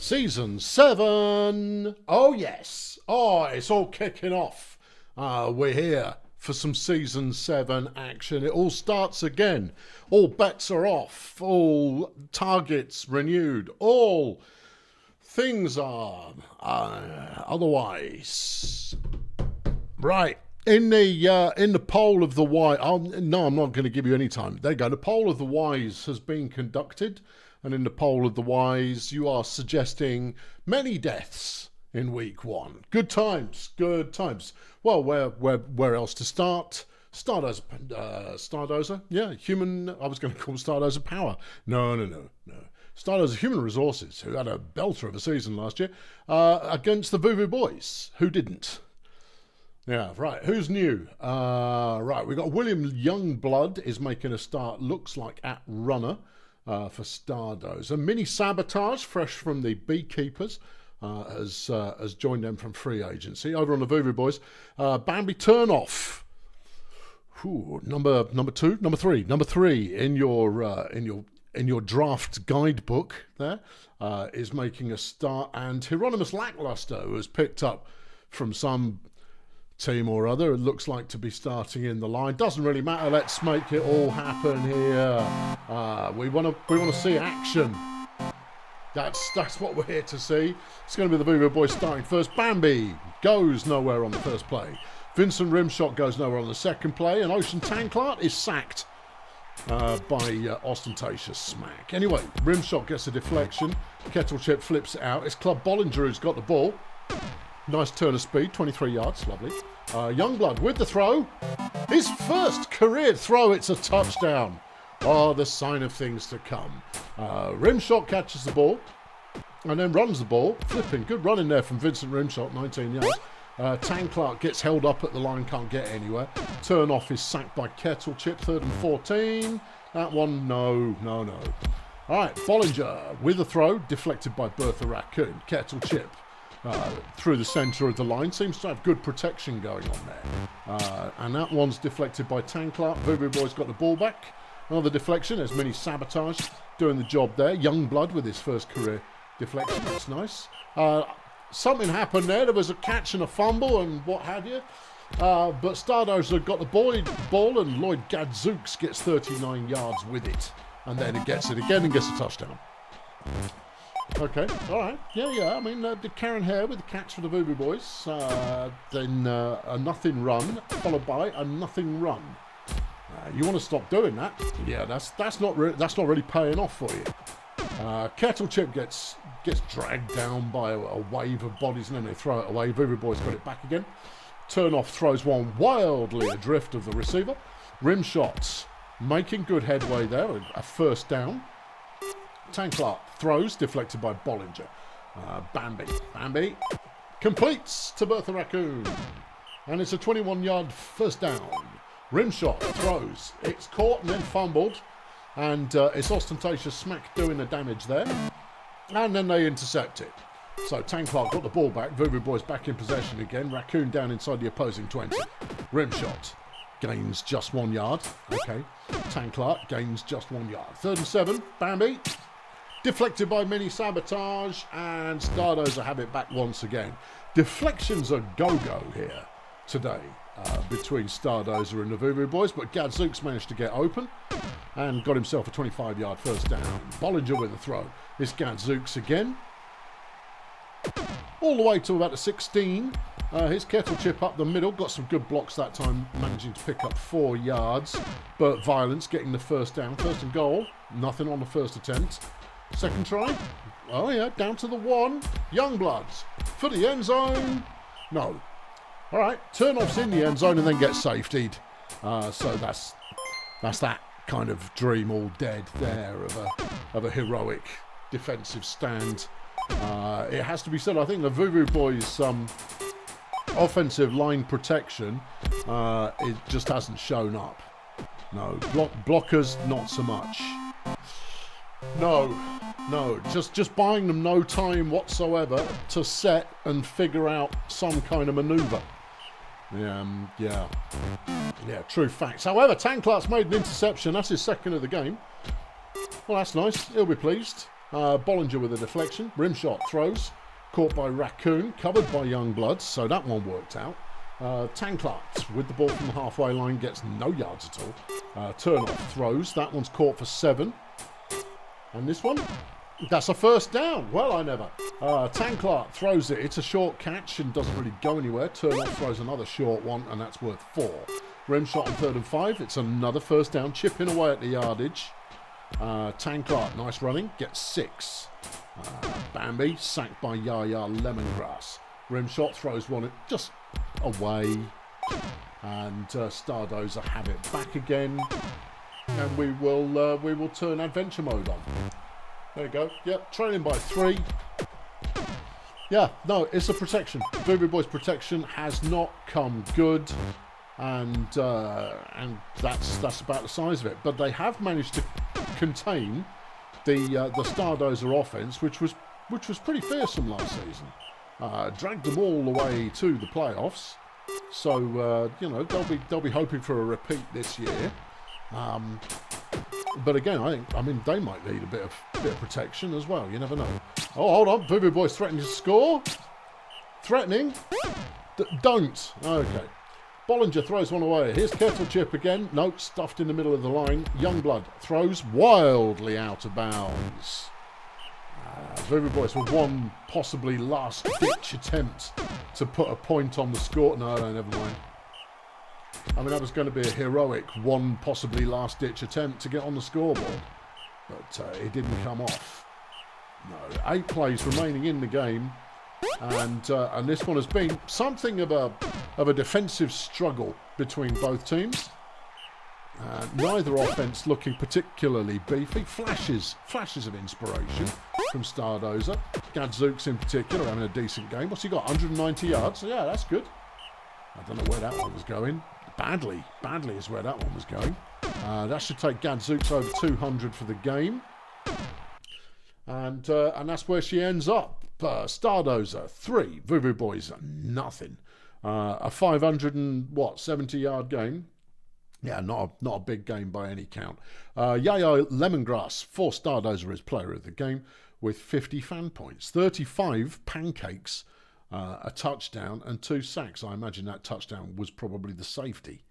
Season 7. Oh, yes. Oh, it's all kicking off. We're here for some Season 7 action. It all starts again. All bets are off. All targets renewed. All things are otherwise. Right. In the poll of the wise... no, I'm not going to give you any time. There you go. The poll of the wise has been conducted. And in the poll of the wise, you are suggesting many deaths in week 1. Good times, good times. Well, where else to start? Stardozer? Yeah, human... I was going to call Stardozer Power. No. Stardozer Human Resources, who had a belter of a season last year, against the Voodoo Boys, who didn't. Yeah, right. Who's new? Right, we've got William Youngblood is making a start, looks like at runner. For Stardozer. Mini Sabotage, fresh from the Beekeepers, has joined them from free agency. Over on the Voodoo Boys, Bambi Turnoff. Ooh, number 3 in your draft guidebook there is making a start, and Hieronymus Lackluster, who was picked up from some team or other, it looks like to be starting in the line. Doesn't really matter. Let's make it all happen here. We want to see action. That's what we're here to see. It's going to be the Voodoo Boys starting first. Bambi goes nowhere on the first play. Vincent Rimshot goes nowhere on the second play, and Ocean Tanklart is sacked by Ostentatious Smack. Anyway, Rimshot gets a deflection. Kettle Chip flips it out. It's Club Bollinger who's got the ball. Nice turn of speed, 23 yards, lovely. Youngblood with the throw. His first career throw, it's a touchdown. Oh, the sign of things to come. Rimshot catches the ball and then runs the ball. Flipping, good run in there from Vincent Rimshot, 19 yards. Tanklart gets held up at the line, can't get anywhere. Turn off is sacked by Kettle Chip, 3rd and 14. That one, no. All right, Bollinger with the throw, deflected by Bertha Raccoon. Kettle Chip. Through the centre of the line. Seems to have good protection going on there. And that one's deflected by Tanklart. Voodoo Boy's got the ball back. Another deflection. There's Mini Sabotage doing the job there. Youngblood with his first career deflection. That's nice. Something happened there. There was a catch and a fumble and what have you. But Stardozer got the ball and Lloyd Gadzooks gets 39 yards with it. And then it gets it again and gets a touchdown. Okay, all right. Yeah. I mean, the Karen Hare with the catch for the Voodoo Boys. Then a nothing run, followed by a nothing run. You want to stop doing that? Yeah, that's not really paying off for you. Kettle Chip gets dragged down by a wave of bodies, and then they throw it away. Voodoo Boys got it back again. Turnoff throws one wildly adrift of the receiver. Rim shots making good headway there. A first down. Tanklart throws, deflected by Bollinger. Bambi completes to Bertha Raccoon. And it's a 21-yard first down. Rimshot throws. It's caught and then fumbled. And it's Ostentatious Smack doing the damage there. And then they intercept it. So Tanklart got the ball back. Voodoo Boys back in possession again. Raccoon down inside the opposing 20. Rimshot gains just 1 yard. Okay. Tanklart gains just 1 yard. 3rd and 7. Bambi. Deflected by Mini Sabotage, and Stardozer have it back once again. Deflections are go-go here today between Stardozer and the Voodoo Boys, but Gadzooks managed to get open and got himself a 25-yard first down. Bollinger with a throw. It's Gadzooks again. All the way to about the 16. His Kettle Chip up the middle. Got some good blocks that time, managing to pick up 4 yards. Burt Violence getting the first down. 1st and goal. Nothing on the first attempt. Second try. Oh yeah, down to the 1. Youngbloods for the end zone. No. All right, Turnoff's in the end zone and then gets safetied. So that's that kind of dream all dead there of a heroic defensive stand. It has to be said, I think the Voodoo Boys' offensive line protection it just hasn't shown up. No, blockers not so much. No, just buying them no time whatsoever to set and figure out some kind of manoeuvre. Yeah, true facts. However, Tanklart's made an interception. That's his second of the game. Well, that's nice. He'll be pleased. Bollinger with a deflection. Rim shot throws. Caught by Raccoon. Covered by Youngbloods. So that one worked out. Tanklat with the ball from the halfway line. Gets no yards at all. Turnoff throws. That one's caught for 7. And this one? That's a first down. Well, I never. Tanklat throws it. It's a short catch and doesn't really go anywhere. Turnoff throws another short one, and that's worth 4. Rim shot on 3rd and 5. It's another first down. Chipping away at the yardage. Tanklat, nice running. Gets 6. Bambi, sacked by Yaya Lemongrass. Rim shot throws one just away. And Stardozer have it back again. And we will turn adventure mode on. There you go. Yep, trailing by 3. Yeah, no, it's a protection. Voodoo Boys protection has not come good, and that's about the size of it. But they have managed to contain the Stardozer offense, which was pretty fearsome last season. Dragged them all the way to the playoffs. So you know, they'll be hoping for a repeat this year. But again, I mean, they might need a bit of protection as well. You never know. Oh, hold on. Voodoo Boys threatening to score. Threatening. Don't. Okay. Bollinger throws one away. Here's Kettle Chip again. No, stuffed in the middle of the line. Youngblood throws wildly out of bounds. Voodoo Boys with one possibly last-ditch attempt to put a point on the score. No, never mind. I mean, that was going to be a heroic one possibly last-ditch attempt to get on the scoreboard. But it didn't come off. No, 8 plays remaining in the game. And this one has been something of a defensive struggle between both teams. Neither offense looking particularly beefy. Flashes of inspiration from Stardozer. Gadzooks in particular having a decent game. What's he got? 190 yards. So yeah, that's good. I don't know where that one was going. Badly is where that one was going. That should take Gadzooks over 200 for the game. And that's where she ends up. Stardozer 3, Voodoo Boys nothing. A 570-yard game. Yeah, not a big game by any count. Yaya Lemongrass for Stardozer is player of the game with 50 fan points, 35 pancakes, a touchdown and 2 sacks. I imagine that touchdown was probably the safety.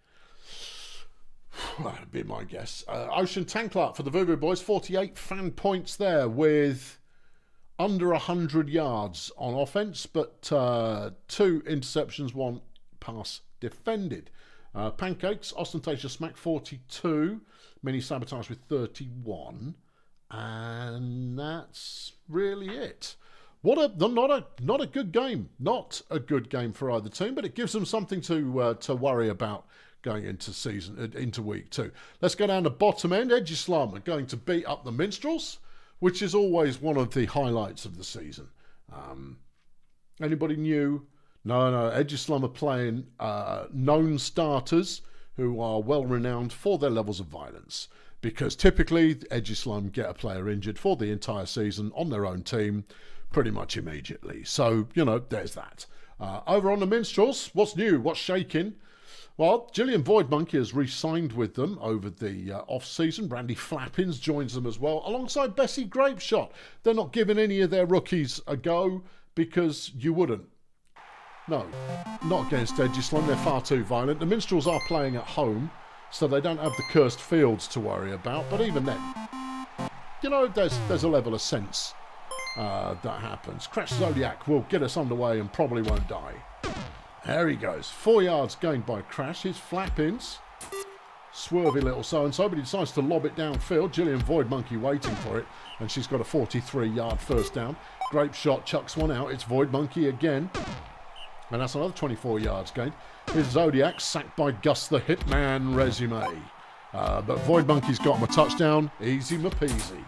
That'd be my guess. Ocean Tanklat for the Voodoo Boys, 48 fan points there with under 100 yards on offense, but 2 interceptions, 1 pass defended. Pancakes, Ostentatious Smack, 42. Mini Sabotage with 31. And that's really it. Not a good game. Not a good game for either team, but it gives them something to worry about going into week 2. Let's go down the bottom end. Edgislam are going to beat up the Minstrels, which is always one of the highlights of the season. Anybody new? No. Edgislam are playing known starters who are well renowned for their levels of violence, because typically Edgislam get a player injured for the entire season on their own team pretty much immediately. So, you know, there's that. Over on the Minstrels, what's new? What's shaking? Well, Gillian Void Monkey has re-signed with them over the off-season. Brandy Flappins joins them as well, alongside Bessie Grapeshot. They're not giving any of their rookies a go because you wouldn't. No, not against Edgislam. They're far too violent. The Minstrels are playing at home, so they don't have the cursed fields to worry about. But even then, you know, there's a level of sense that happens. Crash Zodiac will get us underway and probably won't die. There he goes. 4 yards gained by Crash. His flap-ins. Swervy little so-and-so, but he decides to lob it downfield. Gillian Void Monkey waiting for it, and she's got a 43-yard first down. Grape Shot chucks one out. It's Void Monkey again. And that's another 24 yards gained. Here's Zodiac, sacked by Gus the Hitman Resume. But Void Monkey's got him a touchdown. Easy peasy.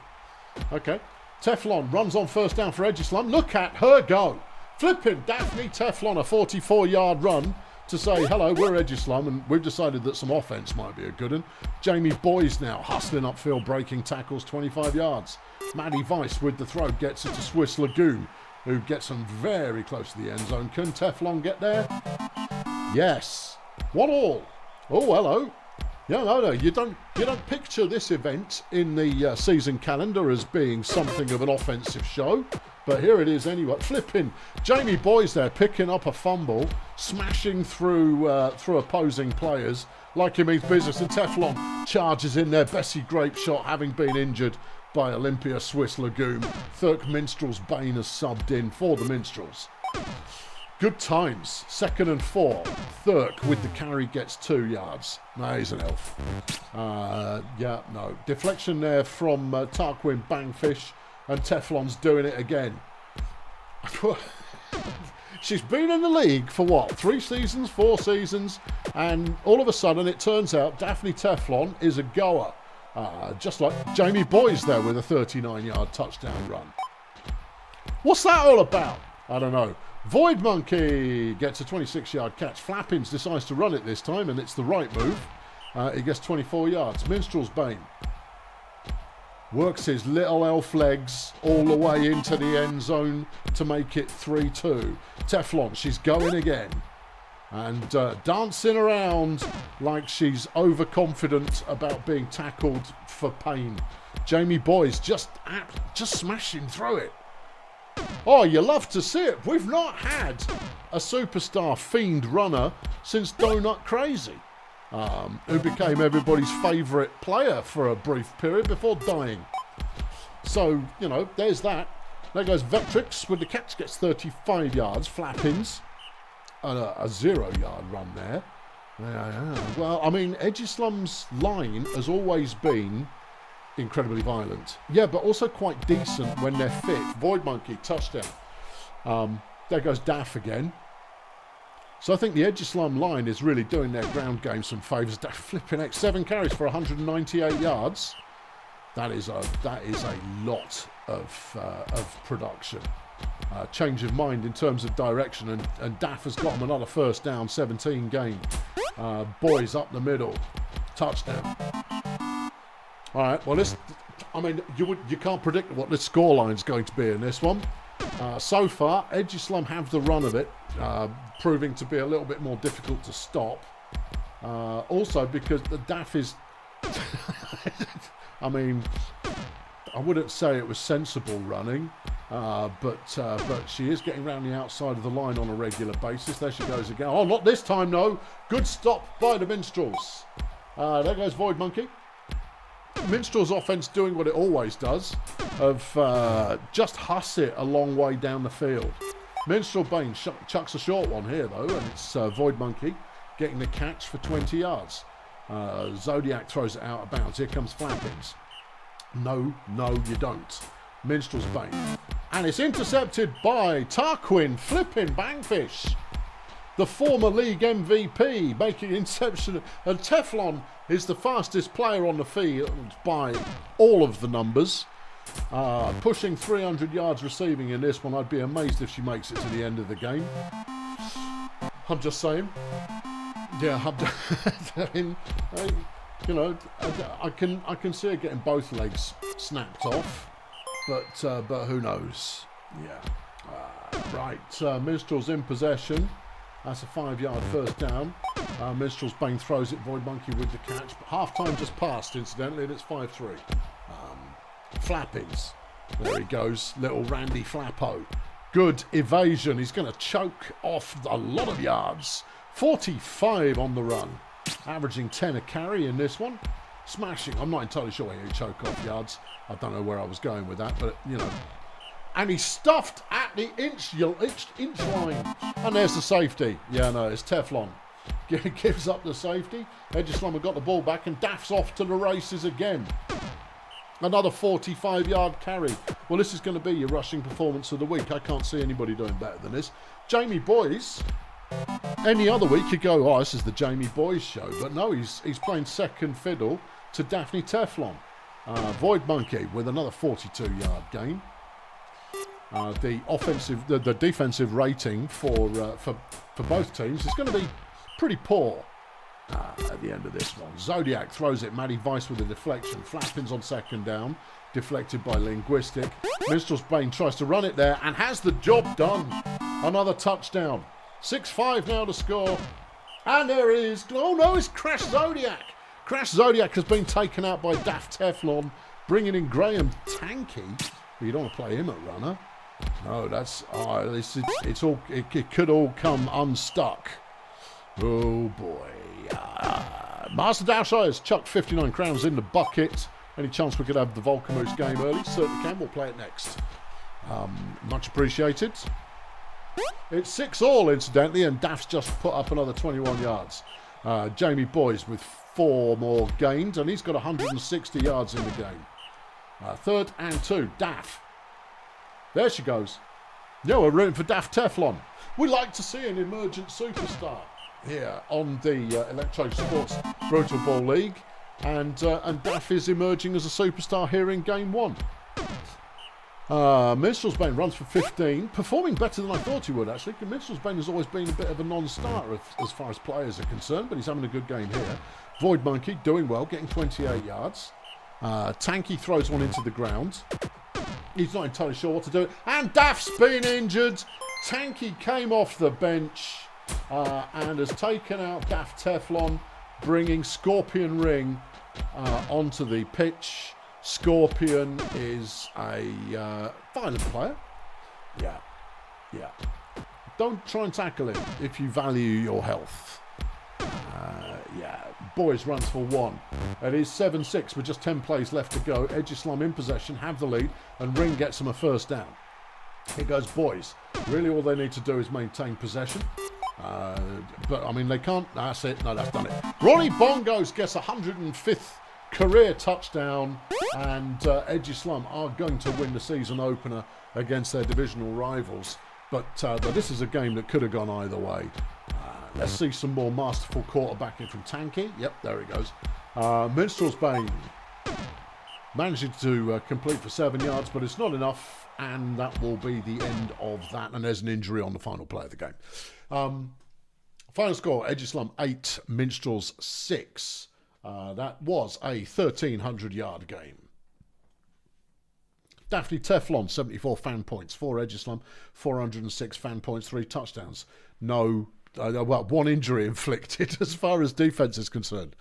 Okay. Teflon runs on first down for Edgislam. Look at her go. Flipping Daphne Teflon, a 44-yard run to say, hello, we're Edgislam, and we've decided that some offense might be a good one. Jamie Boys now hustling upfield, breaking tackles, 25 yards. Maddie Weiss with the throw gets it to Swiss Lagoon, who gets them very close to the end zone. Can Teflon get there? Yes. 1-1. Oh, hello. Yeah, no, you don't picture this event in the season calendar as being something of an offensive show, but here it is anyway. Flipping Jamie Boyes there, picking up a fumble, smashing through opposing players like he means business, and Teflon charges in there. Bessie Grape shot having been injured by Olympia Swiss Lagoon. Thurk Minstrel's Bane has subbed in for the Minstrels. Good times. 2nd and 4. Thurk with the carry gets 2 yards. No, he's an elf. Yeah, no. Deflection there from Tarquin Bangfish, and Teflon's doing it again. She's been in the league for what? 3 seasons, 4 seasons, and all of a sudden it turns out Daphne Teflon is a goer. Just like Jamie Boyes there with a 39-yard touchdown run. What's that all about? I don't know. Void Monkey gets a 26-yard catch. Flappins decides to run it this time, and it's the right move. He gets 24 yards. Minstrel's Bane works his little elf legs all the way into the end zone to make it 3-2. Teflon, she's going again. And dancing around like she's overconfident about being tackled for pain. Jamie Boyes just smashing through it. Oh, you love to see it. We've not had a superstar fiend runner since Donut Crazy, who became everybody's favourite player for a brief period before dying. So, you know, there's that. There goes Vectrix with the catch, gets 35 yards. Flappins, a 0-yard run there. Well, I mean, Edgeslum's line has always been incredibly violent. Yeah, but also quite decent when they're fit. Void Monkey, touchdown. There goes Daff again. So I think the Edgeslum line is really doing their ground game some favours. Flipping X, 7 carries for 198 yards. That is a lot of production. Change of mind in terms of direction, and Daff has got him another first down, 17 gain. Boys up the middle, touchdown. All right, well, you can't predict what the scoreline's going to be in this one. So far, Edgeslum have the run of it, proving to be a little bit more difficult to stop. Also, because the Daff is... I mean, I wouldn't say it was sensible running, but she is getting around the outside of the line on a regular basis. There she goes again. Oh, not this time, no. Good stop by the Minstrels. There goes Void Monkey. Minstrel's offense doing what it always does, of just huss it a long way down the field. Minstrel Bane chucks a short one here, though, and it's Void Monkey getting the catch for 20 yards. Zodiac throws it out of bounds. Here comes Flappins. No, you don't. Minstrel's Bane. And it's intercepted by Tarquin Flippin Bangfish, the former league MVP, making interception. And Teflon is the fastest player on the field by all of the numbers. Pushing 300 yards receiving in this one. I'd be amazed if she makes it to the end of the game. I'm just saying. Yeah, I mean, you know, I can see her getting both legs snapped off, but who knows? Yeah. Right. Minstrel's in possession. That's a 5-yard first down. Minstrel's Bane throws it. Void Monkey with the catch. But half-time just passed, incidentally, and it's 5-3. Flappins. There he goes. Little Randy Flappo. Good evasion. He's going to choke off a lot of yards. 45 on the run. Averaging 10 a carry in this one. Smashing. I'm not entirely sure where he choke off yards. I don't know where I was going with that, but, you know. And he's stuffed at the inch line. And there's the safety. Yeah, no, it's Teflon. Gives up the safety. Edgeslum have got the ball back, and Daff's off to the races again. Another 45-yard carry. Well, this is going to be your rushing performance of the week. I can't see anybody doing better than this. Jamie Boyes. Any other week you go, oh, this is the Jamie Boyes show. But no, he's playing second fiddle to Daphne Teflon. Void Monkey with another 42-yard gain. The defensive rating for both teams is going to be pretty poor at the end of this one. Zodiac throws it. Maddie Weiss with a deflection. Flappins on second down. Deflected by Linguistic. Minstrel's Bane tries to run it there and has the job done. Another touchdown. 6-5 now to score. And there is... Oh no, it's Crash Zodiac. Crash Zodiac has been taken out by Daft Teflon, bringing in Graham Tanky. But you don't want to play him at runner. No, that's it could all come unstuck. Oh boy. Master Dowshy has chucked 59 crowns in the bucket. Any chance we could have the Volcamoose game early? Certainly can. We'll play it next. Much appreciated. It's 6-all, incidentally, and Daft's just put up another 21 yards. Jamie Boys with 4 more gained, and he's got 160 yards in the game. 3rd and 2. Daft. There she goes. Yeah, we're rooting for Daft Teflon. We like to see an emergent superstar here on the Electrosports Brutalball League, and Daft is emerging as a superstar here in Game 1. Minstrel's Bane runs for 15, performing better than I thought he would, actually. Minstrel's Bane has always been a bit of a non-starter as far as players are concerned, but he's having a good game here. Void Monkey doing well, getting 28 yards. Tanky throws one into the ground. He's not entirely sure what to do. And Daft's been injured. Tanky came off the bench and has taken out Daft Teflon, bringing Scorpion Ring onto the pitch. Scorpion is a violent player. Yeah. Don't try and tackle him if you value your health. Boys runs for 1. It is 7-6 with just 10 plays left to go. Edge Islam in possession, have the lead, and Ring gets them a first down. Here goes Boys. Really all they need to do is maintain possession. But, I mean, they can't. That's it. No, that's done it. Ronnie Bongos gets 105th career touchdown, and Edge Islam are going to win the season opener against their divisional rivals. But this is a game that could have gone either way. Let's see some more masterful quarterbacking from Tanky. Yep, there he goes. Minstrel's Bane managing to complete for 7 yards, but it's not enough, and that will be the end of that. And there's an injury on the final play of the game. Final score, Edge Islam 8, Minstrels 6. That was a 1,300-yard game. Daphne Teflon, 74 fan points, 4 Edge Islam, 406 fan points, 3 touchdowns. No, well, 1 injury inflicted as far as defense is concerned.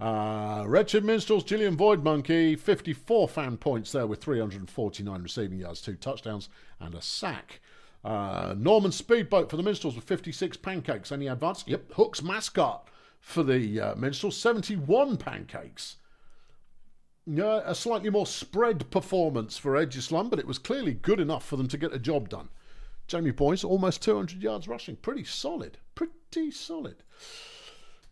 Wretched Minstrels, Gillian Void Monkey, 54 fan points there with 349 receiving yards, 2 touchdowns and a sack. Norman Speedboat for the Minstrels with 56 pancakes. Any advance? Yep, Hook's mascot for the Minstrels, 71 pancakes. A slightly more spread performance for Edge Islam, but it was clearly good enough for them to get a job done. Jamie Boyce, almost 200 yards rushing. Pretty solid. Pretty solid.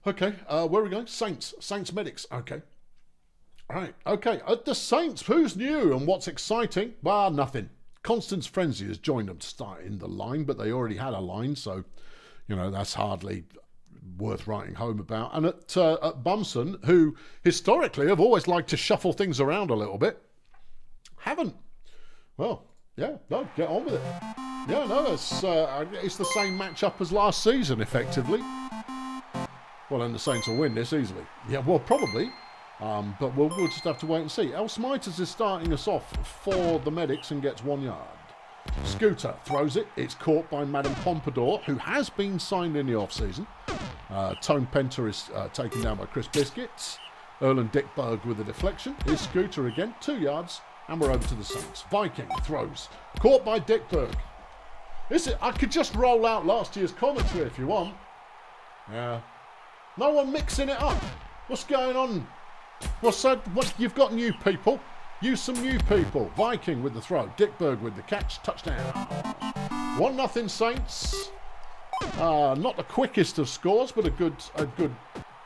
Okay, where are we going? Saints Medics. Okay. All right. Okay, at the Saints, who's new and what's exciting? Well, nothing. Constance Frenzy has joined them to start in the line, but they already had a line, so, that's hardly worth writing home about. And at Bumson, who historically have always liked to shuffle things around a little bit, haven't. Well, yeah, no, get on with it. Yeah, no, it's the same matchup as last season, effectively. Well, and the Saints will win this easily. Yeah, well, probably. But we'll just have to wait and see. El Smiters is starting us off for the Medics and gets 1 yard. Scooter throws it. It's caught by Madame Pompadour, who has been signed in the off-season. Tone Penter is taken down by Chris Biscuits. Erlen Dickberg with a deflection. Here's Scooter again, 2 yards, and we're over to the Saints. Viking throws. Caught by Dickberg. I could just roll out last year's commentary if you want. Yeah. No one mixing it up. What's going on? What you've got new people. Use some new people. Viking with the throw. Dickberg with the catch. Touchdown. 1-0 Saints. Not the quickest of scores, but a good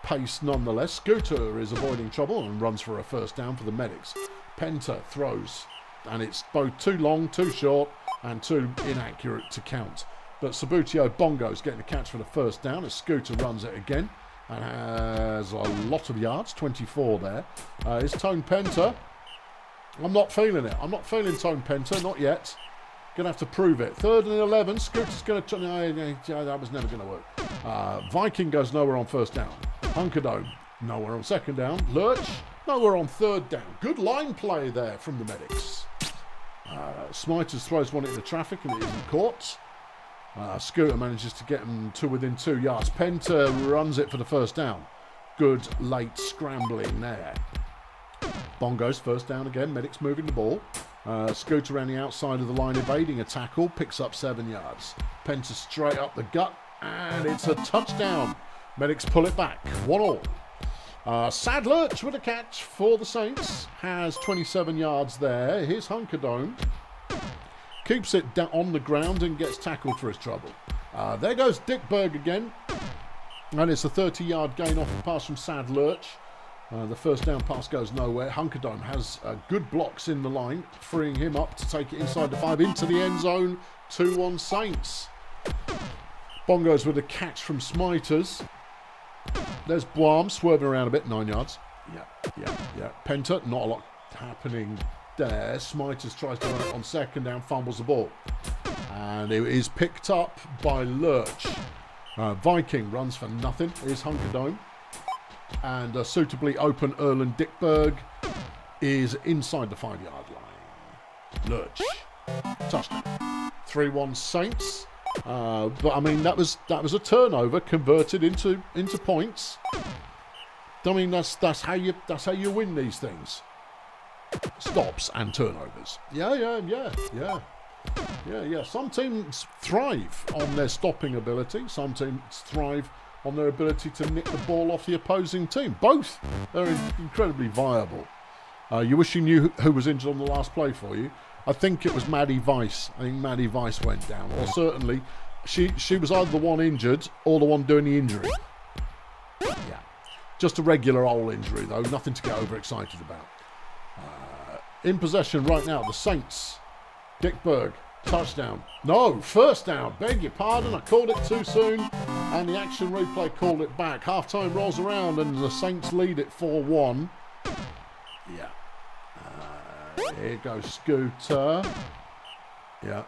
pace nonetheless. Scooter is avoiding trouble and runs for a first down for the Medics. Penta throws, and it's both too long, too short, and too inaccurate to count. But Sabutio Bongo's getting the catch for the first down as Scooter runs it again and has a lot of yards, 24 there. It's Tone Penta. I'm not feeling it. I'm not feeling Tone Penta, not yet. Going to have to prove it. 3rd and 11. Scooter's going to... No, that was never going to work. Viking goes nowhere on first down. Hunkerdome, nowhere on second down. Lurch, nowhere on third down. Good line play there from the Medics. Smiters throws one into traffic and it isn't caught. Scooter manages to get him to within 2 yards. Penta runs it for the first down. good late scrambling there. Bongos first down again. Medics moving the ball. Scooter around the outside of the line, evading a tackle. Picks up 7 yards. Penta straight up the gut. And it's a touchdown. Medics pull it back. 1-1. Sad Lurch with a catch for the Saints. Has 27 yards there. Here's Hunkerdome. Keeps it down on the ground and gets tackled for his trouble. There goes Dick Berg again. And it's a 30-yard gain off the pass from Sad Lurch. The first down pass goes nowhere. Hunkerdome has good blocks in the line, freeing him up to take it inside the 5 into the end zone. 2-1 Saints. Bongos with a catch from Smiters. There's Boam swerving around a bit, 9 yards. Yeah. Penta, not a lot happening there. Smiters tries to run it on second down, fumbles the ball. And it is picked up by Lurch. Viking runs for nothing. Here's Hunkerdome. And a suitably open Erland Dickberg is inside the 5-yard line. Lurch. Touchdown. 3-1 Saints. But I mean that was a turnover converted into points. I mean that's how you win these things. Stops and turnovers. Yeah. Some teams thrive on their stopping ability. Some teams thrive on their ability to nick the ball off the opposing team. Both are incredibly viable. You wish you knew who was injured on the last play for you. I think it was Maddie Weiss. I think Maddie Weiss went down. Or certainly, she was either the one injured or the one doing the injury. Yeah. Just a regular old injury, though. Nothing to get overexcited about. In possession right now, the Saints. Dick Berg. Touchdown. No, first down. Beg your pardon, I called it too soon. And the action replay called it back. Half-time rolls around and the Saints lead it 4-1. Yeah. Here goes Scooter. Yeah.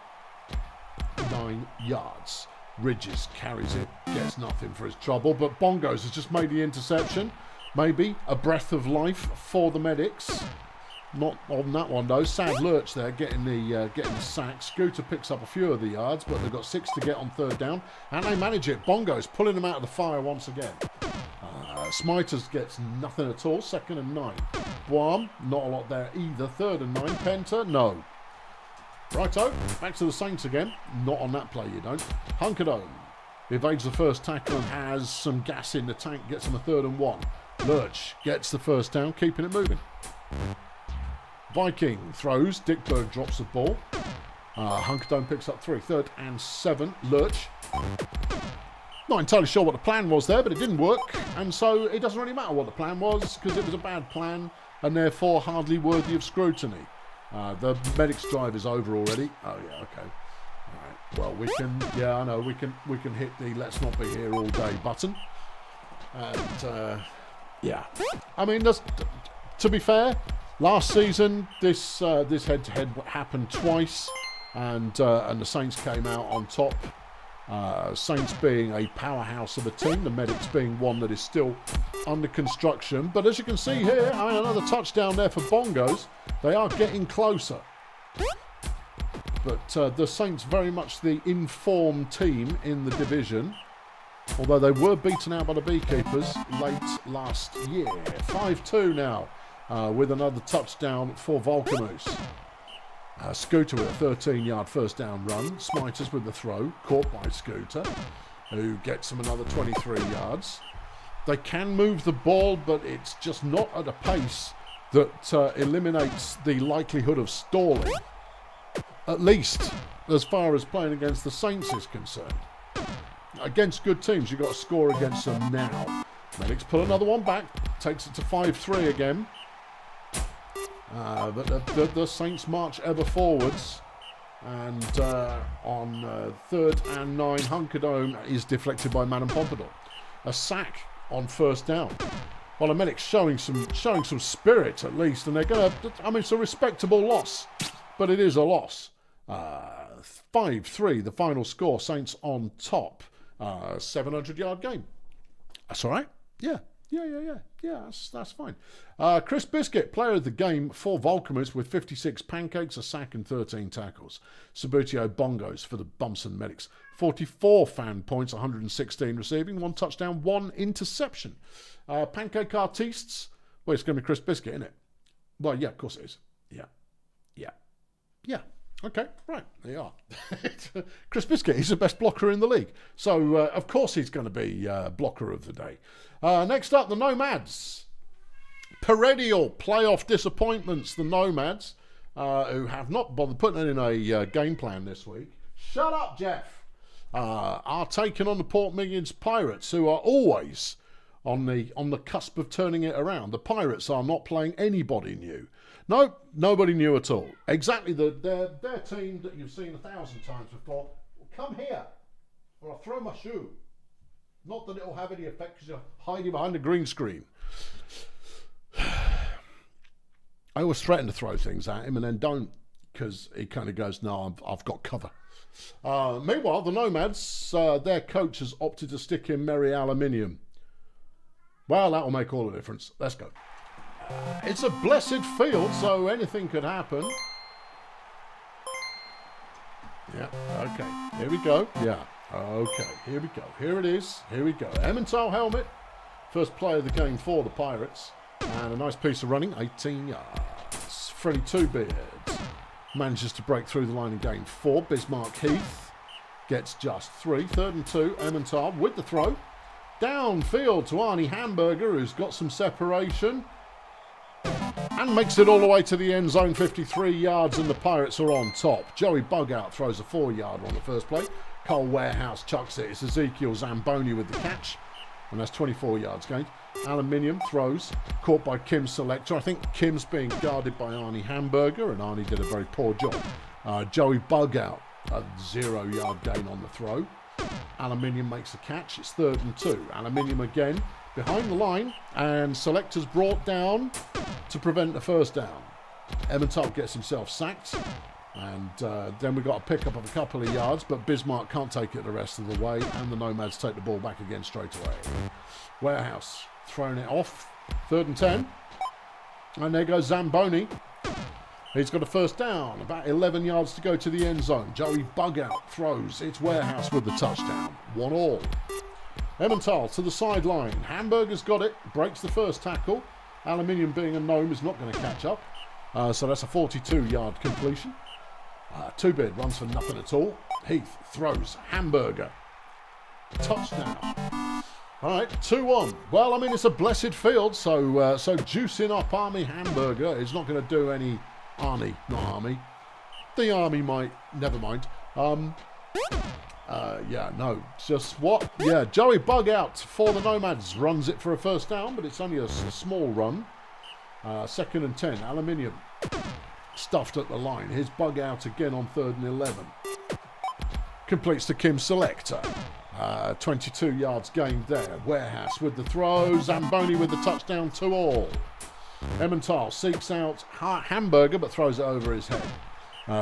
9 yards. Ridges carries it. Gets nothing for his trouble. But Bongos has just made the interception. Maybe a breath of life for the medics. Not on that one though. Sad Lurch there getting the sack. Scooter picks up a few of the yards, but they've got 6 to get on third down, and they manage it. Bongos pulling them out of the fire once again. Smiters gets nothing at all. 2nd and 9. Boam, not a lot there either. 3rd and 9. Penta, no. Righto, back to the Saints again. Not on that play, you don't. Hunkerdome evades the first tackle and has some gas in the tank. Gets him a 3rd and 1. Lurch gets the first down, keeping it moving. Viking throws. Dickberg drops the ball. Hunkerdome picks up 3. 3rd and 7. Lurch. Not entirely sure what the plan was there, but it didn't work. And so it doesn't really matter what the plan was, because it was a bad plan and therefore hardly worthy of scrutiny. The medics drive is over already. Oh, yeah, okay. All right. Well, we can... Yeah, I know. We can hit the let's not be here all day button. And, yeah. I mean, to be fair... Last season, this head-to-head happened twice, and the Saints came out on top. Saints being a powerhouse of a team, the Medics being one that is still under construction. But as you can see here, another touchdown there for Bongos. They are getting closer. But the Saints very much the informed team in the division, although they were beaten out by the Beekeepers late last year. 5-2 now. With another touchdown for Volcamoose. Scooter with a 13-yard first down run. Smiters with the throw, caught by Scooter, who gets him another 23 yards. They can move the ball, but it's just not at a pace that eliminates the likelihood of stalling, at least as far as playing against the Saints is concerned. Against good teams, you've got to score against them now. Medics pull another one back, takes it to 5-3 again. But the Saints march ever forwards, and on 3rd and 9, Hunkerdome is deflected by Madame Pompadour. A sack on first down. Well, the Medics showing some spirit at least, and they're going to. I mean, it's a respectable loss, but it is a loss. 5-3, the final score. Saints on top. 700-yard game. That's all right. Yeah. Yeah, that's fine. Chris Biscuit, player of the game for Volcamus with 56 pancakes, a sack and 13 tackles. Sabutio Bongos for the Bumson Medics. 44 fan points, 116 receiving, 1 touchdown, 1 interception. Pancake Artistes, well, it's going to be Chris Biscuit, isn't it? Well, yeah, of course it is. Yeah. Okay, right, there you are. Chris Biscuit, he's the best blocker in the league. So, of course he's going to be blocker of the day. Next up, the Nomads. Perennial playoff disappointments, the Nomads, who have not bothered putting in a game plan this week. Shut up, Jeff. Are taking on the Port Millions Pirates, who are always on the cusp of turning it around. The Pirates are not playing anybody new. No, nobody new at all. Exactly their team that you've seen 1,000 times before. Come here, or I'll throw my shoe. Not that it'll have any effect because you're hiding behind a green screen. I always threaten to throw things at him and then don't, because he kind of goes, no, I've got cover. Meanwhile, the Nomads, their coach has opted to stick in Merry Aluminium. Well, that will make all the difference. Let's go. It's a blessed field, so anything could happen. Yeah, okay. Here we go. Yeah, okay. Here we go. Here it is. Here we go. Emmental helmet. First play of the game for the Pirates. And a nice piece of running. 18 yards. Freddie Two-Beard manages to break through the line and gain 4. Bismarck Heath gets just 3. 3rd and 2. Emmental with the throw. Downfield to Arnie Hamburger, who's got some separation. And makes it all the way to the end zone, 53 yards, and the Pirates are on top. Joey Bugout throws a 4-yard on the first play. Cole Warehouse chucks it. It's Ezekiel Zamboni with the catch. And that's 24 yards gained. Aluminium throws, caught by Kim Selector. I think Kim's being guarded by Arnie Hamburger, and Arnie did a very poor job. Joey Bugout, a 0-yard gain on the throw. Aluminium makes a catch. It's 3rd and 2. Aluminium again behind the line, and Selector's brought down to prevent the first down. Emmental gets himself sacked, and then we got a pickup of a couple of yards, but Bismarck can't take it the rest of the way, and the Nomads take the ball back again straight away. Warehouse throwing it off, 3rd and 10, and there goes Zamboni. He's got a first down, about 11 yards to go to the end zone. Joey Bugout throws. It's Warehouse with the touchdown. 1-all. Emmental to the sideline. Hamburger's got it. Breaks the first tackle. Aluminium, being a gnome, is not going to catch up. So that's a 42-yard completion. Two-Beard runs for nothing at all. Heath throws. Hamburger. Touchdown. All right, 2-1. Well, I mean, it's a blessed field, so juicing up Army Hamburger is not going to do any... Arnie, not Army. The Army might... Never mind. Yeah, no. Just what? Yeah, Joey Bugout for the Nomads. Runs it for a first down, but it's only a small run. 2nd and 10. Aluminium stuffed at the line. Here's Bugout again on 3rd and 11. Completes to Kim Selector. 22 yards gained there. Warehouse with the throw. Zamboni with the touchdown, 2-all. Emmental seeks out Hamburger, but throws it over his head.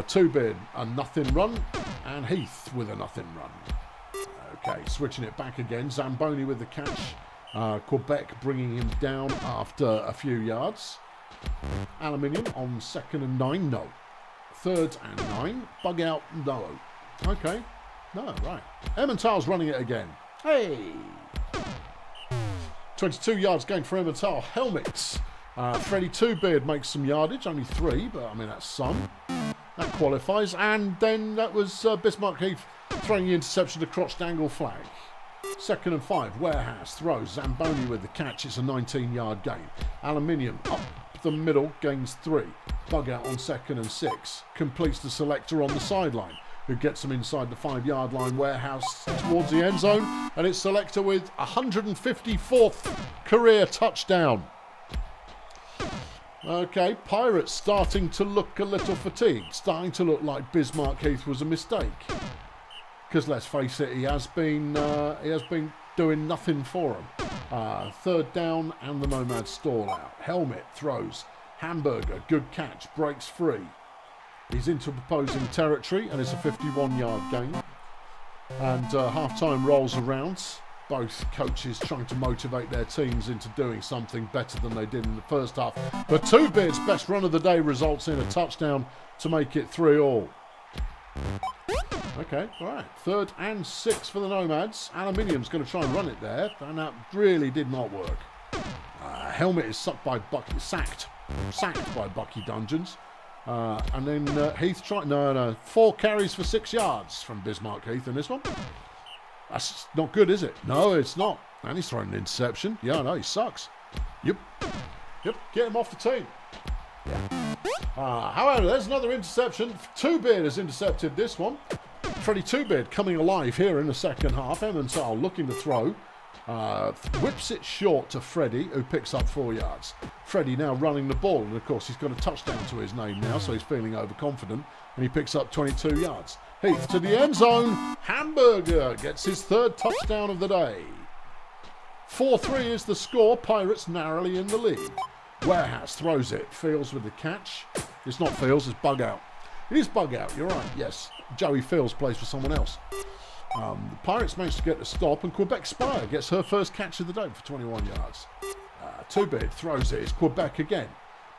Two-Beard, a nothing run, and Heath with a nothing run. Okay, switching it back again. Zamboni with the catch. Quebec bringing him down after a few yards. Aluminium on 2nd and 9, no. 3rd and 9, Bugout, no. Okay, no, right. Emmental's running it again. Hey! 22 yards gained for Emmental. Helmets. Freddie Two-Beard makes some yardage, only 3, but I mean, that's some. That qualifies. And then that was Bismarck Heath throwing the interception to crotched angle flag. 2nd and 5, Warehouse throws. Zamboni with the catch. It's a 19-yard gain. Aluminium up the middle, gains 3. Bugout on 2nd and 6. Completes the Selector on the sideline, who gets them inside the 5-yard line. Warehouse towards the end zone, and it's Selector with 154th career touchdown. Okay, Pirates starting to look a little fatigued, starting to look like Bismarck Heath was a mistake. Because let's face it, he has been doing nothing for them. 3rd down, and the Nomads stall out. Helmet throws. Hamburger, good catch, breaks free. He's into opposing territory, and it's a 51-yard gain. And half-time rolls around. Both coaches trying to motivate their teams into doing something better than they did in the first half. But Two Beard's best run of the day results in a touchdown to make it 3-all. Okay, all right. 3rd and 6 for the Nomads. Aluminium's going to try and run it there, and that really did not work. Helmet is sacked by Bucky Dungeons. And then Heath tried... No. 4 carries for 6 yards from Bismarck Heath in this one. That's not good, is it? No, it's not. And he's thrown an interception. Yeah, I know, he sucks. Yep, get him off the team. However, there's another interception. Two Beard has intercepted this one. Freddie Two Beard coming alive here in the second half. Emmental looking to throw. Whips it short to Freddie, who picks up 4 yards. Freddie now running the ball, and of course he's got a touchdown to his name now, so he's feeling overconfident, and he picks up 22 yards. Heath to the end zone. Hamburger gets his 3rd touchdown of the day. 4-3 is the score. Pirates narrowly in the lead. Warehouse throws it. Fields with the catch. It's not Fields, it's Bug Out. It is Bug Out, you're right, yes. Joey Fields plays for someone else. The Pirates managed to get the stop, and Quebec Spire gets her first catch of the day for 21 yards. Two Beard throws it. It's Quebec again.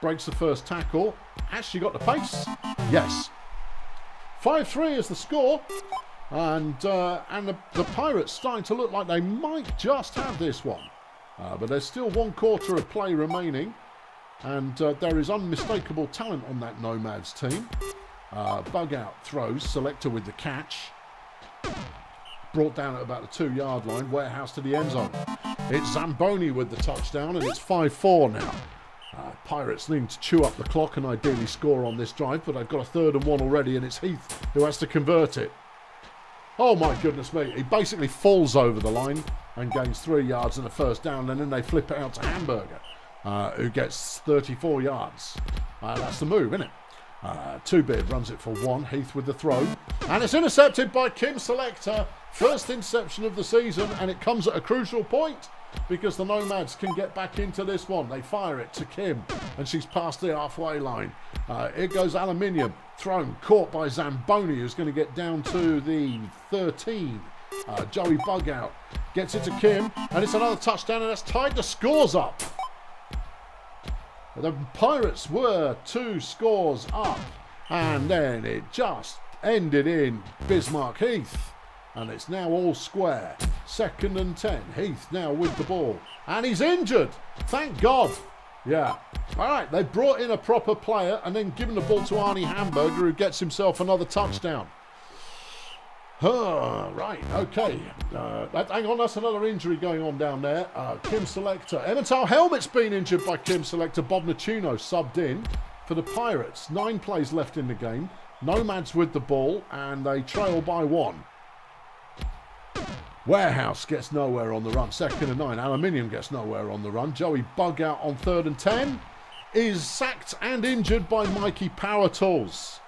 Breaks the first tackle. Has she got the pace? Yes. 5-3 is the score. And the Pirates starting to look like they might just have this one. But there's still 1 quarter of play remaining. And there is unmistakable talent on that Nomads team. Bug Out throws. Selector with the catch. Brought down at about the 2-yard line. Warehouse to the end zone. It's Zamboni with the touchdown, and it's 5-4 now. Pirates needing to chew up the clock and ideally score on this drive, but they've got a 3rd and 1 already, and it's Heath who has to convert it. Oh my goodness me. He basically falls over the line and gains 3 yards and a first down, and then they flip it out to Hamburger, who gets 34 yards. That's the move, isn't it? Two Beard runs it for 1. Heath with the throw. And it's intercepted by Kim Selector. First interception of the season, and it comes at a crucial point because the Nomads can get back into this one. They fire it to Kim, and she's past the halfway line. Here goes Aluminium. Thrown, caught by Zamboni, who's going to get down to the 13. Joey Bug Out gets it to Kim, and it's another touchdown, and that's tied the scores up. The Pirates were 2 scores up, and then it just ended in Bismarck Heath. And it's now all square. 2nd and 10. Heath now with the ball. And he's injured. Thank God. Yeah. All right, they brought in a proper player and then given the ball to Arnie Hamburger, who gets himself another touchdown. Right, okay. Hang on, that's another injury going on down there. Kim Selector. Emmental Helmet's been injured by Kim Selector. Bob Nachuno subbed in for the Pirates. 9 plays left in the game. Nomads with the ball, and they trail by 1. Warehouse gets nowhere on the run. 2nd and 9. Aluminium gets nowhere on the run. Joey Bug Out on 3rd and 10 is sacked and injured by Mikey Power Tools.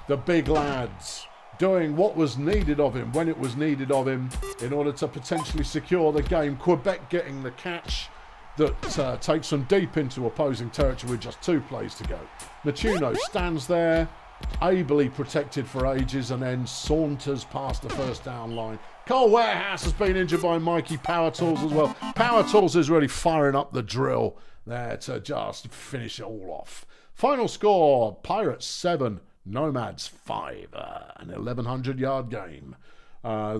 The big lads doing what was needed of him when it was needed of him in order to potentially secure the game. Quebec getting the catch that takes them deep into opposing territory with just 2 plays to go. Nachuno stands there, ably protected for ages, and then saunters past the first down line. Cole Warehouse has been injured by Mikey Power Tools as well. Power Tools is really firing up the drill there to just finish it all off. Final score, Pirates 7, Nomads 5, an 1,100-yard game.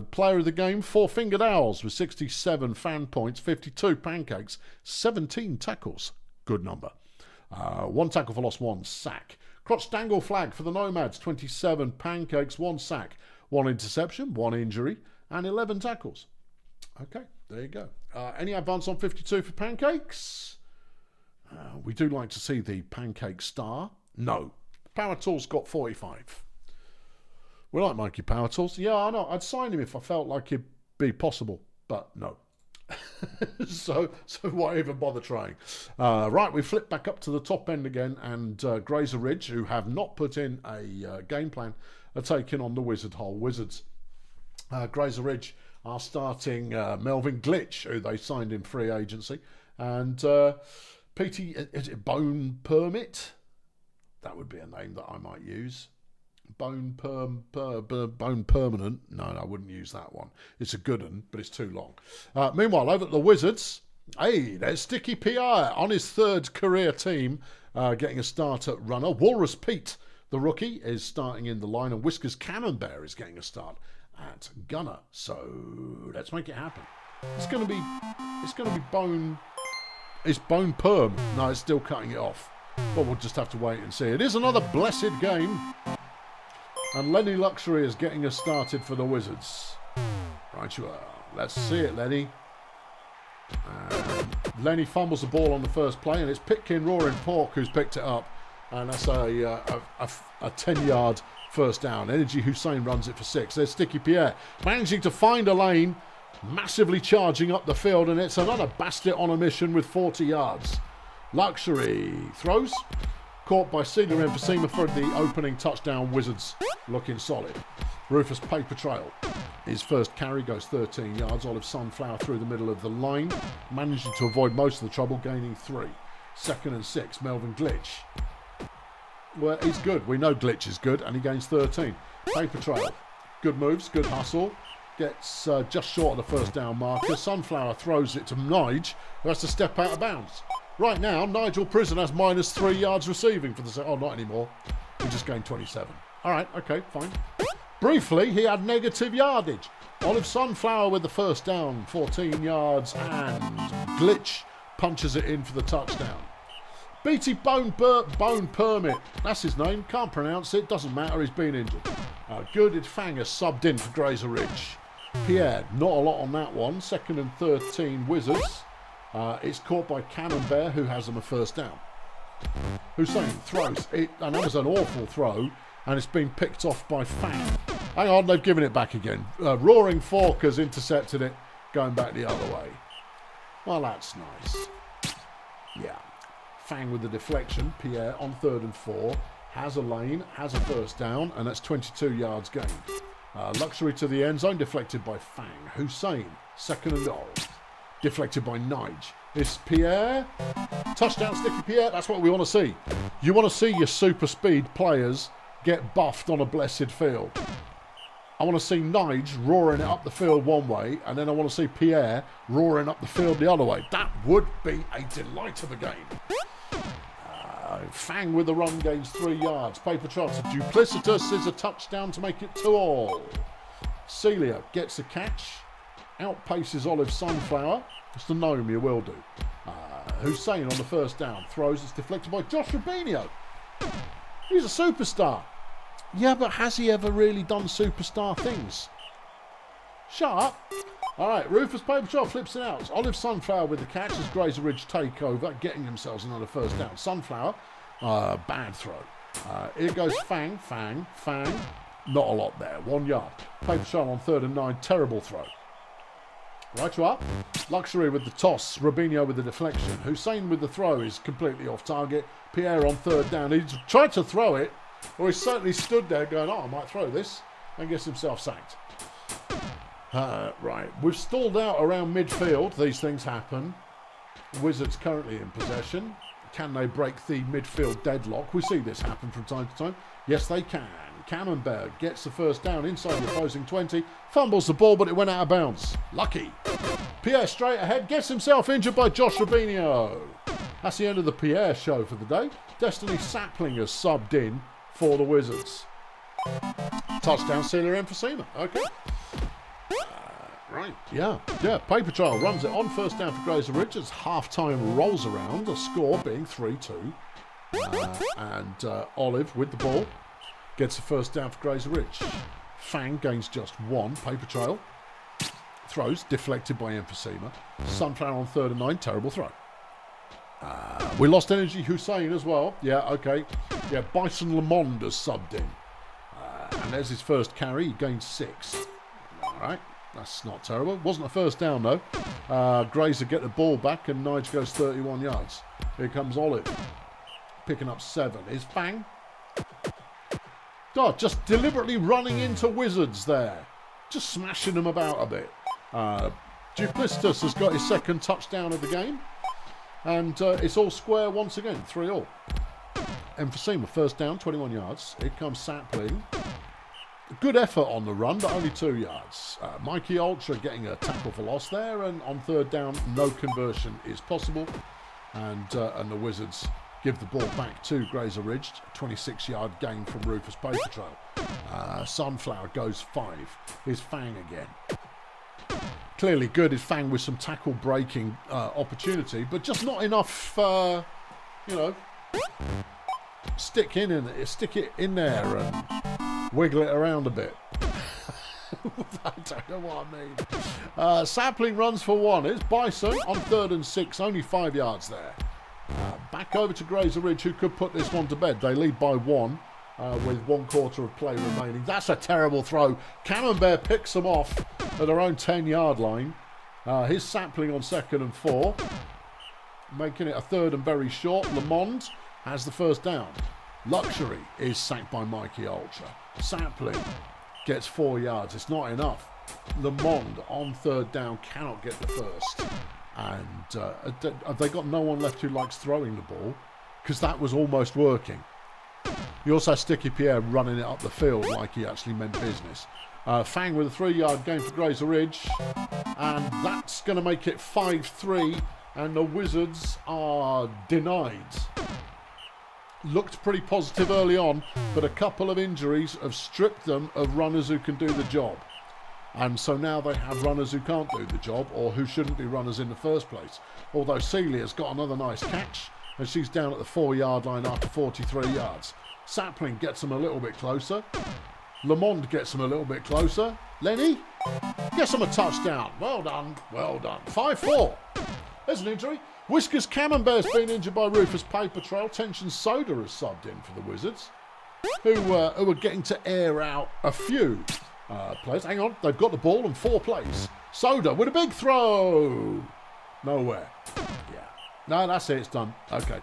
Player of the game, Four Fingered Owls with 67 fan points, 52 pancakes, 17 tackles. Good number. 1 tackle for loss, 1 sack. Crotch Dangle Flag for the Nomads, 27 pancakes, 1 sack, 1 interception, 1 injury, and 11 tackles. Okay, there you go. Any advance on 52 for pancakes? We do like to see the pancake star. No. Power Tools got 45. We like Mikey Power Tools. Yeah, I know. I'd sign him if I felt like it'd be possible, but no. so why even bother trying? Right, we flip back up to the top end again, and Grazer Ridge, who have not put in a game plan, are taking on the Wizard Hole Wizards. Grazer Ridge are starting Melvin Glitch, who they signed in free agency, and PT, is it Bone Permit? That would be a name that I might use. Bone permanent. No, I wouldn't use that one. It's a good one, but it's too long. Meanwhile, over at the Wizards, hey, there's Sticky P.I. on his third career team, getting a start at runner. Walrus Pete, the rookie, is starting in the line, and Whiskers Cannonbear is getting a start at gunner. So let's make it happen. It's going to be bone. It's bone perm. No, it's still cutting it off. But we'll just have to wait and see. It is another blessed game. And Lenny Luxury is getting us started for the Wizards. Right you are. Let's see it, Lenny. Lenny fumbles the ball on the first play, and it's Pitkin Roaring Pork who's picked it up. And that's a 10-yard first down. Energy Hussein runs it for 6. There's Sticky Pierre managing to find a lane, massively charging up the field, and it's another basket on a mission with 40 yards. Luxury throws. Caught by Celia Emphysema for the opening touchdown. Wizards looking solid. Rufus Paper Trail. His first carry goes 13 yards. Olive Sunflower through the middle of the line, managing to avoid most of the trouble, gaining 3. 2nd and 6. Melvin Glitch. Well, he's good. We know Glitch is good, and he gains 13. Paper Trail. Good moves, good hustle. Gets just short of the first down marker. Sunflower throws it to Nige, who has to step out of bounds. Right now, Nigel Prison has -3 yards receiving for the... Oh, not anymore. He just gained 27. All right, okay, fine. Briefly, he had negative yardage. Olive Sunflower with the first down, 14 yards, and Glitch punches it in for the touchdown. BT Bone Permit, that's his name. Can't pronounce it, doesn't matter, he's been injured. Gooded Fang has subbed in for Grazer Ridge. Pierre, not a lot on that one. 2nd and 13 Wizards. It's caught by Cannonbear, who has them a first down. Hussein throws it, and that was an awful throw, and it's been picked off by Fang. Hang on, they've given it back again. Roaring Fork has intercepted it, going back the other way. Well, that's nice. Yeah. Fang with the deflection. Pierre on 3rd and 4. Has a lane, has a first down, and that's 22 yards gained. Luxury to the end zone, deflected by Fang. Hussein, 2nd and goal. Deflected by Nige. It's Pierre. Touchdown, Sticky Pierre. That's what we want to see. You want to see your super speed players get buffed on a blessed field. I want to see Nige roaring it up the field one way, and then I want to see Pierre roaring up the field the other way. That would be a delight of a game. Fang with the run gains 3 yards. Paper Trail to Duplicitous is a touchdown to make it 2-all. Celia gets a catch. Outpaces Olive Sunflower. Just a gnome, you will do. Hussein on the first down. Throws. It's deflected by Josh Rubinho. He's a superstar. Yeah, but has he ever really done superstar things? Shut up. All right, Rufus Paper Trail flips it out. Olive Sunflower with the catch as Grazer Ridge take over, getting themselves another first down. Sunflower, bad throw. Here goes Fang. Not a lot there. 1 yard. Paper Trail on 3rd and 9. Terrible throw. Right you are. Luxury with the toss. Rubinho with the deflection. Hussein with the throw is completely off target. Pierre on 3rd down. He tried to throw it, or he certainly stood there going, oh, I might throw this, and gets himself sacked. Right. We've stalled out around midfield. These things happen. Wizards currently in possession. Can they break the midfield deadlock? We see this happen from time to time. Yes, they can. Camembert gets the first down inside the opposing 20. Fumbles the ball, but it went out of bounds. Lucky. Pierre straight ahead. Gets himself injured by Josh Rubinho. That's the end of the Pierre show for the day. Destiny Sapling has subbed in for the Wizards. Touchdown, Celia Emphysema. Okay. Right. Yeah. Paper Trail runs it on first down for Grazer Ridge as half-time rolls around. The score being 3-2. And Olive with the ball gets the first down for Grazer Ridge. Fang gains just 1. Paper Trail throws, deflected by Emphysema. Sunflower on 3rd and 9. Terrible throw. We lost Energy Hussein as well. Yeah, okay. Yeah, Bison Lamond has subbed in. And there's his first carry. He gains 6. All right. That's not terrible. Wasn't a first down, though. Grazer get the ball back, and Nige goes 31 yards. Here comes Olive. Picking up 7. Is Fang. God, just deliberately running into Wizards there. Just smashing them about a bit. Duplicitous has got his 2nd touchdown of the game. And it's all square once again. 3-all. Emphysema, first down, 21 yards. Here comes Sapling. Good effort on the run, but only 2 yards. Mikey Ultra getting a tackle for loss there, and on third down, no conversion is possible. And the Wizards give the ball back to Grazer Ridge. 26-yard gain from Rufus Paper Trail. Sunflower goes 5. Here's Fang again. Clearly good is Fang with some tackle breaking opportunity, but just not enough, you know, stick it in there and wiggle it around a bit. I don't know what I mean. Sapling runs for 1. It's Bison on 3rd and 6, only 5 yards there. Back over to Grazer Ridge, who could put this one to bed. They lead by 1 with 1 quarter of play remaining. That's a terrible throw. Camembert picks them off at their own 10-yard line. Here's Sapling on 2nd and 4, making it a 3rd and very short. Lamond has the first down. Luxury is sacked by Mikey Ultra. Sapling gets 4 yards. It's not enough. Lamond on 3rd down cannot get the first. And have they got no one left who likes throwing the ball? Because that was almost working. You also have Sticky Pierre running it up the field like he actually meant business. Fang with a 3-yard gain for Grazer Ridge. And that's going to make it 5-3. And the Wizards are denied. Looked pretty positive early on, but a couple of injuries have stripped them of runners who can do the job. And so now they have runners who can't do the job, or who shouldn't be runners in the first place. Although Celia's got another nice catch, and she's down at the 4-yard line after 43 yards. Sapling gets them a little bit closer. Lamond gets them a little bit closer. Lenny gets them a touchdown. Well done, well done. 5-4. There's an injury. Whiskers Camembert's been injured by Rufus Paper Trail. Tension Soda has subbed in for the Wizards, who are getting to air out a few players. Hang on, they've got the ball and 4 plays. Soda with a big throw. Nowhere. Yeah. No, that's it. It's done. Okay.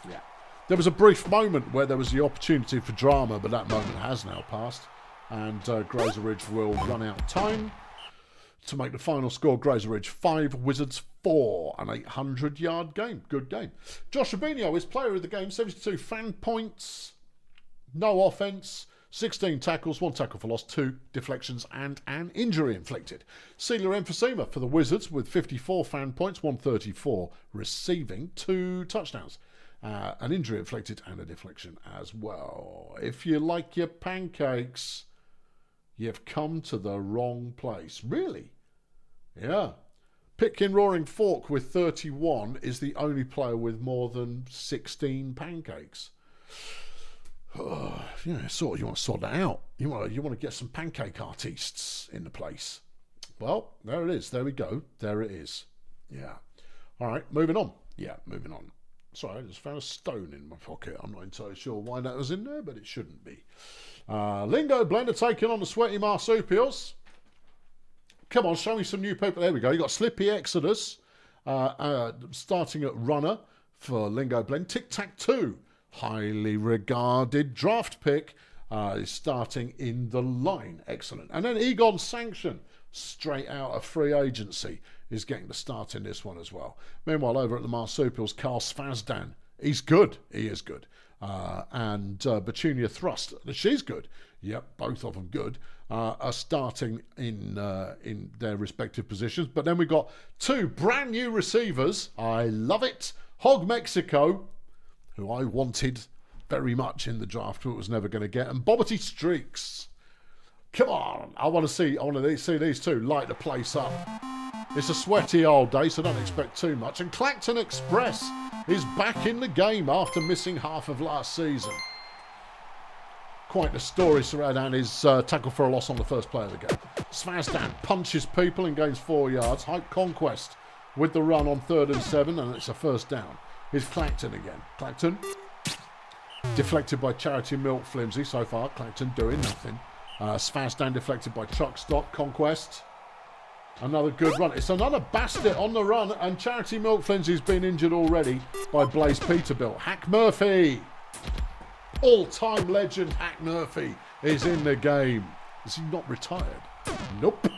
Yeah. There was a brief moment where there was the opportunity for drama, but that moment has now passed. And Grazer Ridge will run out of time to make the final score. Grazer Ridge 5, Wizards 4, an 800-yard game. Good game. Josh Rubinho is player of the game, 72 fan points, no offence, 16 tackles, 1 tackle for loss, 2 deflections and an injury inflicted. Celia Emphysema for the Wizards with 54 fan points, 134 receiving, 2 touchdowns. An injury inflicted and a deflection as well. If you like your pancakes, you've come to the wrong place. Really? Yeah. Pitkin Roaring Fork with 31 is the only player with more than 16 pancakes. You know, you want to sort that out. You want to get some pancake artists in the place. Well, there it is. There we go. There it is. Yeah. All right, moving on. Yeah, moving on. Sorry, I just found a stone in my pocket. I'm not entirely sure why that was in there, but it shouldn't be. Lingo Blender taking on the Sweaty Marsupials. Come on, show me some new people. There we go. You got Slippy Exodus starting at runner for Lingo Blend. Tic Tac 2, highly regarded draft pick, is starting in the line. Excellent. And then Egon Sanction, straight out of free agency, is getting the start in this one as well. Meanwhile, over at the Marsupials, Carl Svazdan, he's good. He is good. And Petunia Thrust, she's good. Yep, both of them good. Are starting in their respective positions. But then we've got 2 brand new receivers. I love it. Hog Mexico, who I wanted very much in the draft, but was never going to get. And Bobbity Streaks. Come on. I want to see these 2 light the place up. It's a sweaty old day, so don't expect too much. And Clacton Express is back in the game after missing half of last season. Quite the story surrounding his tackle for a loss on the first play of the game. Svazdan punches people and gains 4 yards. Hype Conquest with the run on 3rd and 7, and it's a first down. Here's Clacton again. Clacton deflected by Charity Milk Flimsy so far. Clacton doing nothing. Svazdan deflected by Truck Stop. Conquest. Another good run. It's another Bastet on the run, and Charity Milk Flimsy's been injured already by Blaze Peterbilt. Hack Murphy. All-time legend Hack Murphy is in the game. Is he not retired? Nope.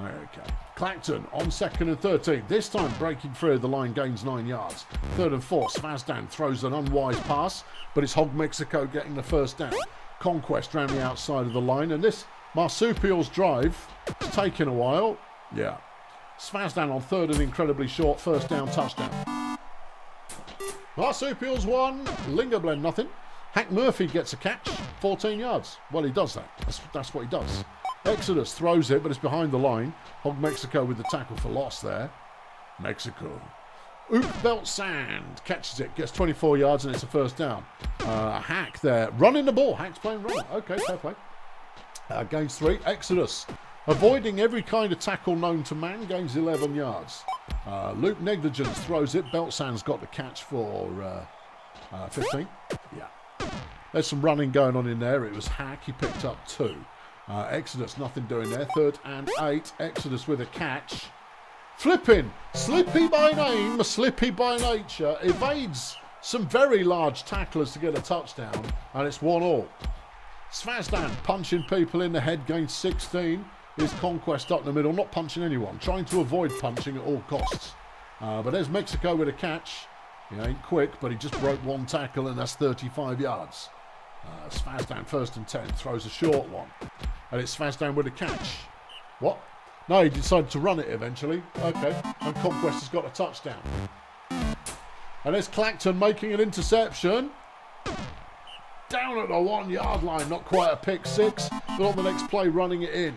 Okay. Clacton on 2nd and 13. This time breaking free of the line, gains 9 yards. 3rd and 4. Svazdan throws an unwise pass, but it's Hog Mexico getting the first down. Conquest round the outside of the line, and this Marsupials drive is taking a while. Yeah. Svazdan on 3rd and incredibly short. First down, touchdown. Marsupials 1. Lingerblend nothing. Hack Murphy gets a catch. 14 yards. Well, he does that. That's what he does. Exodus throws it, but it's behind the line. Hog Mexico with the tackle for loss there. Mexico. Ook Belt Sand catches it, gets 24 yards, and it's a first down. Hack there, running the ball. Hack's playing runner. Okay, fair play. Gains 3. Exodus avoiding every kind of tackle known to man, gains 11 yards. Luke Negligence throws it. Belt Sand's got the catch for 15. Yeah. There's some running going on in there. It was Hack. He picked up 2. Exodus, nothing doing there. 3rd and 8. Exodus with a catch. Flipping. Slippy by name, slippy by nature. Evades some very large tacklers to get a touchdown. And it's 1-1. Svazdan punching people in the head. Gains 16. His Conquest up the middle. Not punching anyone. Trying to avoid punching at all costs. But there's Mexico with a catch. He ain't quick, but he just broke 1 tackle, and that's 35 yards. Svazdan 1st and 10. Throws a short one. And it's Svazdan with a catch. What? No, he decided to run it eventually. Okay. And Conquest has got a touchdown. And there's Clacton making an interception. Down at the 1 yard line. Not quite a pick 6. But on the next play, running it in.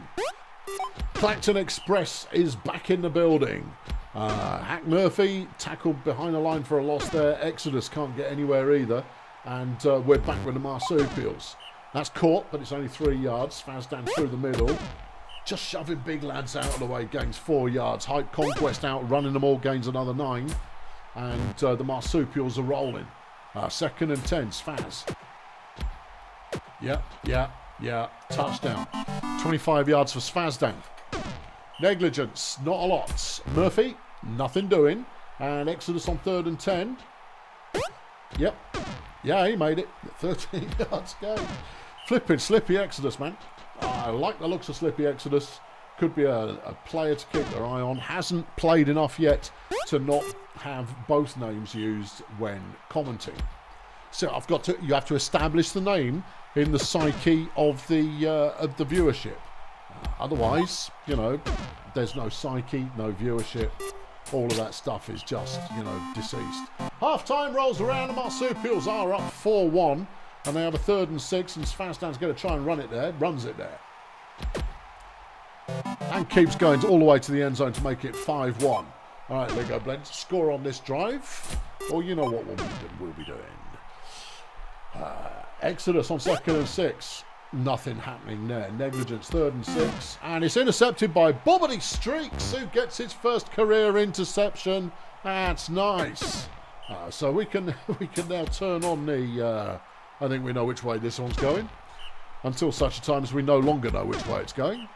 Clacton Express is back in the building. Hack Murphy tackled behind the line for a loss there. Exodus can't get anywhere either. And we're back with the Marsupials. That's caught, but it's only 3 yards. Svazdan through the middle. Just shoving big lads out of the way. Gains 4 yards. Hype Conquest out, running them all. Gains another 9. And the Marsupials are rolling. 2nd and 10. Svaz. Yeah. Touchdown. 25 yards for Svazdan. Negligence. Not a lot. Murphy. Nothing doing. And Exodus on 3rd and 10. Yep. Yeah, he made it. 13 yards gain. Flipping Slippy Exodus, man. I like the looks of Slippy Exodus. Could be a player to keep their eye on. Hasn't played enough yet to not have both names used when commenting. So you have to establish the name in the psyche of the viewership. Otherwise, there's no psyche, no viewership. All of that stuff is just, deceased. Half-time rolls around. The Marsupials are up 4-1. And they have a 3rd and 6. And Svazdan's going to try and run it there. Runs it there. And keeps going all the way to the end zone to make it 5-1. All right, Lego Blend. Score on this drive. Or you know what we'll be doing. Exodus on 2nd and 6. Nothing happening there. Negligence 3rd and 6. And it's intercepted by Bobbity Streaks, who gets his first career interception. That's nice. So we can now turn on the... I think we know which way this one's going. Until such a time as we no longer know which way it's going.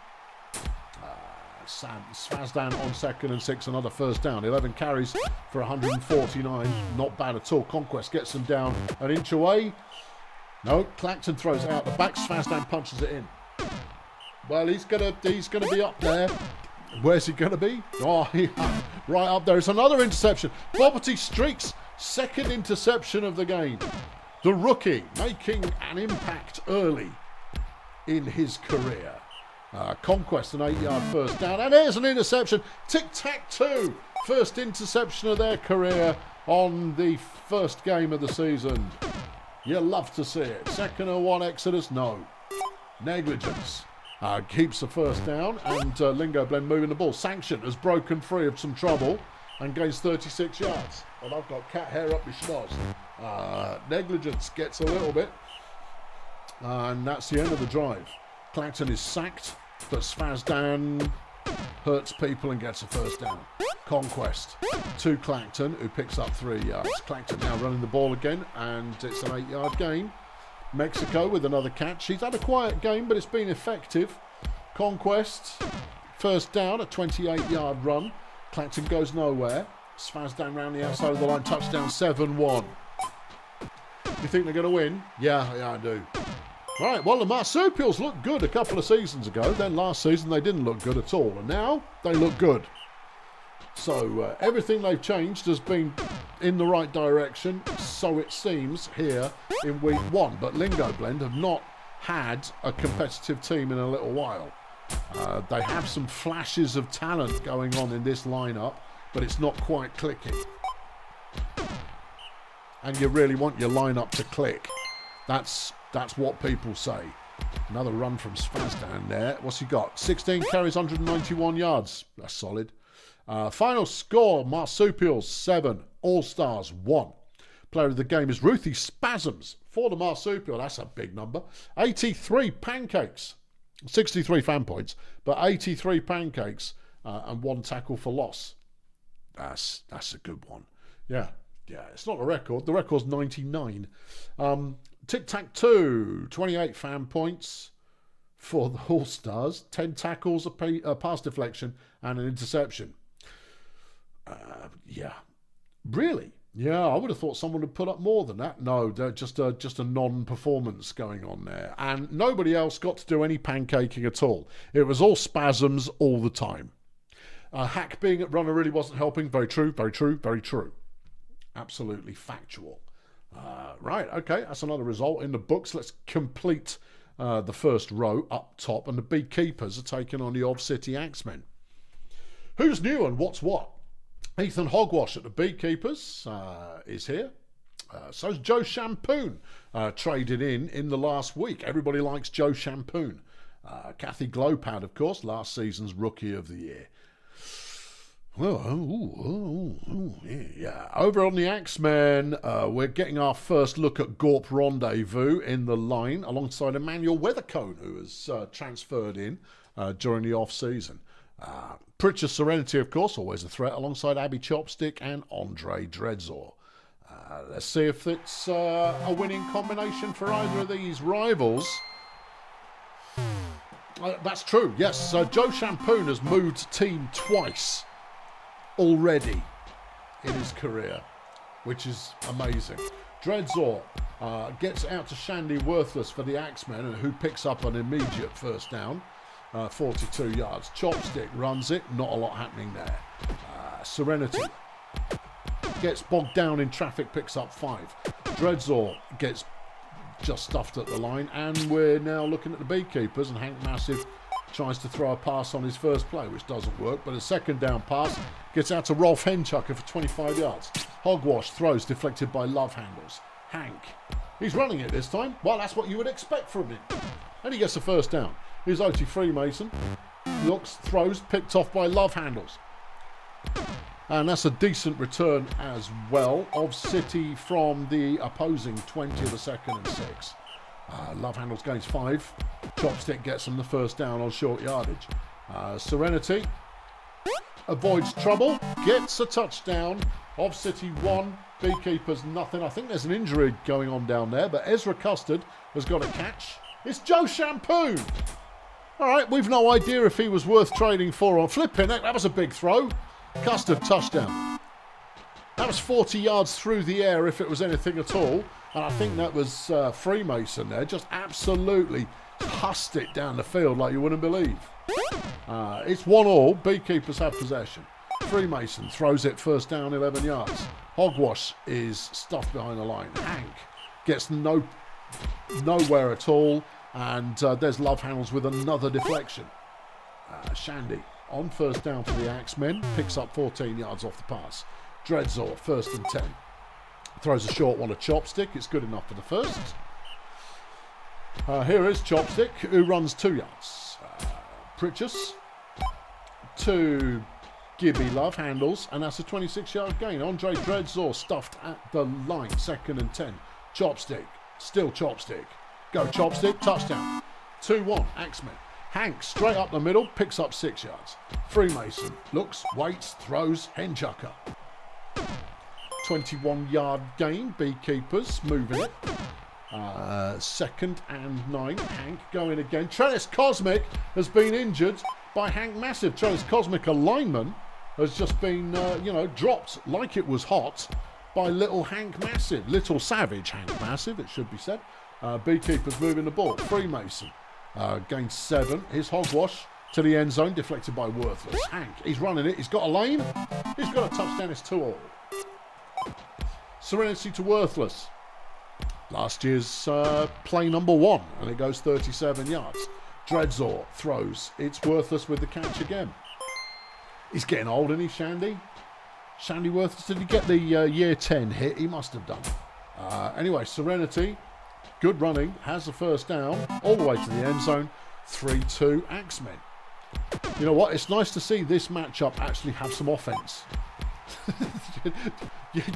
Svazdan on 2nd and 6. Another first down. 11 carries for 149. Not bad at all. Conquest gets them down an inch away. No, Clacton throws it out the back. Svazdan punches it in. Well, he's gonna be up there. Where's he gonna be? Oh, right up there. It's another interception. Bobbity Streaks, 2nd interception of the game. The rookie making an impact early in his career. Conquest, an 8-yard first down. And there's an interception. Tic-tac-toe. First interception of their career on the first game of the season. You love to see it. 2nd and 1 Exodus, no. Negligence. Keeps the first down. And Lingo Blend moving the ball. Sanction has broken free of some trouble and gains 36 yards. And I've got cat hair up my schnoz. Negligence gets a little bit. And that's the end of the drive. Clacton is sacked, but Svazdan hurts people and gets a first down. Conquest to Clacton, who picks up 3 yards. Clacton now running the ball again, and it's an 8-yard gain. Mexico with another catch. He's had a quiet game, but it's been effective. Conquest, first down, a 28-yard run. Clacton goes nowhere. Svazdan round the outside of the line, touchdown 7-1. You think they're going to win? Yeah, I do. Right, well, the Marsupials looked good a couple of seasons ago. Then last season they didn't look good at all. And now they look good. So everything they've changed has been in the right direction. So it seems here in week 1. But Lingo Blend have not had a competitive team in a little while. They have some flashes of talent going on in this lineup, but it's not quite clicking. And you really want your lineup to click. That's what people say. Another run from Spazdan there. What's he got? 16 carries, 191 yards. That's solid. Final score, Marsupials 7, All-Stars 1. Player of the game is Ruthie Spasms for the Marsupial. That's a big number. 83 pancakes. 63 fan points, but 83 pancakes and 1 tackle for loss. That's a good one. Yeah, it's not a record. The record's 99. Tic-tac-toe, 28 fan points for the All-Stars, 10 tackles, a pass deflection, and an interception. Yeah. Really? Yeah, I would have thought someone would put up more than that. No, just a non-performance going on there. And nobody else got to do any pancaking at all. It was all spasms all the time. Hack being at runner really wasn't helping. Very true, very true, very true. Absolutely factual. Right, okay, that's another result in the books. Let's complete the first row up top. And the Beekeepers are taking on the Ov City Axemen. Who's new and what's what? Ethan Hogwash at the Beekeepers is here. So's Joe Shampoon, traded in the last week. Everybody likes Joe Shampoon. Kathy Glowpad, of course, last season's Rookie of the Year. Yeah. Over on the Axemen, we're getting our first look at Gorp Rendezvous in the line alongside Emmanuel Weathercone, who has transferred in during the off-season. Pritchard Serenity, of course, always a threat, alongside Abby Chopstick and Andre Dreadzor. Let's see if it's a winning combination for either of these rivals. That's true, yes. Joe Shampoon has moved team twice already in his career, which is amazing. Dreadzor gets out to Shandy Worthless for the Axemen, who picks up an immediate first down. 42 yards. Chopstick runs it. Not a lot happening there. Serenity gets bogged down in traffic, picks up 5. Dreadzor gets just stuffed at the line. And we're now looking at the Beekeepers, and Hank Massive tries to throw a pass on his first play, which doesn't work. But a second down pass gets out to Rolf Henchucker for 25 yards. Hogwash throws deflected by Love Handles. Hank, he's running it this time. Well, that's what you would expect from him. And he gets a first down. Here's O.T. Freemason. Looks, throws, picked off by Love Handles. And that's a decent return as well of City from the opposing 20 of the second and 6. Love Handles gains 5. Chopstick gets them the first down on short yardage. Serenity avoids trouble, gets a touchdown. Of City 1, Beekeepers nothing. I think there's an injury going on down there, but Ezra Custard has got a catch. It's Joe Shampoon. All right, we've no idea if he was worth trading for or flipping. That was a big throw. Custard touchdown. That was 40 yards through the air if it was anything at all. And I think that was Freemason there. Just absolutely hussed it down the field like you wouldn't believe. It's 1-1. Beekeepers have possession. Freemason throws it first down 11 yards. Hogwash is stuffed behind the line. Hank gets nowhere at all. And there's Love Handles with another deflection. Shandy on first down for the Axemen. Picks up 14 yards off the pass. Dreadzor, first and 10. Throws a short one to Chopstick. It's good enough for the first. Here is Chopstick, who runs 2 yards. Pritchus to Gibby Love Handles. And that's a 26-yard gain. Andre Dreadzor stuffed at the line. Second and 10. Chopstick. Still Chopstick. Go Chopstick, touchdown. 2-1, Axemen. Hank straight up the middle, picks up 6 yards. Freemason looks, waits, throws, Henchucker. 21-yard gain, Beekeepers moving it. Second and 9, Hank going again. Trellis Cosmic has been injured by Hank Massive. Trellis Cosmic, a lineman, has just been, dropped like it was hot by little Hank Massive. Little savage Hank Massive, it should be said. Beekeepers moving the ball. Freemason gains 7. His hogwash to the end zone, deflected by Worthless. Hank, he's running it. He's got a lane. He's got a touchdown. It's 2-all. Serenity to Worthless. Last year's play number 1, and it goes 37 yards. Dreadzor throws. It's Worthless with the catch again. He's getting old, isn't he, Shandy? Shandy Worthless, did he get the year 10 hit? He must have done. Anyway, Serenity, good running, has the first down, all the way to the end zone. 3-2 Axemen. You know what? It's nice to see this matchup actually have some offense.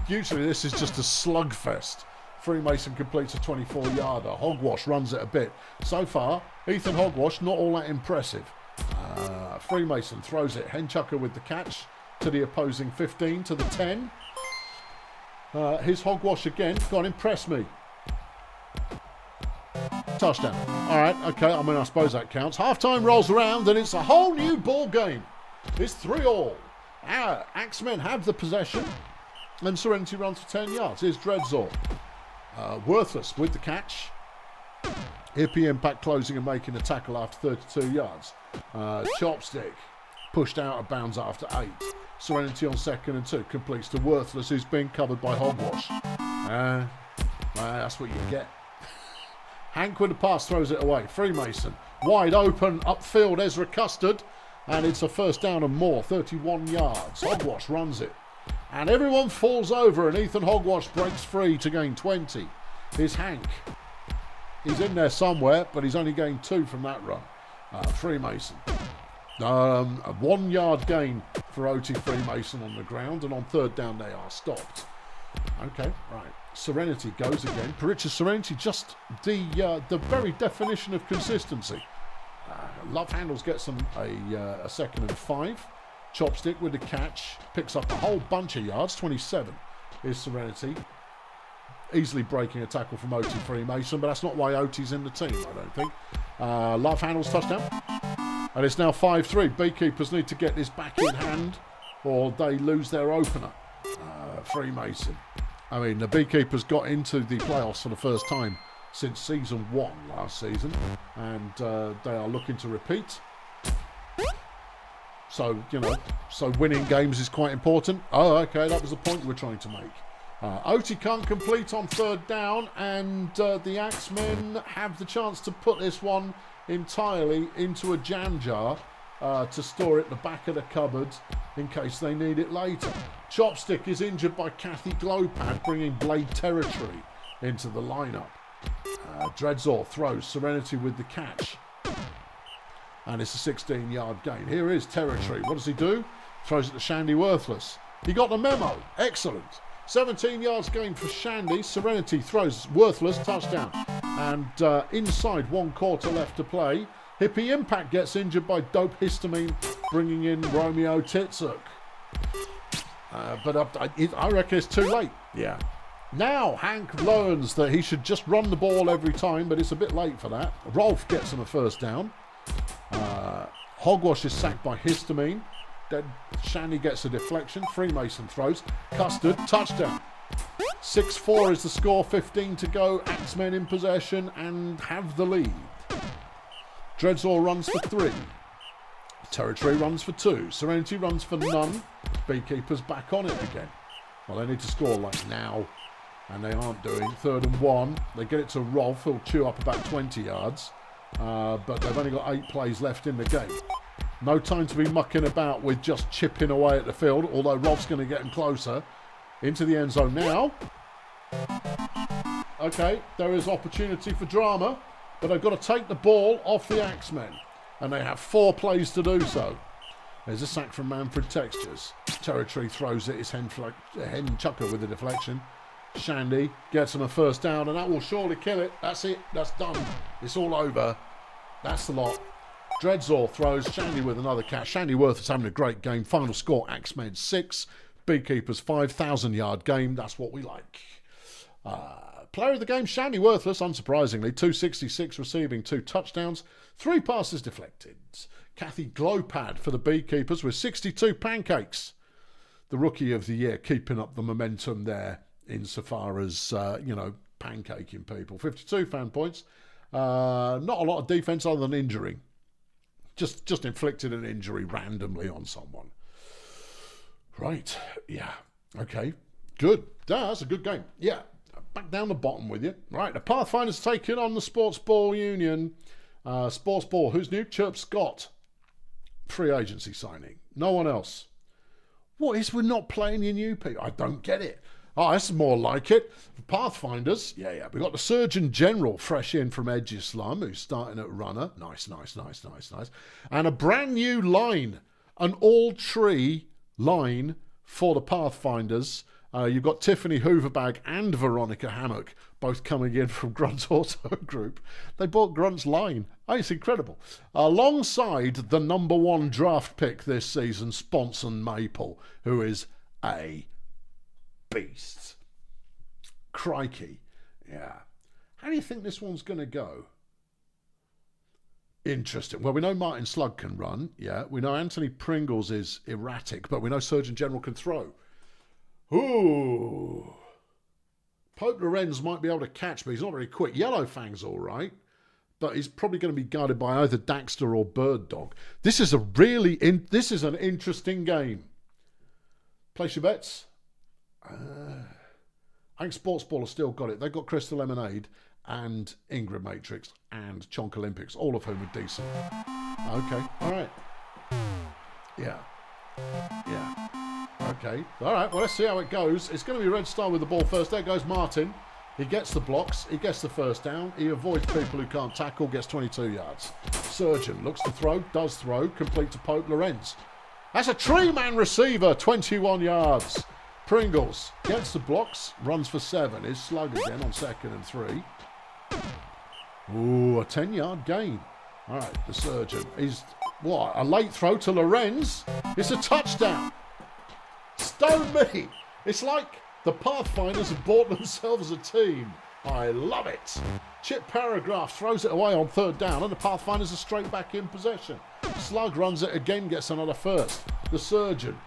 Usually this is just a slugfest. Freemason completes a 24-yarder. Hogwash runs it a bit. So far, Ethan Hogwash not all that impressive. Freemason throws it. Henchucker with the catch to the opposing 15, to the 10. His Hogwash again. Go on, impress me. Touchdown. All right, okay, I mean, I suppose that counts. Halftime rolls around and it's a whole new ball game. It's 3-all. Axemen have the possession and Serenity runs for 10 yards. Here's Dreadzor. Worthless with the catch. Hippie Impact closing and making a tackle after 32 yards. Chopstick pushed out of bounds after 8. Serenity on 2nd and 2. Completes to Worthless, who's being covered by Hogwash. That's what you get. Hank with the pass throws it away. Freemason wide open upfield. Ezra Custard. And it's a first down and more. 31 yards. Hogwash runs it. And everyone falls over and Ethan Hogwash breaks free to gain 20. Here's Hank. He's in there somewhere, but he's only gained 2 from that run. Freemason. A 1 yard gain for OT Freemason on the ground, and on 3rd down they are stopped. Okay, right. Serenity goes again. Paricha Serenity, just the very definition of consistency. Love Handles gets them a 2nd and 5. Chopstick with the catch, picks up a whole bunch of yards. 27 is Serenity. Easily breaking a tackle from OT Freemason, but that's not why OT's in the team, I don't think. Love Handles touchdown. And it's now 5-3. Beekeepers need to get this back in hand or they lose their opener. Freemason. I mean, the Beekeepers got into the playoffs for the first time since season 1 last season, and they are looking to repeat. So, you know, winning games is quite important. Oh, okay, that was the point we're trying to make. OT can't complete on 3rd down, and the Axemen have the chance to put this one entirely into a jam jar to store it at the back of the cupboard in case they need it later. Chopstick is injured by Kathy Glowpad, bringing Blade Territory into the lineup. Dreadzor throws. Serenity with the catch. And it's a 16-yard gain. Here is Territory. What does he do? Throws it to Shandy Worthless. He got the memo. Excellent. 17 yards gain for Shandy. Serenity throws. Worthless. Touchdown. And inside 1 quarter left to play. Hippie Impact gets injured by Dope Histamine, bringing in Romeo Titsuk. But I reckon it's too late. Yeah. Now Hank learns that he should just run the ball every time, but it's a bit late for that. Rolf gets him a first down. Hogwash is sacked by Histamine. Then Shandy gets a deflection. Freemason throws. Custard, touchdown. 6-4 is the score, 15 to go. Axemen in possession and have the lead. Dreadzor runs for 3. Territory runs for 2. Serenity runs for none. Beekeepers back on it again. Well, they need to score like now, and they aren't doing. 3rd and 1. They get it to Rolf, who'll chew up about 20 yards. But they've only got 8 plays left in the game. No time to be mucking about with just chipping away at the field, although Rolf's going to get him closer. Into the end zone now. Okay, there is opportunity for drama, but they've got to take the ball off the Axemen, and they have 4 plays to do so. There's a sack from Manfred Textures. Territory throws it. It's Henchucker with the deflection. Shandy gets him a first down, and that will surely kill it. That's it. That's done. It's all over. That's the lot. Dreadzor throws. Shandy with another catch. Shandy Worth is having a great game. Final score, Axemen 6. Beekeepers 5,000-yard game. That's what we like. Player of the game, Shandy Worthless, unsurprisingly. 266 receiving, 2 touchdowns, 3 passes deflected. Kathy Glowpad for the Beekeepers with 62 pancakes. The rookie of the year keeping up the momentum there insofar as, pancaking people. 52 fan points. Not a lot of defense other than injury. Just inflicted an injury randomly on someone. Right. Yeah. Okay. Good. That's a good game. Yeah. Back down the bottom with you. Right. The Pathfinders taking on the Sports Ball Union. Sports Ball. Who's new? Chirp Scott. Free agency signing. No one else. What is we're not playing your new people? I don't get it. Oh, this is more like it. Pathfinders. Yeah. We got the Surgeon General fresh in from Edge Islam, who's starting at runner. Nice. And a brand new line. An all-tree line for the Pathfinders. You've got Tiffany Hooverbag and Veronica Hammock both coming in from Grunt's Auto Group. They bought Grunt's line. Oh, it's incredible. Alongside the #1 draft pick this season, Sponson Maple, who is a beast. Crikey. Yeah. How do you think this one's going to go? Interesting. Well, we know Martin Slug can run. Yeah. We know Anthony Pringles is erratic, but we know Surgeon General can throw. Ooh. Pope Lorenz might be able to catch, but he's not very quick. Yellow Fang's all right, but he's probably going to be guarded by either Daxter or Bird Dog. This is this is an interesting game. Place your bets. I think Sports Ball have still got it. They've got Crystal Lemonade and Ingram Matrix and Chonk Olympics, all of whom are decent. Okay, all right. Yeah. Okay, all right, well, let's see how it goes. It's going to be Red Star with the ball first. There goes Martin. He gets the blocks. He gets the first down. He avoids people who can't tackle, gets 22 yards. Surgeon looks to throw, does throw, complete to Pope Lorenz. That's a tree-man receiver, 21 yards. Pringles gets the blocks, runs for 7. Is Slug again on 2nd and 3. Ooh, a 10-yard gain. All right, the Surgeon is, what, a late throw to Lorenz? It's a touchdown. Stone me. It's like the Pathfinders have bought themselves a team. I love it. Chip Paragraph throws it away on 3rd down, and the Pathfinders are straight back in possession. Slug runs it again, gets another first. The Surgeon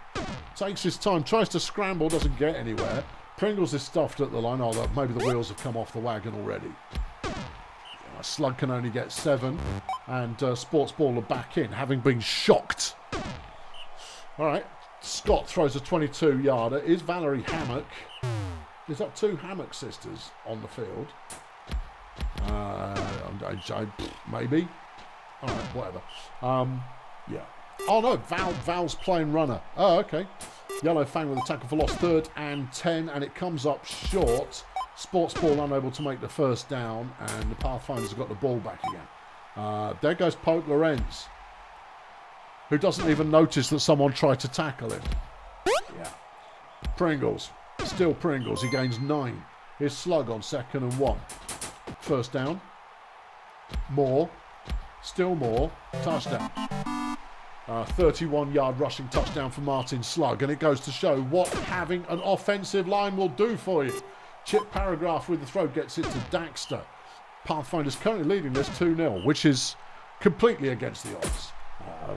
takes his time, tries to scramble, doesn't get anywhere. Pringles is stuffed at the line. Oh, maybe the wheels have come off the wagon already. Slug can only get 7, and Sports Ball are back in, having been shocked. All right, Scott throws a 22-yarder. Is Valerie Hammock? Is that 2 Hammock sisters on the field? Maybe. All right, whatever. Yeah. Oh no, Val's playing runner. Oh, okay. Yellow Fang with a tackle for loss, 3rd and 10, and it comes up short. Sports Ball unable to make the first down, and the Pathfinders have got the ball back again. There goes Pope Lorenz, who doesn't even notice that someone tried to tackle him. Yeah. Pringles. Still Pringles. He gains 9. Here's Slug on 2nd and 1. First down. More. Still more. Touchdown. 31-yard rushing touchdown for Martin Slug, and it goes to show what having an offensive line will do for you. Chip Paragraph with the throw gets it to Daxter. Pathfinder's currently leading this 2-0, which is completely against the odds.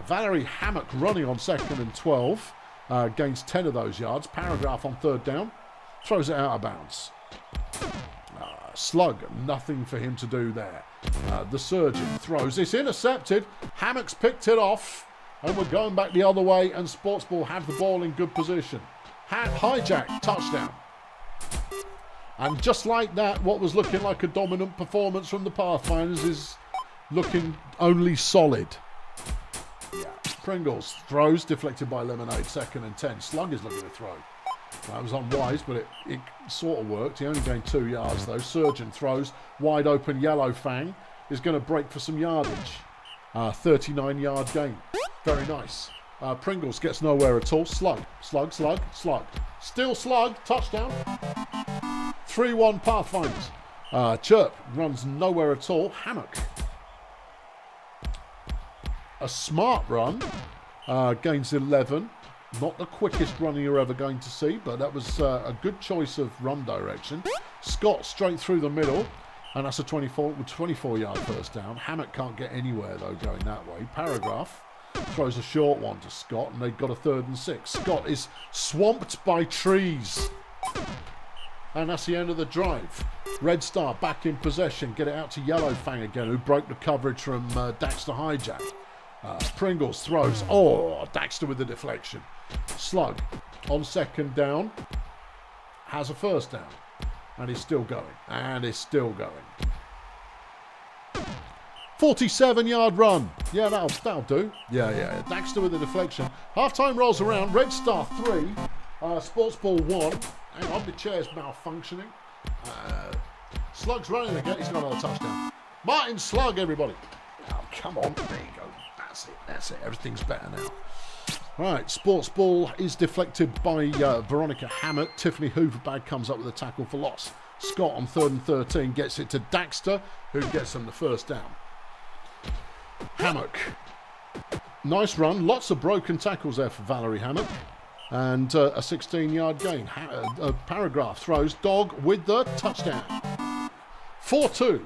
Valerie Hammock running on 2nd and 12. Gains 10 of those yards. Paragraph on 3rd down. Throws it out of bounds. Slug, nothing for him to do there. The Surgeon throws. It's intercepted. Hammock's picked it off. And we're going back the other way, and Sports Ball have the ball in good position. Hijack, touchdown. And just like that, what was looking like a dominant performance from the Pathfinders is looking only solid. Yeah. Pringles throws, deflected by Lemonade, 2nd and 10. Slug is looking to throw. That was unwise, but it sort of worked. He only gained 2 yards, though. Surgeon throws, wide open. Yellow Fang is going to break for some yardage. 39-yard gain. Very nice. Pringles gets nowhere at all. Slug. Still Slug. Touchdown. 3-1 Pathfinders. Chirp runs nowhere at all. Hammock. A smart run. Gains 11. Not the quickest running you're ever going to see, but that was a good choice of run direction. Scott straight through the middle. And that's a 24-yard first down. Hammock can't get anywhere, though, going that way. Paragraph throws a short one to Scott, and they've got a 3rd and 6. Scott is swamped by trees. And that's the end of the drive. Red Star back in possession. Get it out to Yellow Fang again, who broke the coverage from Daxter Hijack. Pringles throws. Oh, Daxter with the deflection. Slug on second down. Has a first down. And he's still going. And he's still going. 47-yard run. Yeah, that'll do. Yeah. Daxter with the deflection. Half-time rolls around. Red Star 3. Sports Ball 1. Hang on, the chair's malfunctioning. Slug's running again. He's got another touchdown. Martin Slug, everybody. Oh, come on. There you go. That's it. Everything's better now. Right, Sports Ball is deflected by Veronica Hammett. Tiffany Hooverbag comes up with a tackle for loss. Scott on 3rd and 13 gets it to Daxter, who gets them the first down. Hammock. Nice run. Lots of broken tackles there for Valerie Hammock. And a 16-yard gain. Paragraph throws. Dog with the touchdown. 4-2.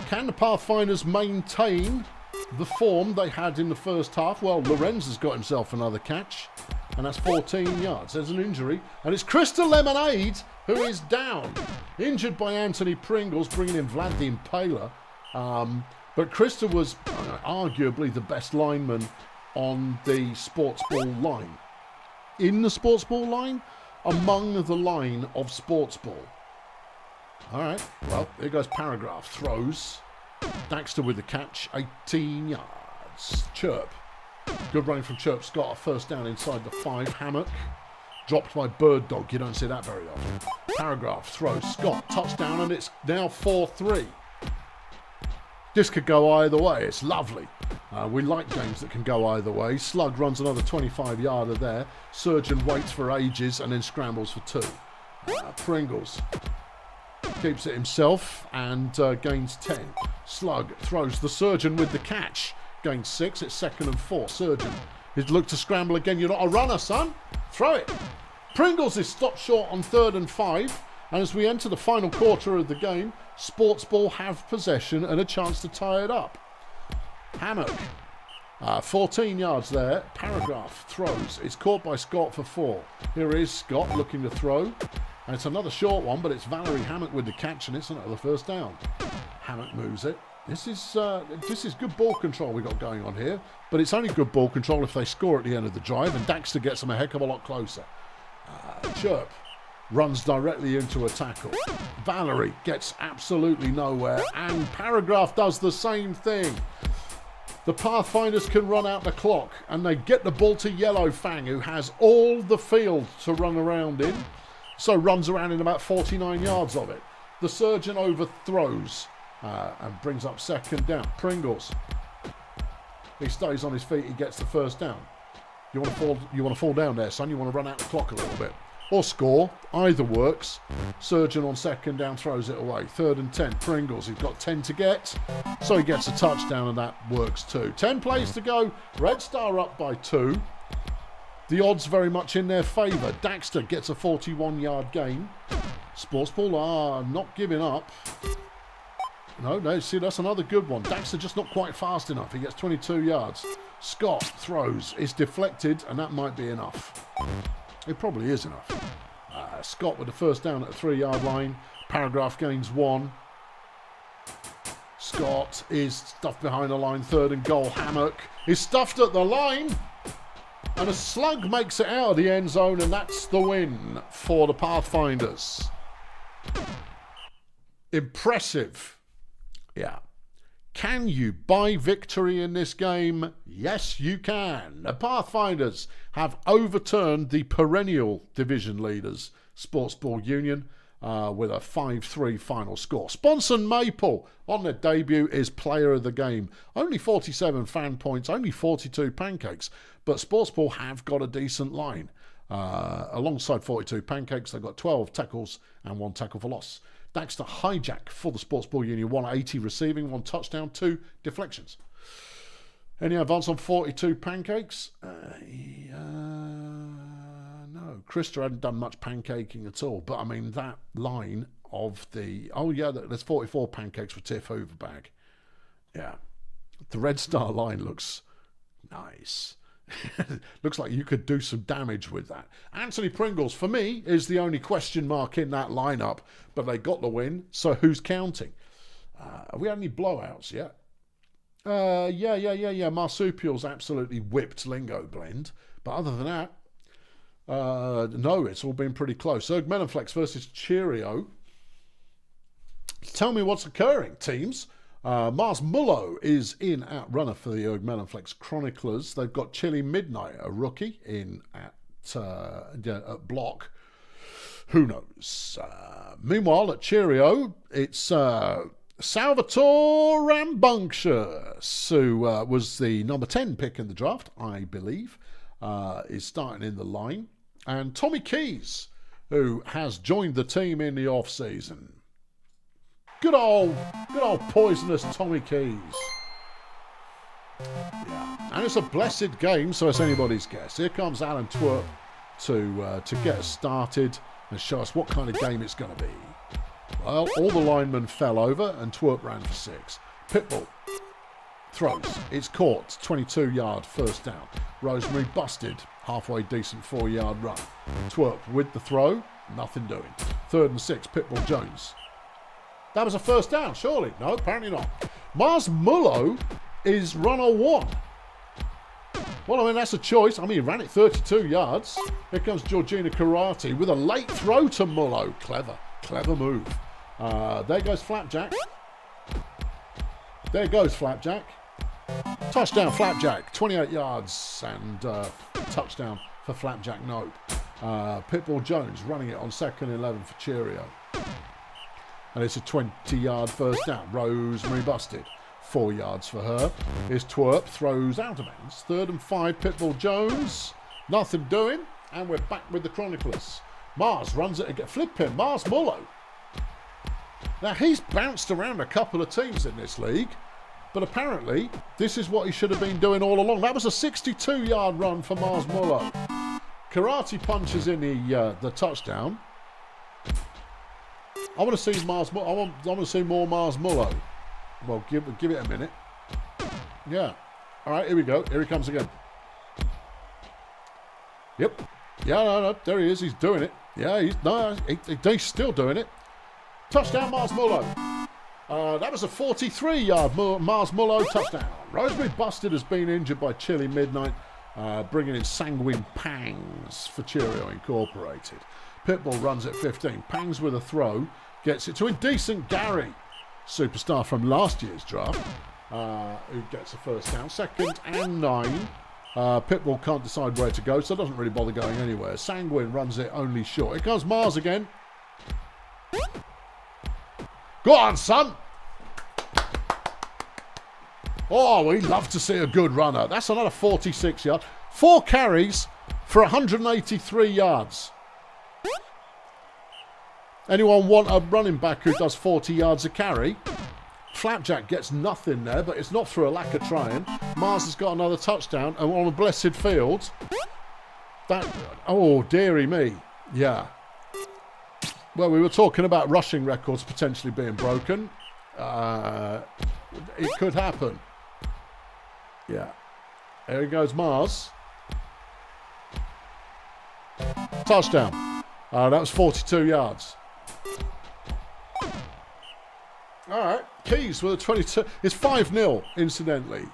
Can the Pathfinders maintain the form they had in the first half? Well, Lorenz has got himself another catch. And that's 14 yards. There's an injury. And it's Krista Lemonade who is down. Injured by Anthony Pringles, bringing in Vlad the Impaler. But Krista was arguably the best lineman on the Sports Ball line. In the Sports Ball line? Among the line of Sports Ball. All right. Well, here goes Paragraph. Throws. Daxter with the catch. 18 yards. Chirp. Good running from Chirp. Scott. A first down inside the 5. Hammock. Dropped by Bird Dog. You don't see that very often. Paragraph. Throws. Scott. Touchdown. And it's now 4-3. This could go either way. It's lovely. We like games that can go either way. Slug runs another 25-yarder there. Surgeon waits for ages and then scrambles for 2. Pringles keeps it himself and gains 10. Slug throws. The Surgeon with the catch. Gains 6. It's 2nd and 4. Surgeon. He's looked to scramble again. You're not a runner, son. Throw it. Pringles is stopped short on 3rd and 5. And as we enter the final quarter of the game, Sports Ball have possession and a chance to tie it up. Hammock, 14 yards there. Paragraph throws. It's caught by Scott for 4. Here is Scott looking to throw. And it's another short one, but it's Valerie Hammock with the catch, and it's another first down. Hammock moves it. This is good ball control we got going on here, but it's only good ball control if they score at the end of the drive, and Daxter gets them a heck of a lot closer. Chirp runs directly into a tackle. Valerie gets absolutely nowhere, and Paragraph does the same thing. The Pathfinders can run out the clock, and they get the ball to Yellow Fang, who has all the field to run around in, so runs around in about 49 yards of it. The Surgeon overthrows and brings up 2nd down. Pringles. He stays on his feet, he gets the first down. You want to fall down there, son? You want to run out the clock a little bit? Or score. Either works. Surgeon on 2nd down throws it away. 3rd and 10. Pringles. He's got 10 to get. So he gets a touchdown and that works too. 10 plays to go. Red Star up by 2. The odds very much in their favour. Daxter gets a 41-yard gain. Sports Ball are not giving up. No, see, that's another good one. Daxter just not quite fast enough. He gets 22 yards. Scott throws. It's deflected, and that might be enough. It probably is enough. Scott with the first down at the 3-yard line. Paragraph gains 1. Scott is stuffed behind the line. 3rd and goal. Hammock is stuffed at the line. And a Slug makes it out of the end zone, and that's the win for the Pathfinders. Impressive. Yeah. Can you buy victory in this game? Yes, you can. The Pathfinders have overturned the perennial division leaders, Sports Ball Union, with a 5-3 final score. Sponson Maple, on their debut, is player of the game. Only 47 fan points, only 42 pancakes. But Sports Ball have got a decent line. Alongside 42 pancakes, they've got 12 tackles and 1 tackle for loss. Daxter Hijack for the Sports Ball Union, 180 receiving, 1 touchdown, 2 deflections. Any advance on 42 pancakes? No, Krista hadn't done much pancaking at all. But I mean, that line of the... Oh yeah, there's 44 pancakes for Tiff Hooverbag. Yeah. The Red Star line looks nice. Looks like you could do some damage with that. Anthony Pringles, for me, is the only question mark in that lineup, but they got the win, so who's counting? Have we had any blowouts yet? Yeah. Marsupials absolutely whipped Lingo Blend, but other than that, no, it's all been pretty close. Erg Menonflex versus Cheerio. Tell me what's occurring, teams. Mars Mullo is in at runner for the Erg Menonflex Chroniclers. They've got Chili Midnight, a rookie, in at block. Who knows? Meanwhile, at Cheerio, it's Salvatore Rambunctious, who was the number 10 pick in the draft, I believe, is starting in the line. And Tommy Keys, who has joined the team in the off-season. Good old poisonous Tommy Keys. Yeah, and it's a blessed game, so it's anybody's guess. Here comes Alan Twerp to get us started and show us what kind of game it's going to be. Well, all the linemen fell over and Twerp ran for 6. Pitbull throws. It's caught. 22-yard first down. Rosemary busted. Halfway decent 4-yard run. Twerp with the throw. Nothing doing. 3rd and 6. Pitbull Jones. That was a first down, surely. No, apparently not. Mars Mullo is runner 1. Well, I mean, that's a choice. I mean, he ran it 32 yards. Here comes Georgina Karate with a late throw to Mullo. Clever move. There goes Flapjack. There goes Flapjack. Touchdown, Flapjack. 28 yards and touchdown for Flapjack Nope. Pitbull Jones running it on 2nd and 11 for Cheerio. And it's a 20-yard first down. Rosemary busted. 4 yards for her. Here's Twerp. Throws out of bounds. 3rd and 5. Pitbull Jones. Nothing doing. And we're back with the Chroniclers. Mars runs it again. Flip him. Mars Mullo. Now, he's bounced around a couple of teams in this league. But apparently, this is what he should have been doing all along. That was a 62-yard run for Mars Mullo. Karate punches in the touchdown. I want to see Mars. I want to see more Mars Mullo. Well, give it a minute. Yeah. All right, here we go. Here he comes again. Yep. Yeah, no, there he is. He's doing it. Yeah, he's still doing it. Touchdown, Mars Mullo. That was a 43-yard Mars Mullo touchdown. Rosemary Busted has been injured by Chili Midnight, bringing in Sanguine Pangs for Cheerio Incorporated. Pitbull runs at 15. Pangs with a throw. Gets it to Indecent Gary, superstar from last year's draft, who gets a first down. 2nd and 9. Pitbull can't decide where to go, so doesn't really bother going anywhere. Sanguine runs it only short. Here comes Mars again. Go on, son. Oh, we love to see a good runner. That's another 46-yard. 4 carries for 183 yards. Anyone want a running back who does 40 yards a carry? Flapjack gets nothing there, but it's not through a lack of trying. Mars has got another touchdown, and on a blessed field. Oh, dearie me. Yeah. Well, we were talking about rushing records potentially being broken. It could happen. Yeah. There he goes, Mars. Touchdown. That was 42 yards. All right. Keys with a 22. It's 5-0, incidentally.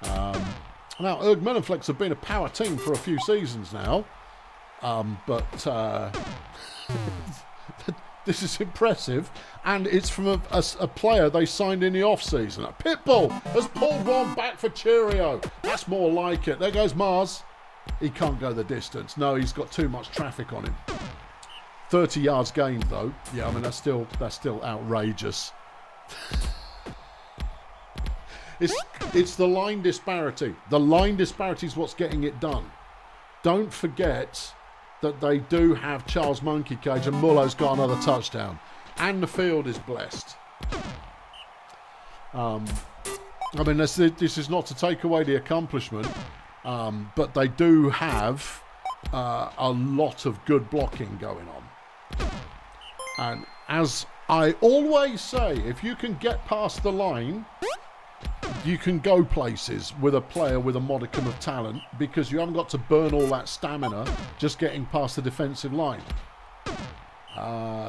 Now, Erg Menonflex have been a power team for a few seasons now. But this is impressive. And it's from a player they signed in the off-season. Pitbull has pulled one back for Cheerio. That's more like it. There goes Mars. He can't go the distance. No, he's got too much traffic on him. 30 yards gained, though. Yeah, I mean, that's still outrageous. It's the line disparity. The line disparity is what's getting it done. Don't forget that they do have Charles Monkey Cage, and Mullo's got another touchdown. And the field is blessed. I mean, this is not to take away the accomplishment, but they do have a lot of good blocking going on. And as I always say, if you can get past the line, you can go places with a player with a modicum of talent because you haven't got to burn all that stamina just getting past the defensive line.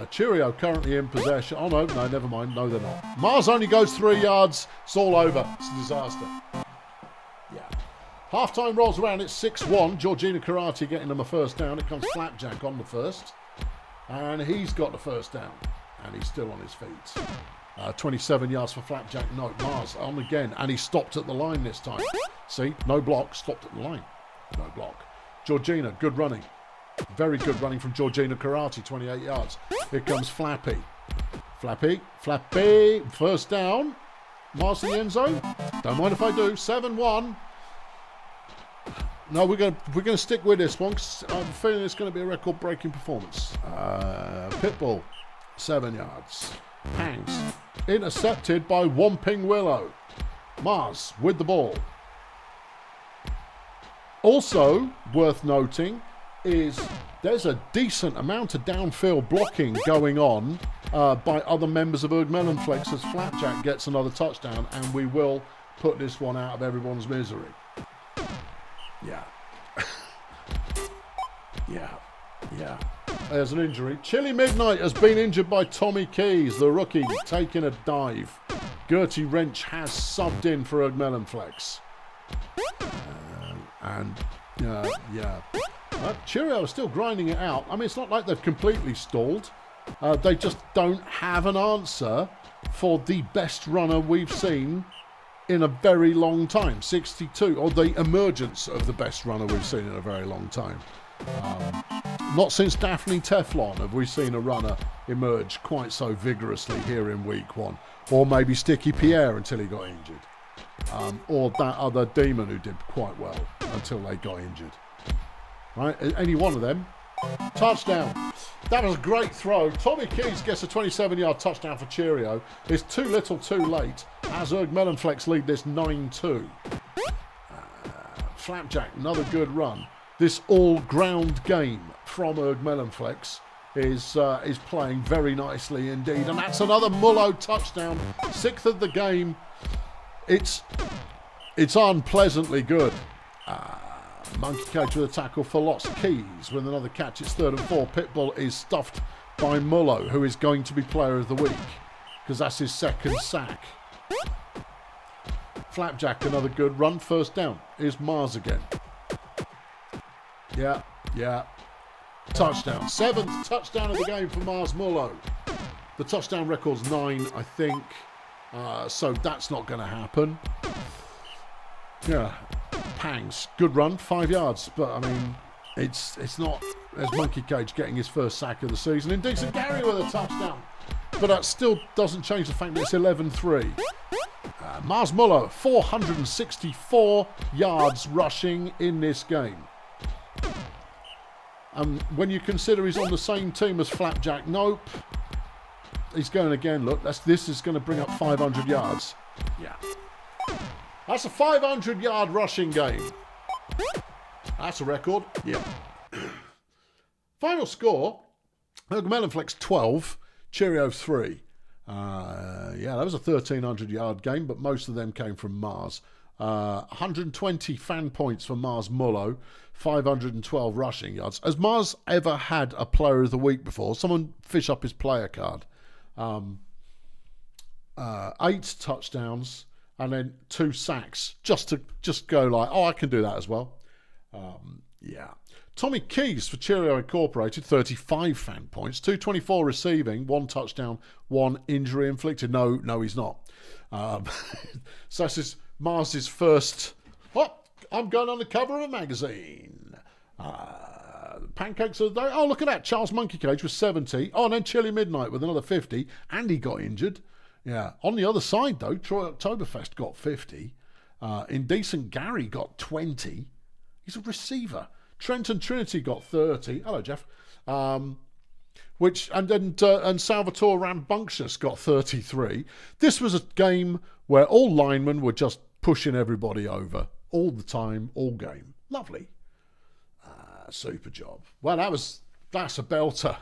Cheerio currently in possession. Oh, no, never mind. No, they're not. Mars only goes 3 yards. It's all over. It's a disaster. Yeah. Half-time rolls around. It's 6-1. Georgina Karate getting them a first down. It comes Flapjack on the first. And he's got the first down. And he's still on his feet. 27 yards for Flapjack. No, Mars on again. And he stopped at the line this time. See? No block. Stopped at the line. No block. Georgina, good running. Very good running from Georgina Karate, 28 yards. Here comes Flappy. Flappy. First down. Mars in the end zone. Don't mind if I do. 7-1. No, we're going to stick with this one because I have a feeling it's going to be a record-breaking performance. Pitbull, 7 yards. Hangs. Intercepted by Whomping Willow. Mars with the ball. Also worth noting is there's a decent amount of downfield blocking going on by other members of Erg Melonflex as Flapjack gets another touchdown, and we will put this one out of everyone's misery. Yeah. Yeah. There's an injury. Chilly Midnight has been injured by Tommy Keys, the rookie, taking a dive. Gertie Wrench has subbed in for Erg Melonflex. Cheerio is still grinding it out. I mean, it's not like they've completely stalled. They just don't have an answer for the best runner we've seen in a very long time. 62, or the emergence of the best runner we've seen in a very long time. Not since Daphne Teflon have we seen a runner emerge quite so vigorously here in week 1. Or maybe Sticky Pierre until he got injured. Or that other demon who did quite well until they got injured. Right, any one of them. Touchdown. That was a great throw. Tommy Keys gets a 27-yard touchdown for Cheerio. It's too little too late as Erg Melonflex lead this 9-2. Flapjack, another good run. This all-ground game from Erg Melonflex is playing very nicely indeed. And that's another Mullo touchdown. 6th of the game. It's unpleasantly good. Monkey Cage with a tackle for loss. Keys with another catch. It's 3rd and 4. Pitbull is stuffed by Mullo, who is going to be player of the week because that's his 2nd sack. Flapjack, another good run. First down. Here's Mars again. Yeah. Touchdown. 7th touchdown of the game for Mars Mullo. The touchdown record's 9, I think. So that's not going to happen. Yeah. Pangs, good run, 5 yards, but I mean, it's not. There's Monkey Cage getting his first sack of the season. Indecent Gary with a touchdown, but that still doesn't change the fact that it's 11-3. Mars Muller, 464 yards rushing in this game. When you consider he's on the same team as Flapjack, nope. He's going again. Look, this is going to bring up 500 yards. Yeah. That's a 500-yard rushing game. That's a record. Yeah. Final score, Erg Melonflex 12, Cheerio 3. That was a 1,300-yard game, but most of them came from Mars. 120 fan points for Mars Mullo, 512 rushing yards. Has Mars ever had a player of the week before? Someone fish up his player card. 8 touchdowns. And then 2 sacks, just to go like, oh, I can do that as well. Tommy Keys for Cheerio Incorporated, 35 fan points, 224 receiving, 1 touchdown, 1 injury inflicted. No, he's not. So this is Mars's first. Oh, I'm going on the cover of a magazine. Pancakes of the day. Oh, look at that. Charles Monkey Cage with 70. Oh, and then Chilly Midnight with another 50. And he got injured. Yeah. On the other side, though, Troy Oktoberfest got 50. Indecent Gary got 20. He's a receiver. Trenton Trinity got 30. Hello, Jeff. And Salvatore Rambunctious got 33. This was a game where all linemen were just pushing everybody over all the time, all game. Lovely. Super job. Well, that's a belter.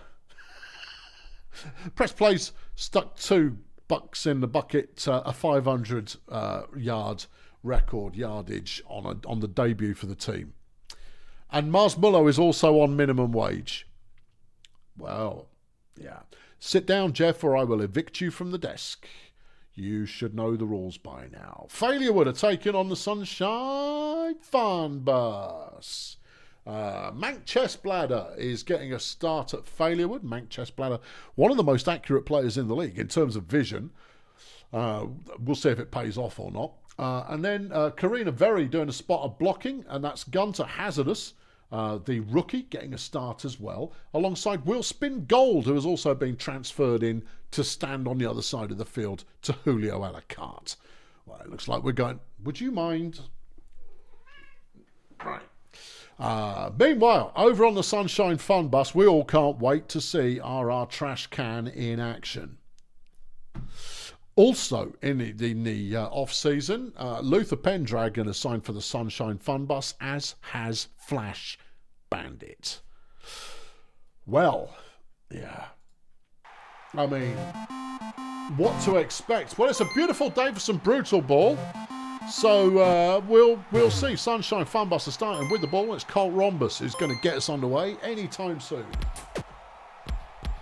Press plays stuck to bucks in the bucket a 500 yard record yardage on the debut for the team. And Mars Mullo is also on minimum wage. Well, yeah. Sit down, Jeff, or I will evict you from the desk. You should know the rules by now. Failure are taking on the Sunshine Fun Bus. Mank Chestbladder is getting a start at Failurewood. Mank Chestbladder, one of the most accurate players in the league in terms of vision. We'll see if it pays off or not. And then Karina Very doing a spot of blocking, and that's Gunter Hazardous, the rookie, getting a start as well, alongside Will Spin Gold, who has also been transferred in to stand on the other side of the field to Julio a la carte. Well, it looks like we're going, would you mind? Right. Meanwhile, over on the Sunshine Fun Bus, we all can't wait to see our trash can in action. Also, in the off-season, Luther Pendragon has signed for the Sunshine Fun Bus, as has Flash Bandit. Well, yeah. I mean, what to expect? Well, it's a beautiful day for some brutal ball. So we'll see. Sunshine Fun Bus are starting with the ball. It's Colt Rhombus who's going to get us underway anytime soon.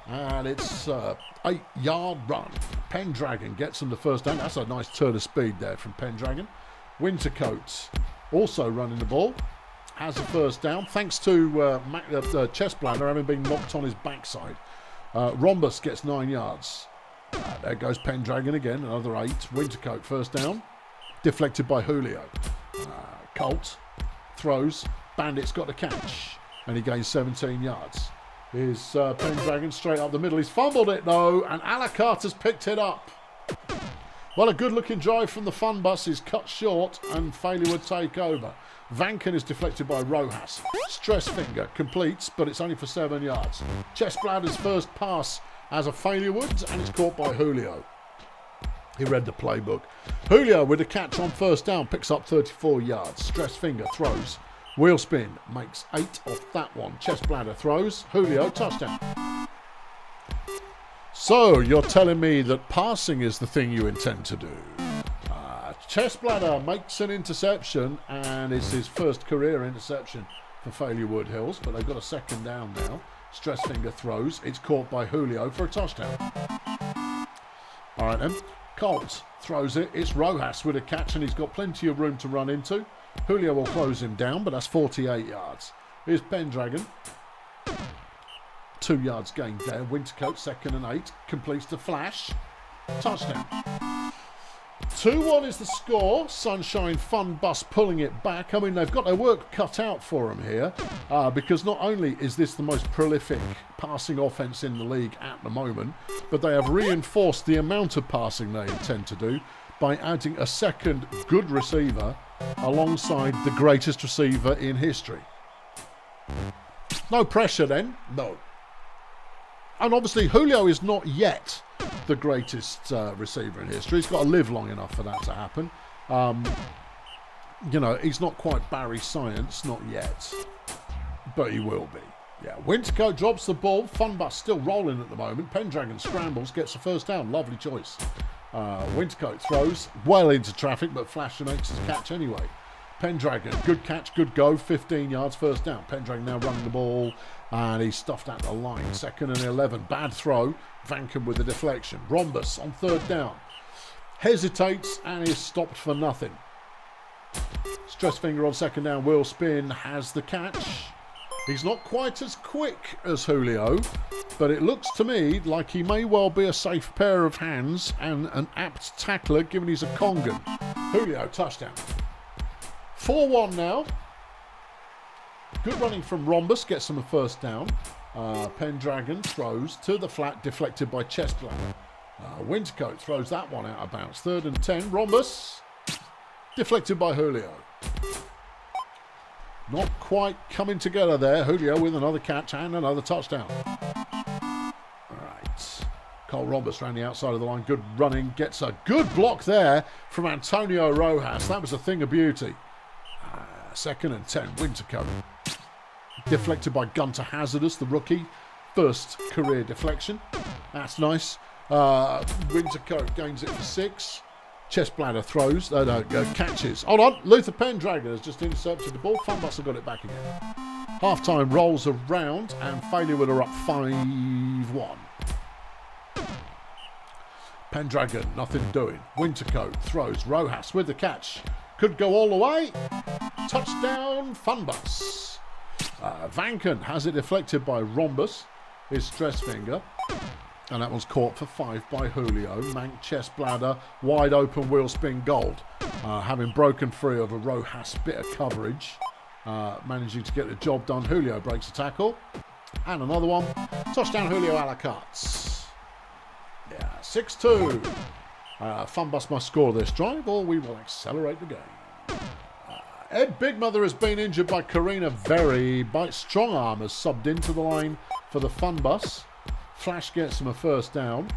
And it's 8-yard run. Pendragon gets them the first down. That's a nice turn of speed there from Pendragon. Wintercoat also running the ball. Has the first down. Thanks to Chestbladder having been knocked on his backside. Rhombus gets 9 yards. There goes Pendragon again. Another 8. Wintercoat first down. Deflected by Julio. Colt throws. Bandit's got the catch. And he gains 17 yards. Here's Pendragon straight up the middle. He's fumbled it though, and a la carte has picked it up. Well, a good-looking drive from the Fun Bus is cut short, and Failure would take over. Vanken is deflected by Rojas. Stress Finger completes, but it's only for 7 yards. Chestbladder's first pass as a Failure would, and it's caught by Julio. He read the playbook. Julio with a catch on first down picks up 34 yards. Stress Finger throws. Wheel spin makes 8 off that one. Chestbladder throws. Julio, touchdown. So, you're telling me that passing is the thing you intend to do. Chestbladder makes an interception, and it's his first career interception for Failure Wood Hills, but they've got a second down now. Stress Finger throws. It's caught by Julio for a touchdown. All right then. Colt throws it. It's Rojas with a catch, and he's got plenty of room to run into. Julio will close him down, but that's 48 yards. Here's Pendragon. 2 yards gained there. Wintercoat, 2nd and 8. Completes the flash. Touchdown. 2-1 is the score. Sunshine Fun Bus pulling it back. I mean, they've got their work cut out for them here, because not only is this the most prolific passing offense in the league at the moment, but they have reinforced the amount of passing they intend to do by adding a second good receiver alongside the greatest receiver in history. No pressure then? No. And obviously Julio is not yet the greatest receiver in history. He's got to live long enough for that to happen. You know, he's not quite Barry Science, not yet. But he will be. Yeah, Wintercoat drops the ball. Fun Bus still rolling at the moment. Pendragon scrambles, gets a first down. Lovely choice. Wintercoat throws well into traffic, but Flash makes his catch anyway. Pendragon, good catch, good go, 15 yards, first down. Pendragon now running the ball, and he's stuffed at the line. 2nd and 11, bad throw. Vanken with the deflection. Rhombus on 3rd down. Hesitates and is stopped for nothing. Stress Finger on 2nd down, wheel spin, has the catch. He's not quite as quick as Julio, but it looks to me like he may well be a safe pair of hands and an apt tackler given he's a Congan. Julio, touchdown. 4-1 now. Good running from Rhombus, gets him a first down. Pendragon throws to the flat, deflected by Chestbladder. Wintercoat throws that one out of bounds. 3rd and 10. Rhombus, deflected by Julio. Not quite coming together there. Julio with another catch and another touchdown. All right. Cole Rhombus around the outside of the line. Good running. Gets a good block there from Antonio Rojas. That was a thing of beauty. 2nd and 10. Wintercoat. Deflected by Gunter Hazardous, the rookie. First career deflection. That's nice. Wintercoat gains it for 6. Chest bladder throws, catches. Hold on, Luther Pendragon has just intercepted the ball. Funbus have got it back again. Half-time rolls around and Failure are up 5-1. Pendragon, nothing doing. Wintercoat throws. Rojas with the catch. Could go all the way. Touchdown, Funbus. Vanken has it deflected by Rhombus, his stress finger. And that was caught for 5 by Julio. Mank chest bladder, wide open wheel spin gold. Having broken free of a Rojas bit of coverage. Managing to get the job done. Julio breaks the tackle. And another one. Touchdown Julio a la carte. Yeah, 6-2. Funbus must score this drive or we will accelerate the game. Ed Bigmother has been injured by Karina Very. By Strong Arm has subbed into the line for the Funbus. Flash gets him a first down.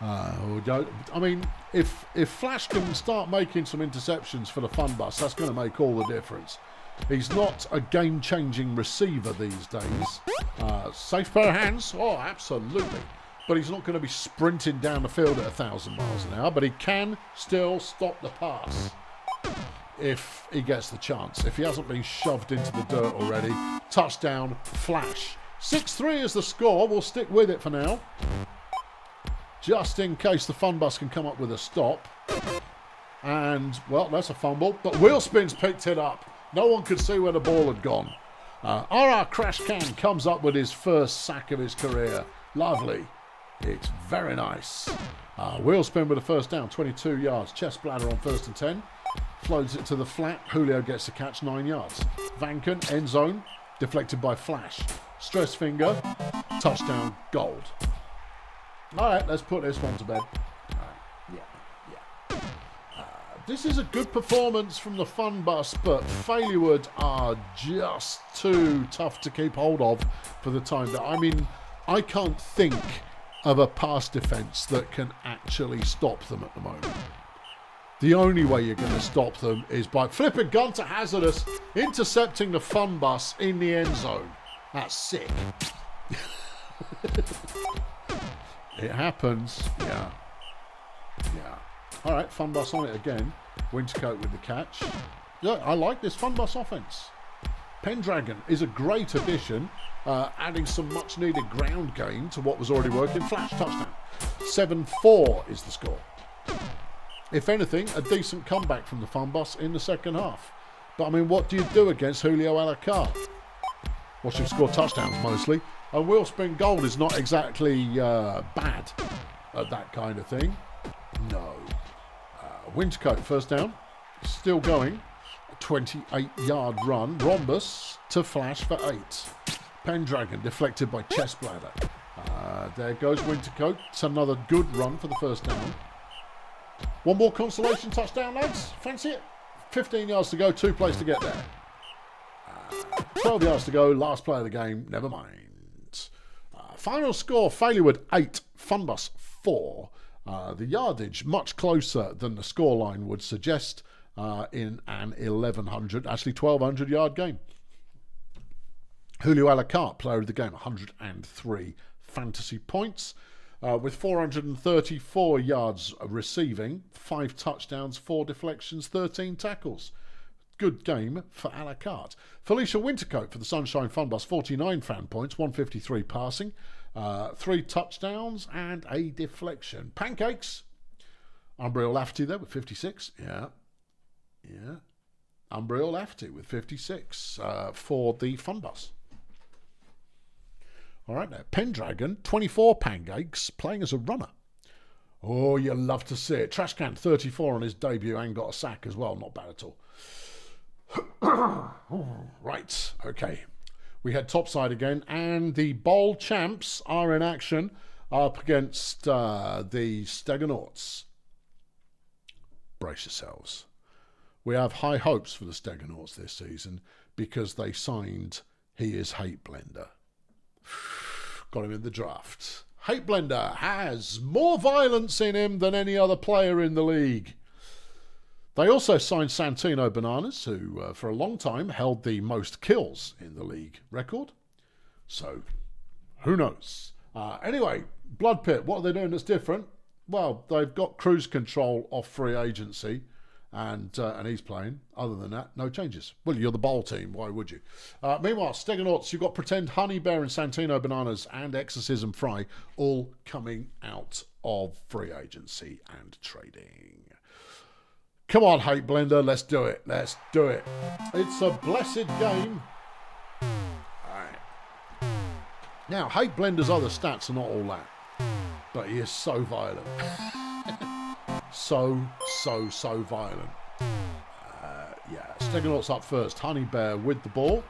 I mean, if Flash can start making some interceptions for the Funbus, that's going to make all the difference. He's not a game-changing receiver these days. Safe pair of hands? Oh, absolutely. But he's not going to be sprinting down the field at 1,000 miles an hour. But he can still stop the pass if he gets the chance. If he hasn't been shoved into the dirt already. Touchdown, Flash. 6-3 is the score. We'll stick with it for now. Just in case the Funbus can come up with a stop. And, well, that's a fumble. But Wheelspin's picked it up. No one could see where the ball had gone. R.R. Crash Can comes up with his first sack of his career. Lovely. It's very nice. Wheelspin with a first down, 22 yards. Chest bladder on 1st and 10. Floats it to the flat. Julio gets the catch, 9 yards. Vanken, end zone. Deflected by Flash. Stress finger. Touchdown, gold. All right, let's put this one to bed. This is a good performance from the Funbus, but Failure are just too tough to keep hold of for the time. I mean, I can't think of a pass defence that can actually stop them at the moment. The only way you're going to stop them is by flipping Gunter Hazardous, intercepting the Funbus in the end zone. That's sick. It happens. Yeah. All right, Funbus on it again. Wintercoat with the catch. Yeah, I like this Funbus offense. Pendragon is a great addition, adding some much-needed ground game to what was already working. Flash touchdown. 7-4 is the score. If anything, a decent comeback from the Funbus in the second half. But, I mean, what do you do against Julio a la carte? Watch him score touchdowns, mostly. And Wheelspin Gold is not exactly bad at that kind of thing. No. Wintercoat, first down. Still going. 28-yard run. Rhombus to Flash for 8. Pendragon deflected by chest bladder. There goes Wintercoat. It's another good run for the first down. One more consolation touchdown, lads. Fancy it? 15 yards to go. 2 plays to get there. 12 yards to go. Last play of the game. Never mind. Final score. Failure 8. Funbus 4. The yardage much closer than the scoreline would suggest in an 1,100, actually 1,200 yard game. Julio a la carte, player of the game, 103 fantasy points with 434 yards receiving, 5 touchdowns, 4 deflections, 13 tackles. Good game for a la carte. Felicia Wintercoat for the Sunshine Funbus, 49 fan points, 153 passing. 3 touchdowns and a deflection. Pancakes. Umbriel Lafferty there with 56. Yeah. Umbriel Lafferty with 56 for the Funbus. All right, now Pendragon, 24 pancakes, playing as a runner. Oh, you love to see it. Trashcan, 34 on his debut and got a sack as well. Not bad at all. Right, okay. We head topside again, and the bowl champs are in action up against the Stegonauts. Brace yourselves. We have high hopes for the Stegonauts this season because they signed He Is Hate Blender. Got him in the draft. Hate Blender has more violence in him than any other player in the league. They also signed Santino Bananas, who for a long time held the most kills in the league record. So, who knows? Anyway, Blood Pit, what are they doing that's different? Well, they've got cruise control off free agency, and he's playing. Other than that, no changes. Well, you're the bowl team. Why would you? Meanwhile, Steganauts, you've got Pretend Honey Bear and Santino Bananas and Exorcism Fry all coming out of free agency and trading. Come on, Hate Blender, let's do it. Let's do it. It's a blessed game. All right. Now, Hate Blender's other stats are not all that, but he is so violent. so violent. Yeah, Steganauts up first. Honey Bear with the ball.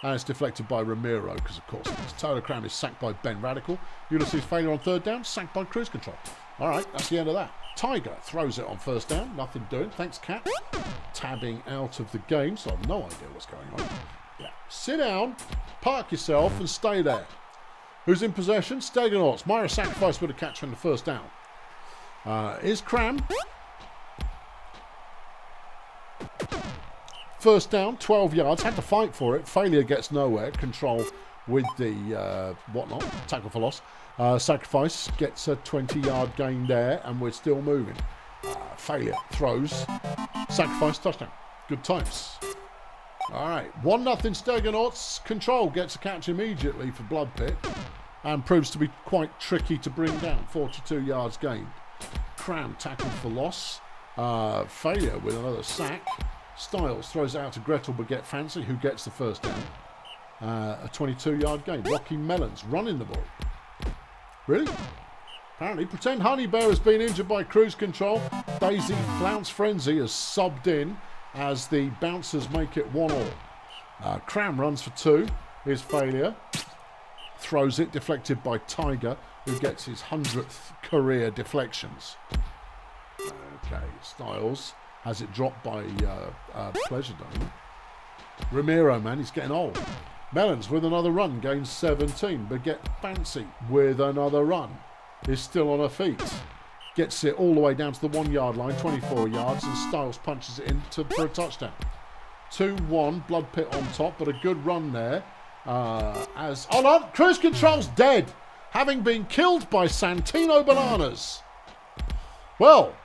And it's deflected by Ramiro, because of course Taylor Cram is sacked by Ben Radical. Ulysses Failure on third down, sacked by Cruise Control. All right, that's the end of that. Tiger throws it on first down, nothing doing. Thanks, Cat. Tabbing out of the game, so I have no idea what's going on. Yeah, sit down, park yourself, and stay there. Who's in possession? Steganauts. Myra Sacrifice with a catch from the first down. Is Cram. First down, 12 yards. Had to fight for it. Failure gets nowhere. Control with the whatnot. Tackle for loss. Sacrifice gets a 20-yard gain there, and we're still moving. Failure throws. Sacrifice touchdown. Good times. All right, 1-0 Steganauts. Control gets a catch immediately for Blood Pit and proves to be quite tricky to bring down. 42 yards gained. Cram tackled for loss. Failure with another sack. Styles throws it out to Gretel Baguette Fancy, who gets the first down. A 22-yard gain. Rocky Melons running the ball. Really? Apparently. Pretend Honey Bear has been injured by Cruise Control. Daisy Flounce Frenzy has subbed in as the bouncers make it 1-1. Cram runs for 2. Here's Failure. Throws it, deflected by Tiger, who gets his 100th career deflections. Okay, Styles has it dropped by Pleasure Dome. Ramiro, man, he's getting old. Melons with another run, gains 17. Baguette Fancy with another run is still on her feet. Gets it all the way down to the 1-yard line, 24 yards, and Styles punches it in for a touchdown. 2-1, Blood Pit on top, but a good run there. Hold on, Cruise Control's dead, having been killed by Santino Bananas. Well,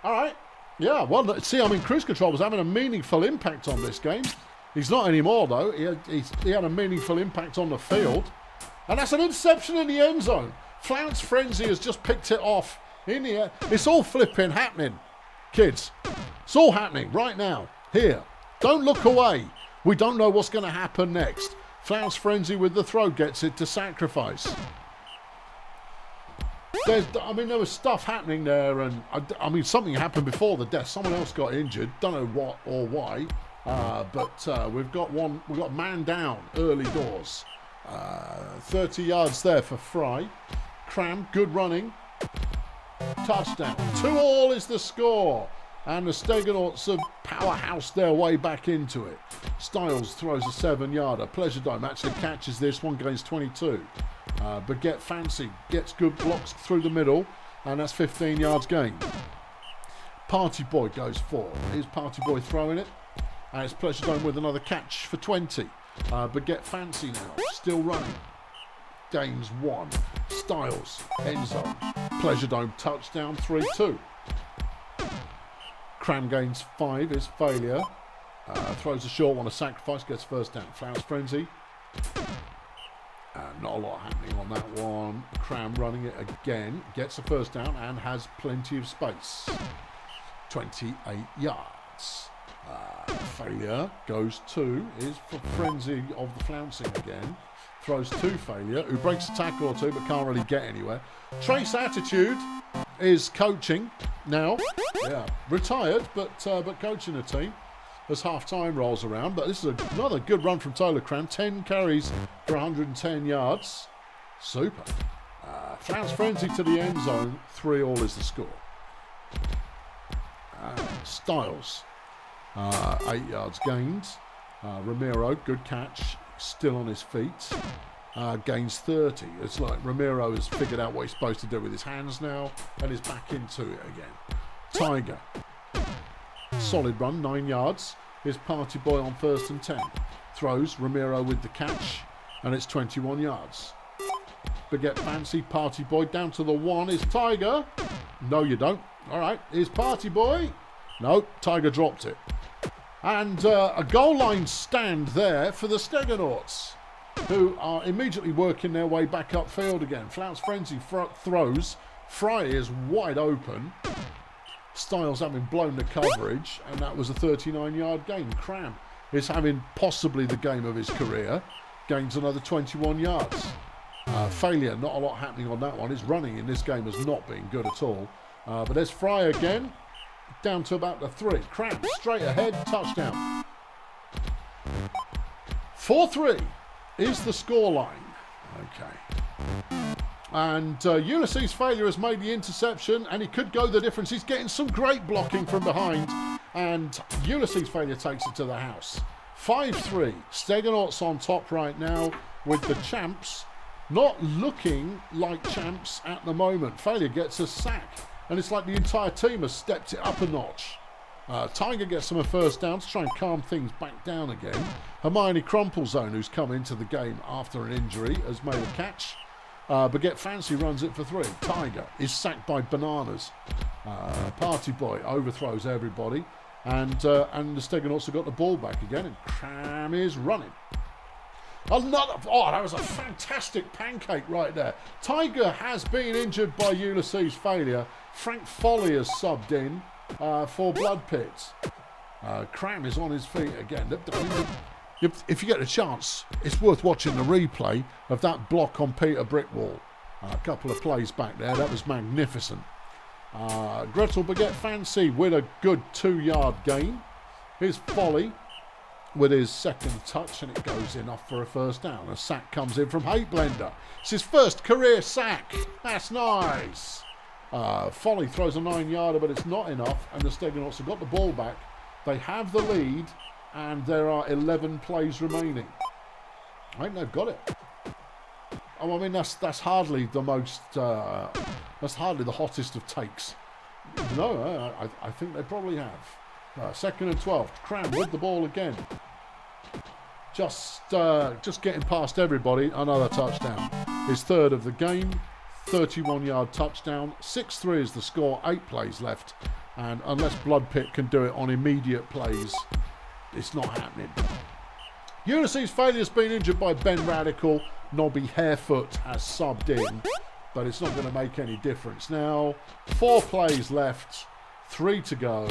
all right. Yeah, well, see, I mean, Cruise Control was having a meaningful impact on this game. He's not anymore, though. He had a meaningful impact on the field. And that's an interception in the end zone. Flounce Frenzy has just picked it off in the air. It's all flipping happening, kids. It's all happening right now, here. Don't look away. We don't know what's going to happen next. Flounce Frenzy with the throw gets it to Sacrifice. There was stuff happening there, and I mean, something happened before the death. Someone else got injured. Don't know what or why, but we've got a man down early doors. 30 yards there for Fry. Cram, good running. Touchdown. 2-2 is the score, and the Steganauts have powerhoused their way back into it. Styles throws a 7-yarder. Pleasure Dome actually catches this one, gains 22. Baguette Fancy gets good blocks through the middle, and that's 15 yards gained. Party Boy goes 4. Here's Party Boy throwing it, and it's Pleasure Dome with another catch for 20. Baguette Fancy now, still running. Gains 1. Styles, end zone. Pleasure Dome touchdown, 3-2. Cram gains 5, is Failure. Throws a short one, a Sacrifice, gets first down. Flounce Frenzy. Not a lot happening on that one. Cram running it again. Gets the first down and has plenty of space. 28 yards. Failure goes 2. Is for Frenzy of the flouncing again. Throws to Failure, who breaks a tackle or two but can't really get anywhere. Trace Attitude is coaching now. Yeah, retired, but coaching a team as half-time rolls around. But this is another good run from Taylor Cram. 10 carries for 110 yards. Super. Flounce Frenzy to the end zone. 3-3 is the score. Styles. 8 yards gained. Ramiro, good catch. Still on his feet. Gains 30. It's like Ramiro has figured out what he's supposed to do with his hands now and is back into it again. Tiger. Solid run, 9 yards. Here's Party Boy on 1st and 10. Throws, Ramiro with the catch, and it's 21 yards. Beget Fancy, Party Boy. Down to the 1 is Tiger. No, you don't. All right, here's Party Boy. No, Tiger dropped it. And a goal line stand there for the Steganauts, who are immediately working their way back upfield again. Flounce Frenzy throws. Fry is wide open. Styles having blown the coverage, and that was a 39-yard gain. Cram is having possibly the game of his career. Gains another 21 yards. Failure, not a lot happening on that one. His running in this game has not been good at all. But there's Fry again, down to about the 3. Cram, straight ahead, touchdown. 4-3 is the scoreline. Okay. And Ulysses Failure has made the interception, and he could go the difference. He's getting some great blocking from behind, and Ulysses Failure takes it to the house. 5-3. Steganauts on top right now, with the champs not looking like champs at the moment. Failure gets a sack, and it's like the entire team has stepped it up a notch. Tiger gets some first down to try and calm things back down again. Hermione Crumplezone, who's come into the game after an injury, has made a catch. Beget Fancy runs it for 3. Tiger is sacked by Bananas. Party Boy overthrows everybody. And the Steganauts have got the ball back again, and Cram is running. That was a fantastic pancake right there. Tiger has been injured by Ulysses Failure. Frank Foley has subbed in for Blood Pits. Cram is on his feet again. If you get a chance, it's worth watching the replay of that block on Peter Brickwall. A couple of plays back there. That was magnificent. Gretel Beget Fancy with a good 2-yard gain. Here's Foley with his second touch, and it goes in off for a first down. A sack comes in from Hate Blender. It's his first career sack. That's nice. Foley throws a 9-yarder, but it's not enough, and the Steganauts have got the ball back. They have the lead, and there are 11 plays remaining. I think they've got it. Oh, I mean, that's hardly the most, that's hardly the hottest of takes. No, I think they probably have. 2nd and 12. Cram with the ball again. Just getting past everybody. Another touchdown. His 3rd of the game. 31-yard touchdown. 6-3 is the score. 8 plays left. And unless Blood Pit can do it on immediate plays, it's not happening. Ulysses Failure's been injured by Ben Radical. Nobby Harefoot has subbed in, but it's not going to make any difference. Now, 4 plays left, 3 to go.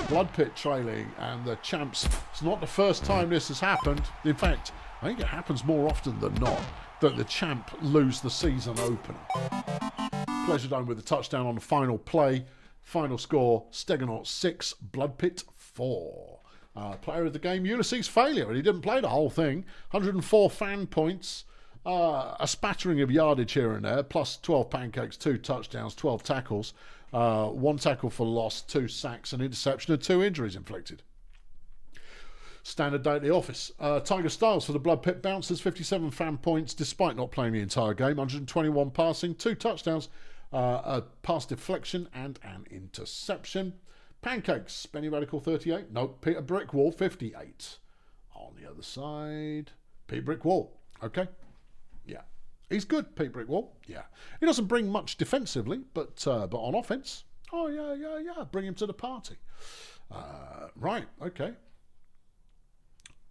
Blood Pit trailing, and the champs. It's not the first time this has happened. In fact, I think it happens more often than not that the champ lose the season opener. Pleasure Dome with the touchdown on the final play. Final score, Steganauts 6, Blood Pit 4. Player of the game, Ulysses Failure, and he didn't play the whole thing. 104 fan points, a spattering of yardage here and there, plus 12 pancakes, 2 touchdowns, 12 tackles, 1 tackle for loss, 2 sacks, an interception, and 2 injuries inflicted. Standard day at the office. Tiger Styles for the Blood Pit Bouncers, 57 fan points, despite not playing the entire game, 121 passing, 2 touchdowns, a pass deflection, and an interception. Pancakes, Benny Radical 38. No, Peter Brickwall 58. On the other side, Peter Brickwall. Okay. Yeah. He's good, Peter Brickwall. Yeah. He doesn't bring much defensively, but on offense, oh, yeah. Bring him to the party. Right. Okay.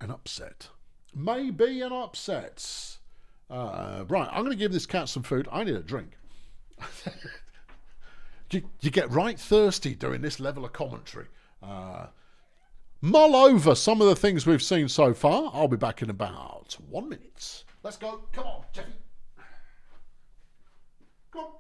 An upset. Maybe an upset. Right. I'm going to give this cat some food. I need a drink. You get right thirsty doing this level of commentary. Mull over some of the things we've seen so far. I'll be back in about 1 minute. Let's go. Come on, Jeffy. Come on.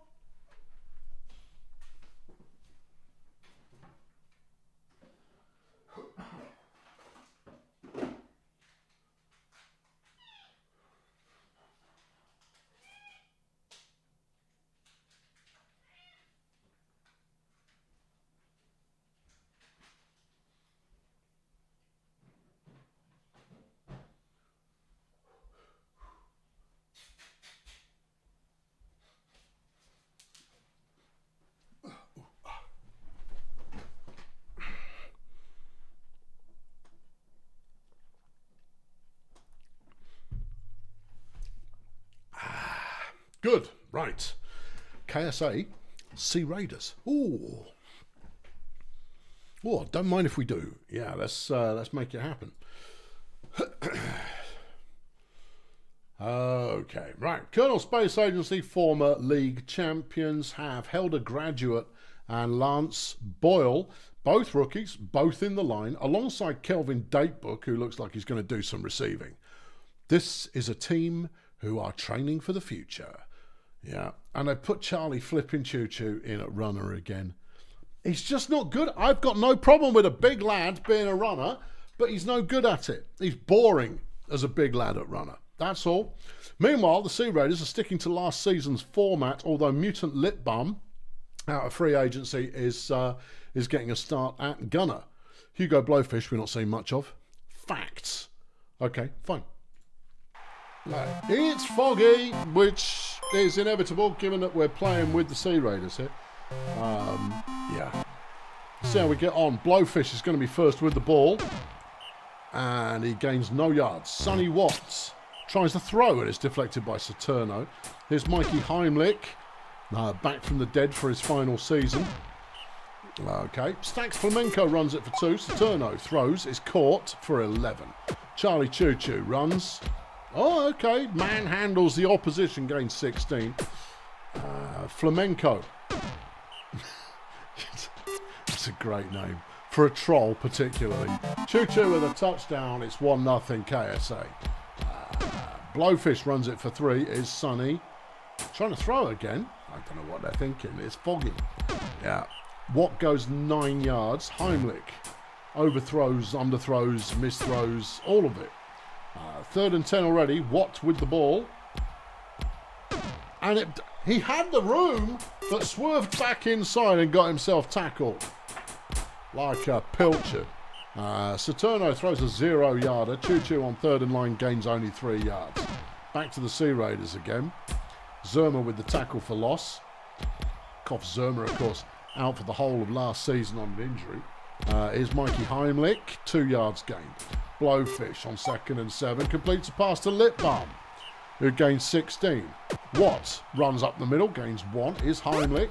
Good. Right. KSA, Sea Raiders. Ooh. Oh, don't mind if we do. Yeah, let's make it happen. Okay, right. Colonel Space Agency former league champions have Helder Graduate and Lance Boyle, both rookies, both in the line, alongside Kelvin Datebook, who looks like he's going to do some receiving. This is a team who are training for the future. Yeah, and they put Charlie flipping Choo Choo in at runner again. He's just not good. I've got no problem with a big lad being a runner, but he's no good at it. He's boring as a big lad at runner. That's all. Meanwhile, the Sea Raiders are sticking to last season's format, although Mutant Lip Bum, out of free agency, is getting a start at gunner. Hugo Blowfish, we're not seeing much of. Facts. Okay, fine. It's foggy, which is inevitable given that we're playing with the Sea Raiders here. Yeah. See how we get on. Blowfish is going to be first with the ball. And he gains no yards. Sonny Watts tries to throw and it's deflected by Saturno. Here's Mikey Heimlich, back from the dead for his final season. Okay. Stacks Flamenco runs it for 2. Saturno throws, is caught for 11. Charlie Choo Choo runs. Oh, okay. Manhandles the opposition, gains 16. Flamenco. It's a great name. For a troll, particularly. Choo Choo with a touchdown. It's 1-0 KSA. Blowfish runs it for 3. Is Sonny. Trying to throw again. I don't know what they're thinking. It's foggy. Yeah. Watt goes 9 yards. Heimlich. Overthrows, underthrows, misthrows, all of it. 3rd and 10 already. Watt with the ball. And he had the room, but swerved back inside and got himself tackled. Like a pilchard. Saturno throws a 0-yarder. Choo Choo on 3rd and line gains only 3 yards. Back to the Sea Raiders again. Zerma with the tackle for loss. Koff Zerma, of course, out for the whole of last season on an injury. Is Mikey Heimlich. 2 yards gained. Blowfish on 2nd and 7. Completes a pass to Lip Bum, who gains 16. Watt runs up the middle, gains 1. Is Heimlich.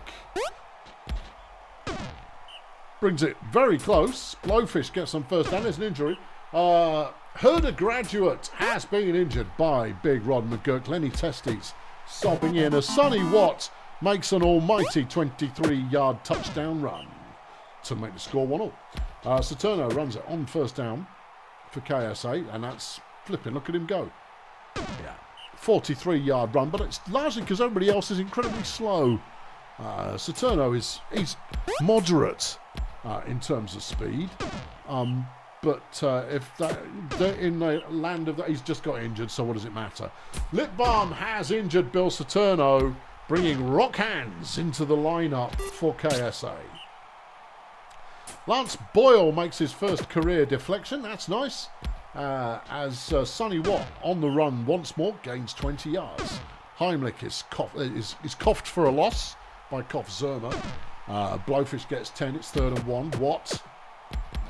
Brings it very close. Blowfish gets some first down. There's an injury. Herder Graduate has been injured by Big Rod McGurk. Lenny Testes sobbing in as Sonny Watt makes an almighty 23-yard touchdown run to make the score 1-0. Saturno runs it on first down for KSA, and that's flipping. Look at him go. Yeah. 43-yard run, but it's largely because everybody else is incredibly slow. Saturno he's moderate in terms of speed, but if they're in the land of that, he's just got injured, so what does it matter? Lip Balm has injured Bill Saturno, bringing Rock Hands into the lineup for KSA. Lance Boyle makes his first career deflection. That's nice. As Sonny Watt on the run once more gains 20 yards. Heimlich is coughed for a loss by Koff Zerma. Blowfish gets 10. It's 3rd and 1. Watt,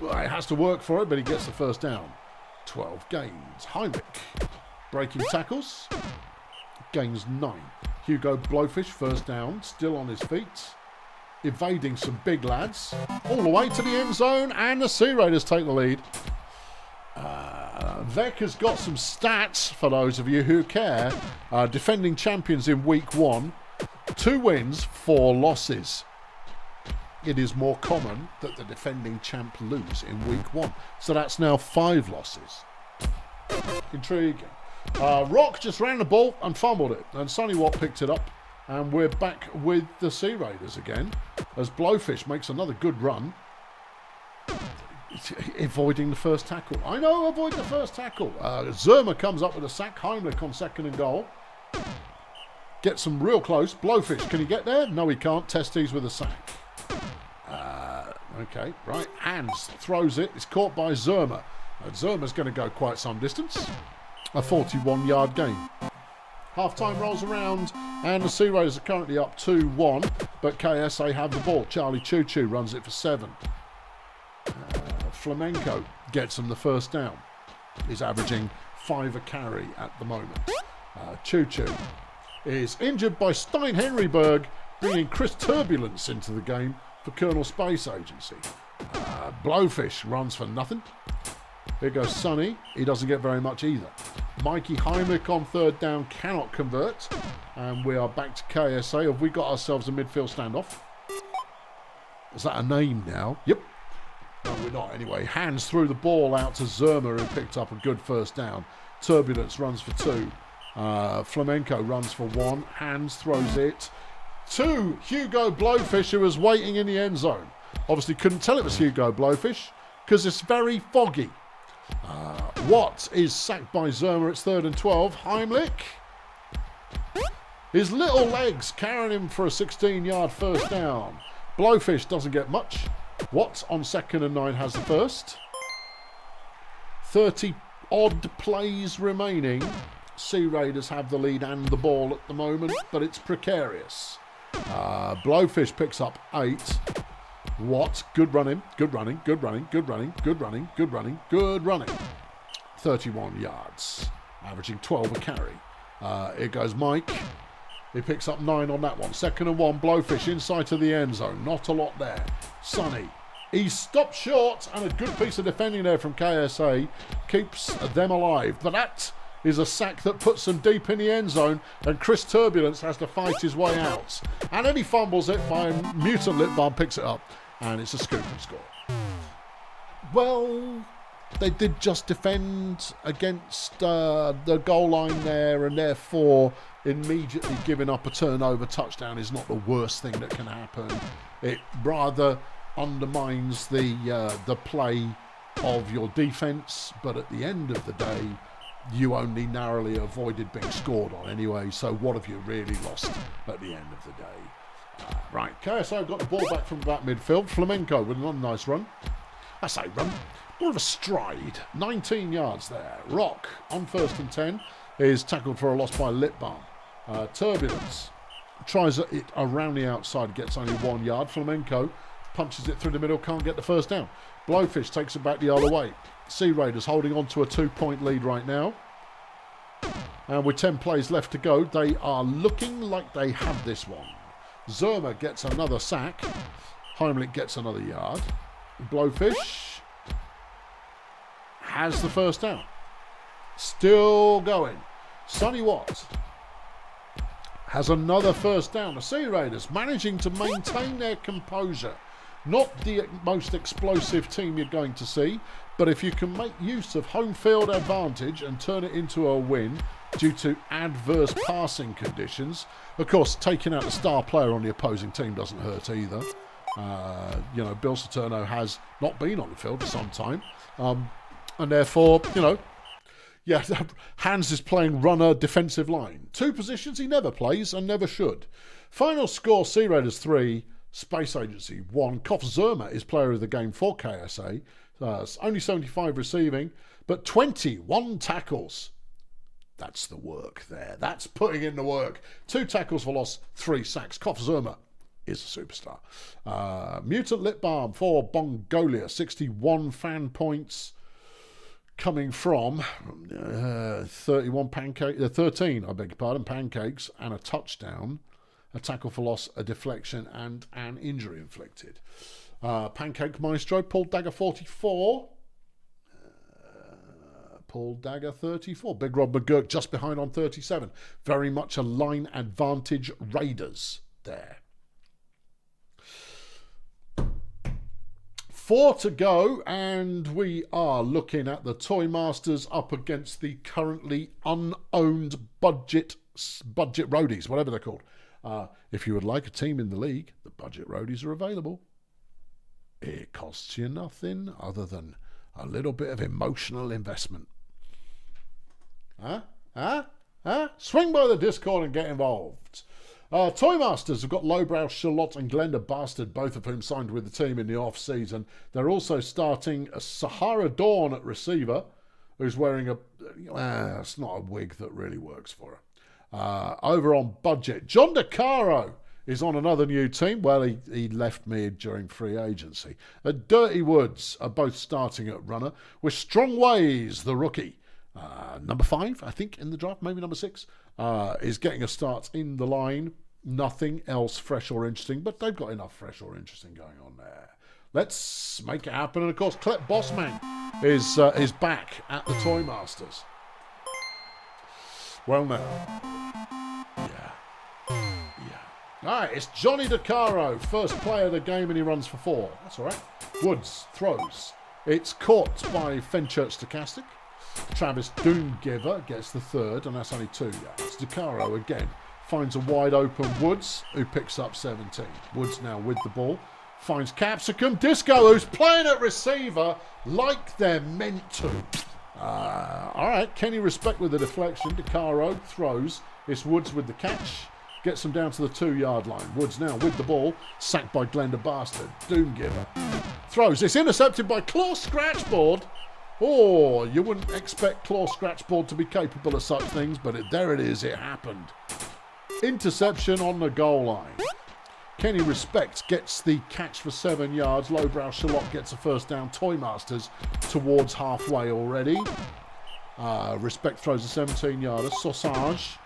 well, he has to work for it, but he gets the first down. 12 gains. Heimlich breaking tackles. Gains 9. Hugo Blowfish first down. Still on his feet. Evading some big lads. All the way to the end zone, and the Sea Raiders take the lead. Vec has got some stats for those of you who care. Defending champions in week 1. 2 wins, 4 losses. It is more common that the defending champ lose in week 1. So that's now 5 losses. Intriguing. Rock just ran the ball and fumbled it, and Sonny Watt picked it up. And we're back with the Sea Raiders again, as Blowfish makes another good run. Avoiding the first tackle. I know, avoid the first tackle. Zerma comes up with a sack. Heimlich on 2nd and goal. Gets them real close. Blowfish, can he get there? No, he can't. Testes with a sack. Okay, right. Hands throws it. It's caught by Zerma. Zerma's going to go quite some distance. A 41-yard gain. Half-time rolls around, and the Sea Raiders are currently up 2-1, but KSA have the ball. Charlie Choo Choo runs it for 7. Flamenco gets them the first down. He's averaging 5 a carry at the moment. Choo Choo is injured by Stein Henryberg, bringing Chris Turbulence into the game for Colonel Space Agency. Blowfish runs for nothing. Here goes Sonny. He doesn't get very much either. Mikey Heimlich on third down cannot convert. And we are back to KSA. Have we got ourselves a midfield standoff? Is that a name now? Yep. No, we're not anyway. Hands threw the ball out to Zerma, who picked up a good first down. Turbulence runs for 2. Flamenco runs for 1. Hands throws it to Hugo Blowfish, who was waiting in the end zone. Obviously couldn't tell it was Hugo Blowfish because it's very foggy. Watt is sacked by Zerma. It's 3rd and 12. Heimlich. His little legs carrying him for a 16-yard first down. Blowfish doesn't get much. Watt on 2nd and 9 has the first. 30-odd plays remaining. Sea Raiders have the lead and the ball at the moment, but it's precarious. Blowfish picks up 8. Watt, good running, good running, good running, good running, good running, good running, good running. 31 yards, averaging 12 a carry. Here goes Mike. He picks up 9 on that one. 2nd and 1, Blowfish inside to the end zone. Not a lot there. Sonny. He stopped short, and a good piece of defending there from KSA keeps them alive. But that is a sack that puts them deep in the end zone, and Chris Turbulence has to fight his way out. And then he fumbles it, by Mutant Lip Balm picks it up, and it's a scoop and score. Well, they did just defend against the goal line there, and therefore immediately giving up a turnover touchdown is not the worst thing that can happen. It rather undermines the play of your defence, but at the end of the day, you only narrowly avoided being scored on anyway, so what have you really lost at the end of the day? Right, KSO got the ball back from about midfield. Flamenco with another nice run. I say run, more of a stride. 19 yards there. Rock on 1st and 10 is tackled for a loss by Lip Balm. Turbulence tries it around the outside, gets only 1 yard. Flamenco punches it through the middle, can't get the first down. Blowfish takes it back the other way. Sea Raiders holding on to a 2-point lead right now. And with 10 plays left to go, they are looking like they have this one. Zerma gets another sack. Heimlich gets another yard. Blowfish has the first down. Still going. Sonny Watt has another first down. The Sea Raiders managing to maintain their composure. Not the most explosive team you're going to see, but if you can make use of home field advantage and turn it into a win due to adverse passing conditions, of course, taking out the star player on the opposing team doesn't hurt either. Bill Saturno has not been on the field for some time, and therefore, Hans is playing runner defensive line. 2 positions he never plays and never should. Final score, Sea Raiders 3, Space Agency 1. Kof Zerma is player of the game for KSA. Only 75 receiving, but 21 tackles. That's the work there. That's putting in the work. 2 tackles for loss, 3 sacks. Kof Zerma is a superstar. Mutant Lip Balm for Bongolia, 61 fan points. Coming from 13, pancakes and a touchdown, a tackle for loss, a deflection, and an injury inflicted. Pancake Maestro, Paul Dagger 44. Paul Dagger 34. Big Rob McGurk just behind on 37. Very much a line advantage Raiders there. 4 to go, and we are looking at the Toy Masters up against the currently unowned budget roadies, whatever they're called. If you would like a team in the league, the budget roadies are available. It costs you nothing other than a little bit of emotional investment. Swing by the Discord and get involved. Toy Masters have got Lowbrow, Charlotte and Glenda Bastard, both of whom signed with the team in the off-season. They're also starting a Sahara Dawn at receiver, who's wearing it's not a wig that really works for her. Over on budget, John DeCaro is on another new team. Well, he left me during free agency. Dirty Woods are both starting at runner, with Strong Ways, the rookie, Number 5, I think, in the draft, maybe number 6, is getting a start in the line. Nothing else fresh or interesting, but they've got enough fresh or interesting going on there. Let's make it happen. And of course, Klep Bossman is back at the Toy Masters. Well, now. Yeah. All right, it's Johnny DeCaro, first player of the game, and he runs for 4. That's all right. Woods throws. It's caught by Fenchurch Stochastic. Travis Doomgiver gets the 3rd, and that's only 2 yards. DeCaro again finds a wide open Woods, who picks up 17. Woods now with the ball. Finds Capsicum Disco, who's playing at receiver like they're meant to. All right, Kenny Respect with the deflection. DeCaro throws. It's Woods with the catch. Gets him down to the 2-yard line. Woods now with the ball. Sacked by Glenda Bastard. Doomgiver throws. It's intercepted by Claw Scratchboard. Oh, you wouldn't expect Claw Scratchboard to be capable of such things, but there it is. It happened. Interception on the goal line. Kenny Respect gets the catch for 7 yards. Lowbrow Shalott gets a first down. Toy Masters towards halfway already. Respect throws a 17-yarder. Sausage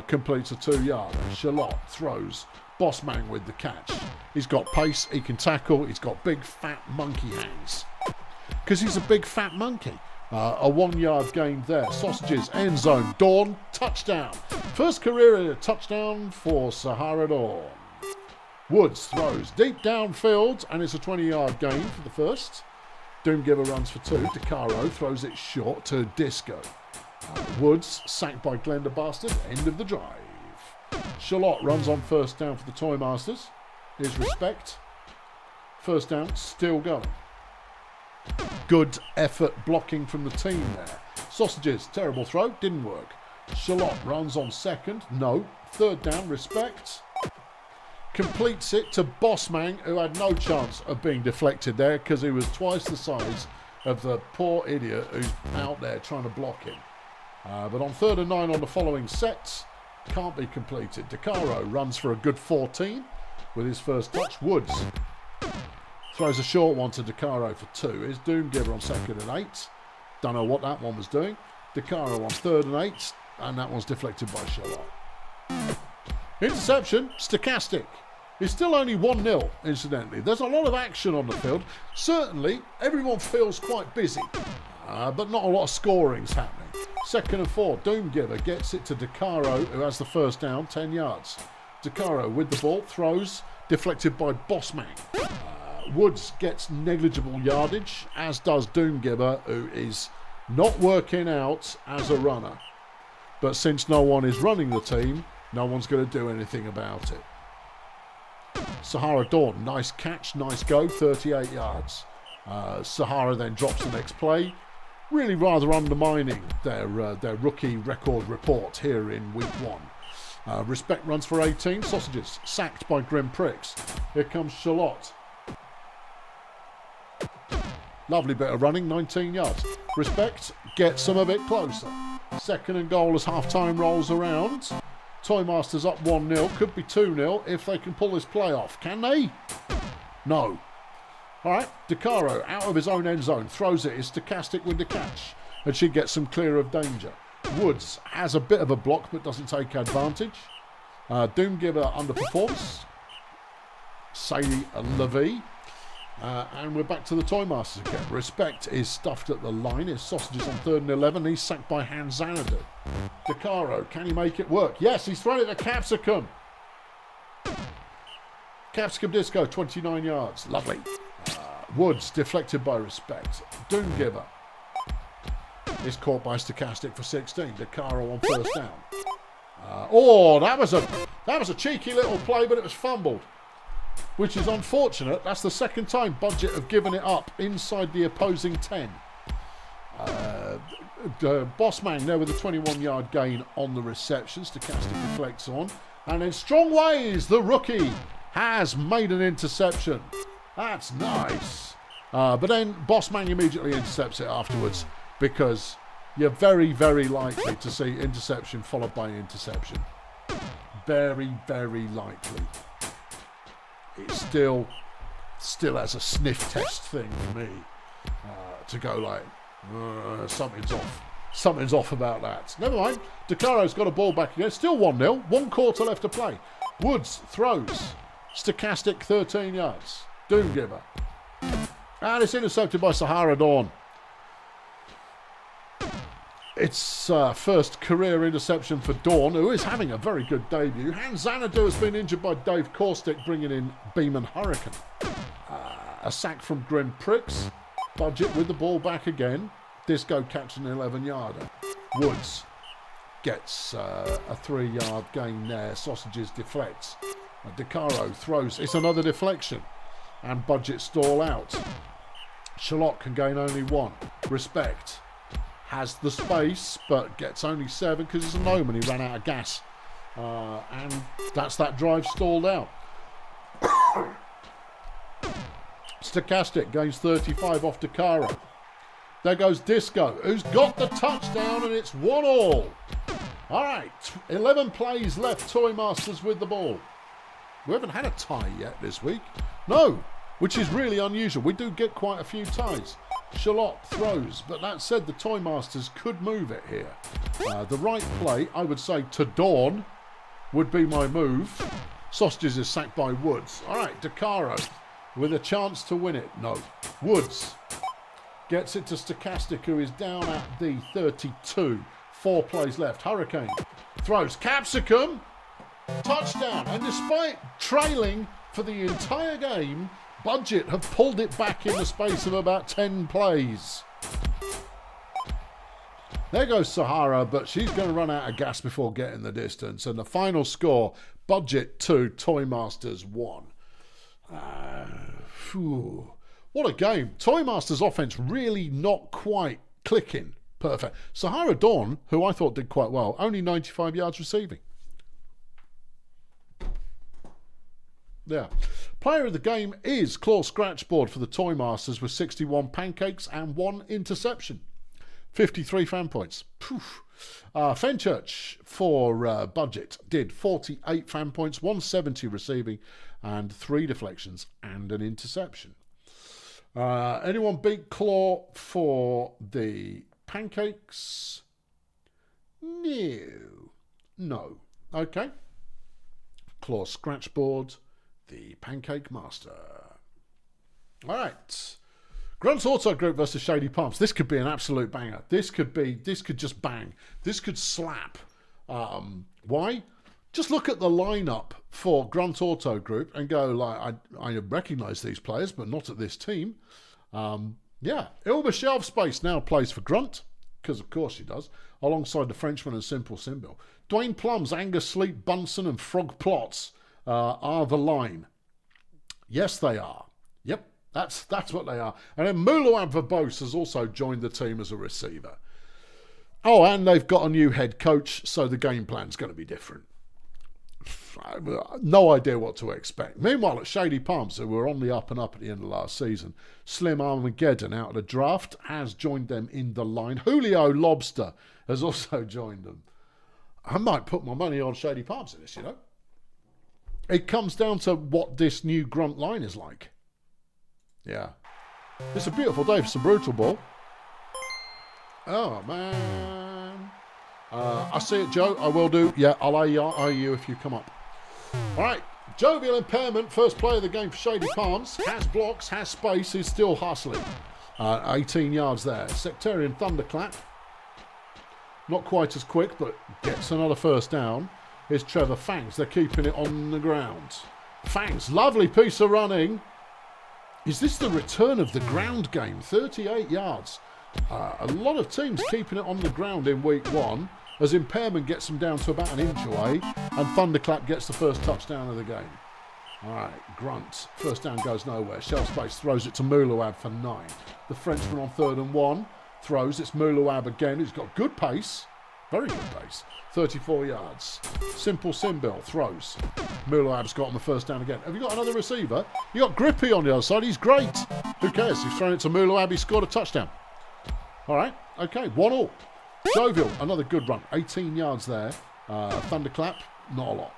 completes a 2-yarder. Shalott throws. Bossman with the catch. He's got pace. He can tackle. He's got big fat monkey hands. Because he's a big fat monkey. A 1-yard gain there. Sausages, end zone. Dawn, touchdown. First career touchdown for Sahara Dawn. Woods throws deep downfield, and it's a 20-yard gain for the first. Doomgiver runs for 2. DeCaro throws it short to Disco. Woods sacked by Glenda Bastard. End of the drive. Shalott runs on first down for the Toy Masters. Here's Respect. First down, still going. Good effort blocking from the team there. Sausages, terrible throw, didn't work. Shalott runs on second. No. Third down, Respect. Completes it to Bossman, who had no chance of being deflected there because he was twice the size of the poor idiot who's out there trying to block him. But on 3rd and 9 on the following sets, can't be completed. DeCaro runs for a good 14 with his first touch. Woods throws a short one to DeCaro for 2. Here's Doomgiver on 2nd and 8. Don't know what that one was doing. DeCaro on 3rd and 8, and that one's deflected by Shalott. Interception, Stochastic. It's still only 1-0, incidentally. There's a lot of action on the field. Certainly, everyone feels quite busy, but not a lot of scoring's happening. 2nd and 4, Doomgiver gets it to DeCaro, who has the first down, 10 yards. DeCaro with the ball, throws, deflected by Bossman. Woods gets negligible yardage, as does Doomgiver, who is not working out as a runner. But since no one is running the team, no one's going to do anything about it. Sahara Dawn, nice catch, nice go, 38 yards. Sahara then drops the next play, really rather undermining their rookie record report here in week 1. Respect runs for 18, Sausages sacked by Grim Pricks. Here comes Shalott. Lovely bit of running, 19 yards. Respect gets them a bit closer. 2nd and goal as half-time rolls around. Toy Masters up 1-0, could be 2-0 if they can pull this play off. Can they? No. All right, DeCaro out of his own end zone, throws it. It's Stochastic with the catch, and she gets them clear of danger. Woods has a bit of a block, but doesn't take advantage. Doomgiver underperforms. Sadie Levy. And we're back to the Toy Masters again. Respect is stuffed at the line. His Sausages on 3rd and 11. He's sacked by Han Xanadu. DeCaro, can he make it work? Yes, he's thrown it to Capsicum. Capsicum Disco, 29 yards. Lovely. Woods deflected by Respect. Doomgiver is caught by Stochastic for 16. DeCaro on first down. That was a cheeky little play, but it was fumbled, which is unfortunate. That's the second time Budget have given it up inside the opposing 10. Bossman there with a 21-yard gain on the reception. Stochastic deflects on. And in strong ways, the rookie has made an interception. That's nice. But then Bossman immediately intercepts it afterwards, because you're very, very likely to see interception followed by interception. Very, very likely. It still has a sniff test thing for me to go like, something's off. Something's off about that. Never mind. DeCaro's got a ball back again. Still 1-0. 1 quarter left to play. Woods throws. Stochastic 13 yards. Doomgiver. And it's intercepted by Sahara Dawn. It's first career interception for Dawn, who is having a very good debut. Hans Xanadu has been injured by Dave Caustic, bringing in Beeman Hurricane. A sack from Grim Pricks. Budget with the ball back again. Disco catching an 11-yarder. Woods gets a 3-yard gain there. Sausages deflects. DeCaro throws. It's another deflection. And Budget stall out. Shalott can gain only 1. Respect has the space, but gets only 7 because it's a gnome and he ran out of gas. And that's that drive stalled out. Stochastic gains 35 off DeCaro. There goes Disco, who's got the touchdown, and it's 1-1. All right, 11 plays left. Toy Masters with the ball. We haven't had a tie yet this week. No, which is really unusual. We do get quite a few ties. Shalott throws, but that said, the Toy Masters could move it here. The right play, I would say, to Dawn would be my move. Sausages is sacked by Woods. All right, DeCaro with a chance to win it. No. Woods gets it to Stochastic, who is down at the 32. 4 plays left. Hurricane throws. Capsicum. Touchdown. And despite trailing for the entire game, Budget have pulled it back in the space of about 10 plays. There goes Sahara, but she's going to run out of gas before getting the distance. And the final score, Budget 2, Toy Masters 1. What a game. Toy Masters offense really not quite clicking. Perfect. Sahara Dawn, who I thought did quite well, only 95 yards receiving. Yeah. Player of the game is Claw Scratchboard for the Toy Masters with 61 pancakes and 1 interception. 53 fan points. Fenchurch for Budget did 48 fan points, 170 receiving, and 3 deflections and an interception. Anyone beat Claw for the pancakes? No. Okay. Claw Scratchboard, the Pancake Master. All right. Grunt's Auto Group versus Shady Palms. This could be an absolute banger. This could just bang. This could slap. Why? Just look at the lineup for Grunt Auto Group and go, like, I recognise these players, but not at this team. Yeah, Ilma Shelf Space now plays for Grunt, because of course she does, alongside the Frenchman and Simple Symbol. Dwayne Plums, Angus Sleep, Bunsen and Frog Plots are the line. Yes, they are. Yep, that's what they are. And then Muluab Verbose has also joined the team as a receiver. Oh, and they've got a new head coach, so the game plan's going to be different. No idea what to expect. Meanwhile, at Shady Palms, who were on the up and up at the end of last season, Slim Armageddon out of the draft has joined them in the line. Julio Lobster has also joined them. I might put my money on Shady Palms in this, you know. It comes down to what this new Grunt line is like. Yeah. It's a beautiful day for some Brutal Ball. Oh, man. I see it, Joe. I will do. Yeah, I'll eye you if you come up. All right. Jovial Impairment, first player of the game for Shady Palms. Has blocks, has space, is still hustling. 18 yards there. Sectarian Thunderclap. Not quite as quick, but gets another first down. Here's Trevor Fangs. They're keeping it on the ground. Fangs, lovely piece of running. Is this the return of the ground game? 38 yards. A lot of teams keeping it on the ground in week 1 as Impairment gets them down to about an inch away and Thunderclap gets the first touchdown of the game. All right, Grunt. First down goes nowhere. Shelf Space throws it to Muluab for 9. The Frenchman on 3rd and 1 throws. It's Muluab again. He's got good pace. Very good pace. 34 yards. Simple Symbol throws. Muluab's got on the first down again. Have you got another receiver? You got Grippy on the other side. He's great. Who cares? He's thrown it to Muluab. He scored a touchdown. All right. Okay. 1-1. Jovial. Another good run. 18 yards there. Thunderclap. Not a lot.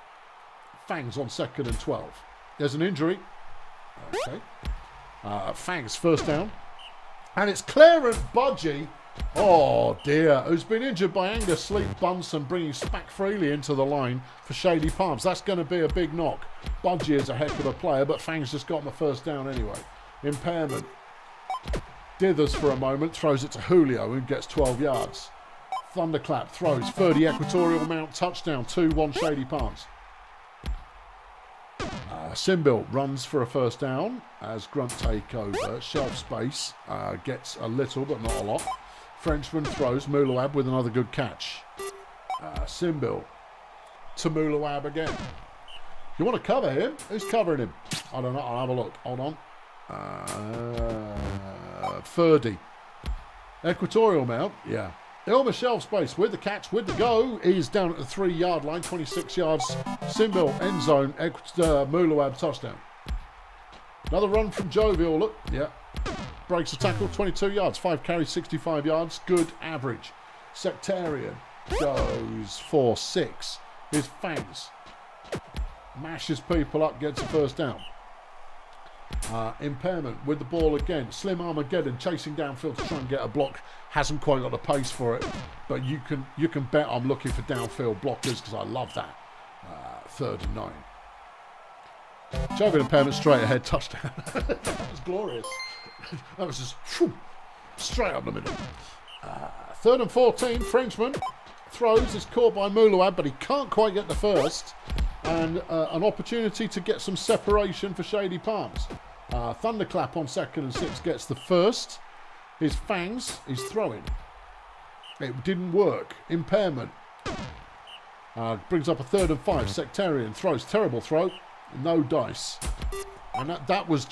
Fangs on 2nd and 12. There's an injury. Okay. Fangs first down. And it's Clarence Budgie Oh dear, who's been injured by Angus Sleep Bunsen, bringing Spack Freely into the line for Shady Palms. That's going to be a big knock. Budgie is a heck of a player, but Fang's just got him a first down anyway. Impairment. Dithers for a moment, throws it to Julio, who gets 12 yards. Thunderclap throws, 30 Equatorial Mount, touchdown, 2-1 Shady Palms. Simbil runs for a first down as Grunt take over. Shelf space gets a little, but not a lot. Frenchman throws, Mulawab with another good catch. Simbil to Mulawab again. You want to cover him? Who's covering him? I don't know, I'll have a look. Hold on. Ferdy. Equatorial Mount, yeah. Elmer shelf space with the catch, with the go. He's down at the 3-yard line, 26 yards. Simbil, end zone, Mulawab, touchdown. Another run from Jovial, look, yeah. Breaks the tackle, 22 yards, 5 carries, 65 yards, good average. Sectarian goes for 6. His Fangs mashes people up, gets a first down. Impairment with the ball again. Slim Armageddon chasing downfield to try and get a block. Hasn't quite got the pace for it, but you can bet I'm looking for downfield blockers because I love that. 3rd and 9. Jovial Impairment straight ahead, touchdown. That was glorious. That was just straight up the middle. 3rd and 14. Frenchman throws, is caught by Mulawab, but he can't quite get the first. And an opportunity to get some separation for Shady Palms. Thunderclap on 2nd and 6 gets the first. His Fangs, he's throwing. It didn't work. Impairment. Brings up a 3rd and 5. Sectarian throws. Terrible throw. No dice. And that was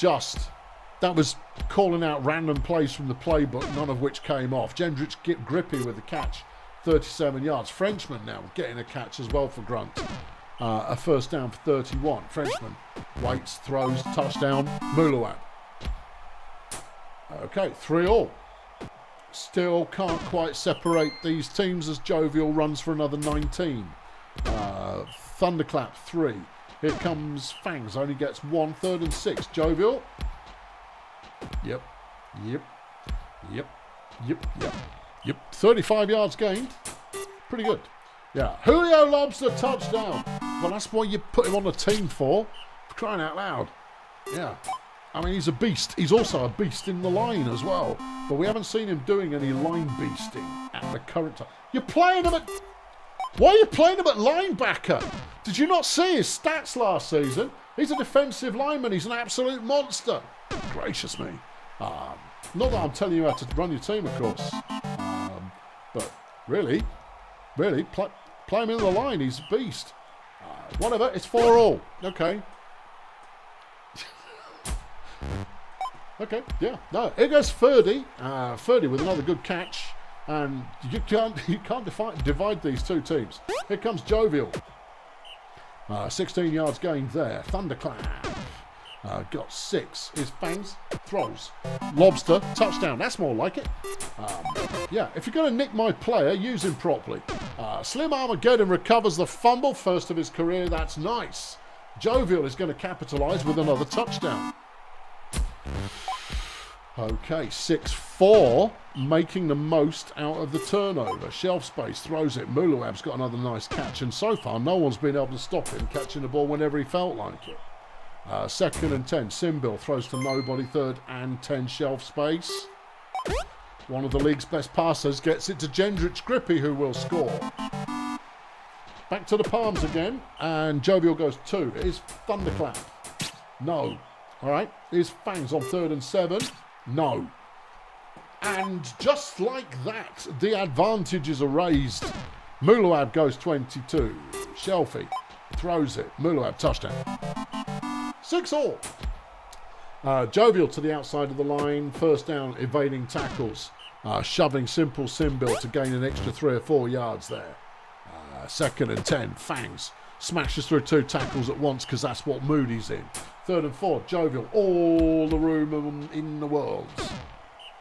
calling out random plays from the playbook, none of which came off. Gendrich grippy with the catch. 37 yards. Frenchman now getting a catch as well for Grunt. A first down for 31. Frenchman waits, throws, touchdown. Mulawab. Okay, 3-all. Still can't quite separate these teams as Jovial runs for another 19. Thunderclap 3. Here comes Fangs, only gets 1. 3rd and 6. Jovial. Yep. 35 yards gained. Pretty good. Yeah. Julio Lobster touchdown. Well, that's what you put him on the team for crying out loud. Yeah. I mean, he's a beast. He's also a beast in the line as well. But we haven't seen him doing any line beasting at the current time. You're playing him at... Why are you playing him at linebacker? Did you not see his stats last season? He's a defensive lineman. He's an absolute monster. Gracious me. Not that I'm telling you how to run your team, of course. But really, play him in the line. He's a beast. Whatever, it's 4-all. Okay. Okay, yeah. No, here goes Ferdy. Ferdy with another good catch. And you can't divide these two teams. Here comes Jovial. 16 yards gained there. Thunderclap. Got 6. His Fangs throws. Lobster, touchdown. That's more like it. Yeah, if you're going to nick my player, use him properly. Slim Armageddon recovers the fumble, first of his career. That's nice. Jovial is going to capitalise with another touchdown. Okay, 6-4, making the most out of the turnover. Shelf space throws it. Mulawab's got another nice catch, and so far no one's been able to stop him catching the ball whenever he felt like it. 2nd and 10. Simbil throws to nobody. 3rd and 10. Shelf space. One of the league's best passers gets it to Gendrich Grippy, who will score. Back to the Palms again, and Jovial goes 2. Here's Thunderclap. No. All right. Here's Fangs on 3rd and 7. No. And just like that, the advantages are raised. Mulawab goes 22. Shelfie throws it. Mulawab touchdown. 6-all. Jovial to the outside of the line. First down, evading tackles. Shoving Simple Simbil to gain an extra 3 or 4 yards there. 2nd and 10. Fangs smashes through 2 tackles at once because that's what mood he's in. 3rd and 4. Jovial, all the room in the world.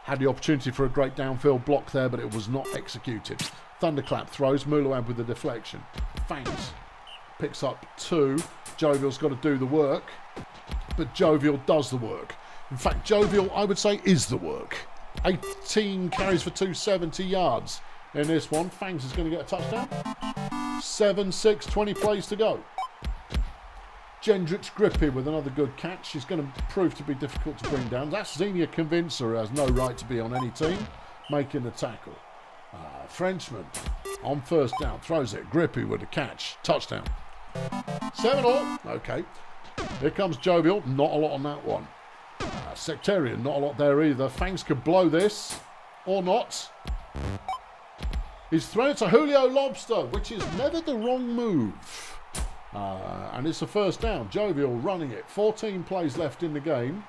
Had the opportunity for a great downfield block there, but it was not executed. Thunderclap throws. Mulawab with the deflection. Fangs picks up 2. Jovial's got to do the work, but Jovial does the work. In fact, Jovial, I would say, is the work. 18 carries for 270 yards in this one. Fangs is going to get a touchdown. 7-6, 20 plays to go. Gendrich Grippy with another good catch. She's going to prove to be difficult to bring down. That's Xenia Convincer, who has no right to be on any team, making the tackle. Frenchman on first down, throws it. Grippy with a catch. Touchdown. 7-all. Okay. Here comes Jovial. Not a lot on that one. Sectarian, not a lot there either. Fangs could blow this, or not. He's thrown it to Julio Lobster, which is never the wrong move. And it's a first down. Jovial running it. 14 plays left in the game.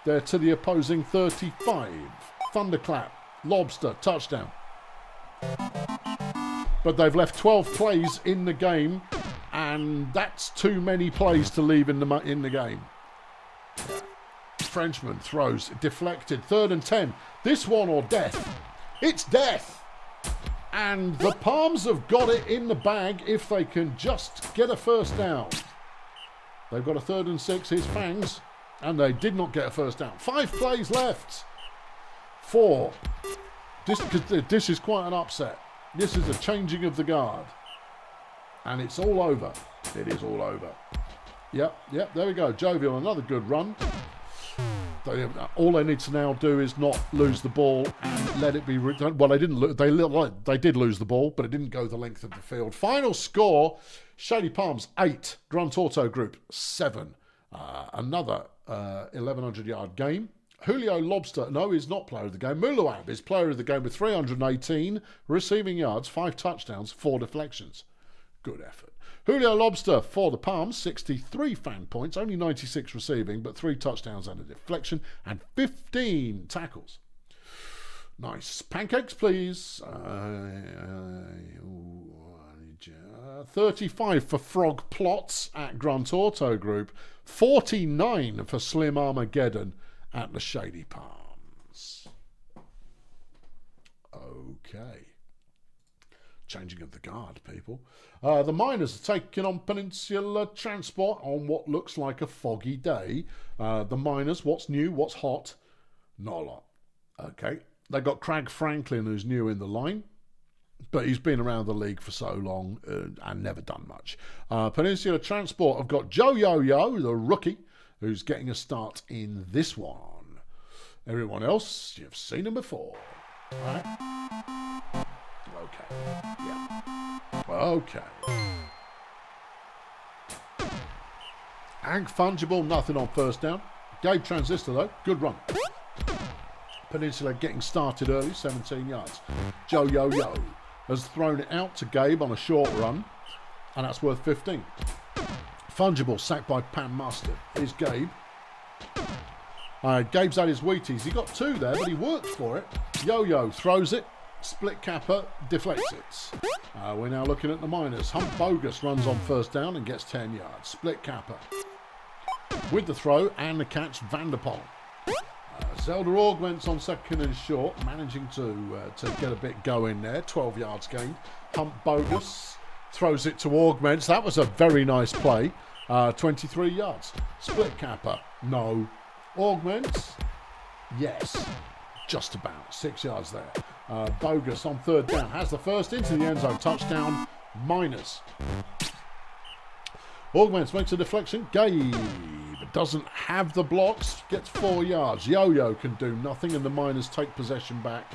They're to the opposing 35. Thunderclap. Lobster. Touchdown. But they've left 12 plays in the game, and that's too many plays to leave in the game. Frenchman throws. Deflected. 3rd and 10. This one or death. It's death. And the Palms have got it in the bag if they can just get a first down. They've got a 3rd and 6. Here's Fangs. And they did not get a first down. 5 plays left. 4. This is quite an upset. This is a changing of the guard. And it's all over. It is all over. Yep, there we go. Jovial, another good run. All they need to now do is not lose the ball and let it be returned. Well, they didn't. They did lose the ball, but it didn't go the length of the field. Final score: Shady Palms 8, Grunt Auto Group 7. Another 1,100-yard game. Julio Lobster, no, he's not player of the game. Mulawab is player of the game with 318 receiving yards, 5 touchdowns, 4 deflections. Good effort. Julio Lobster for the Palms, 63 fan points, only 96 receiving, but 3 touchdowns and a deflection, and 15 tackles. Nice. Pancakes, please. 35 for Frog Plots at Grunt Auto Group. 49 for Slim Armageddon at the Shady Palms. Okay. Changing of the guard, people. The Miners are taking on Peninsula Transport on what looks like a foggy day. The Miners, what's new, what's hot? Not a lot. Okay. They've got Craig Franklin, who's new in the line, but he's been around the league for so long and never done much. Peninsula Transport have got Joe Yo-Yo, the rookie, who's getting a start in this one. Everyone else, you've seen them before. Right? Okay. Yeah. Okay. Hank Fungible, nothing on first down. Gabe Transistor, though, good run. Peninsula getting started early, 17 yards. Joe Yo-Yo has thrown it out to Gabe on a short run, and that's worth 15. Fungible sacked by Pam Mustard. Here's Gabe. Gabe's had his Wheaties. He got 2 there, but he worked for it. Yo-Yo throws it. Split Kappa deflects it. We're now looking at the Miners. Hump Bogus runs on first down and gets 10 yards. Split Kappa. With the throw and the catch, Vanderpool. Zelda augments on second and short, managing to get a bit going there. 12 yards gained. Hump Bogus throws it to augments. That was a very nice play. 23 yards. Split Kappa. No. Augments. Yes. Just about. 6 yards there. Bogus on third down. Has the first into the end zone. Touchdown. Miners. Augments makes a deflection. Gabe doesn't have the blocks. Gets 4 yards. Yo-Yo can do nothing, and the Miners take possession back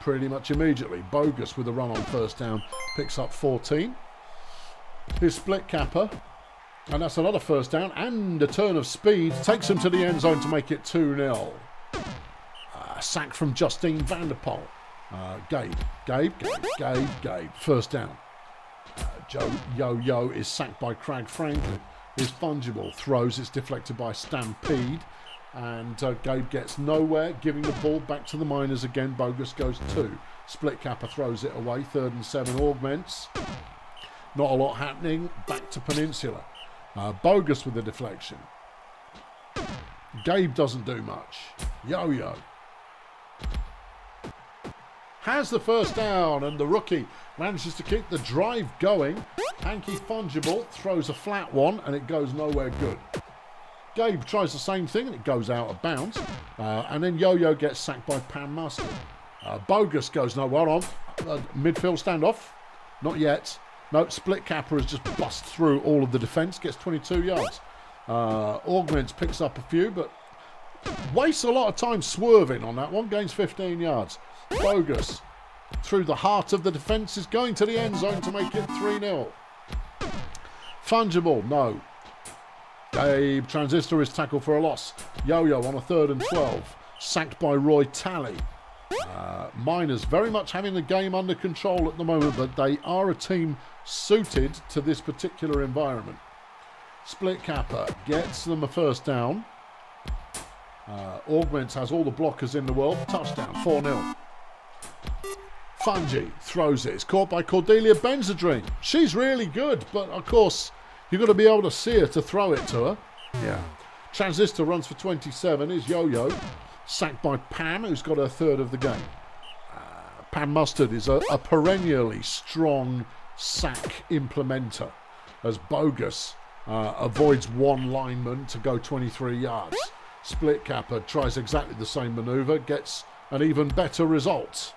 pretty much immediately. Bogus with a run on first down. Picks up 14. His Split Kappa. And that's another first down. And a turn of speed. Takes him to the end zone to make it 2-0. Sack from Justine Vanderpool. Gabe. First down. Joe Yo-Yo is sacked by Craig Franklin. His Fungible throws. It's deflected by Stampede. And Gabe gets nowhere, giving the ball back to the Miners again. Bogus goes 2. Split Kappa throws it away. 3rd and 7 augments. Not a lot happening. Back to Peninsula. Bogus with the deflection. Gabe doesn't do much. Yo-Yo has the first down, and the rookie manages to keep the drive going. Hanky Fungible throws a flat one, and it goes nowhere good. Gabe tries the same thing, and it goes out of bounds. And then Yo-Yo gets sacked by Pam Mustard. Bogus goes nowhere on. Midfield standoff. Not yet. No, Split Kappa has just bust through all of the defence. Gets 22 yards. Augments picks up a few, but wastes a lot of time swerving on that one. Gains 15 yards. Bogus through the heart of the defence is going to the end zone to make it 3-0. Fungible, no. Gabe Transistor is tackled for a loss. Yo-Yo on a 3rd and 12. Sacked by Roy Talley. Miners very much having the game under control at the moment, but they are a team suited to this particular environment. Split Kappa gets them a first down. Augments has all the blockers in the world. Touchdown, 4-0. Fungi throws it. It's caught by Cordelia Benzadrine. She's really good, but of course, you've got to be able to see her to throw it to her. Yeah. Transistor runs for 27. Is Yo-Yo. Sacked by Pam, who's got her 3rd of the game. Pam Mustard is a perennially strong sack implementer, as Bogus avoids one lineman to go 23 yards. Split Kappa tries exactly the same manoeuvre, gets an even better result.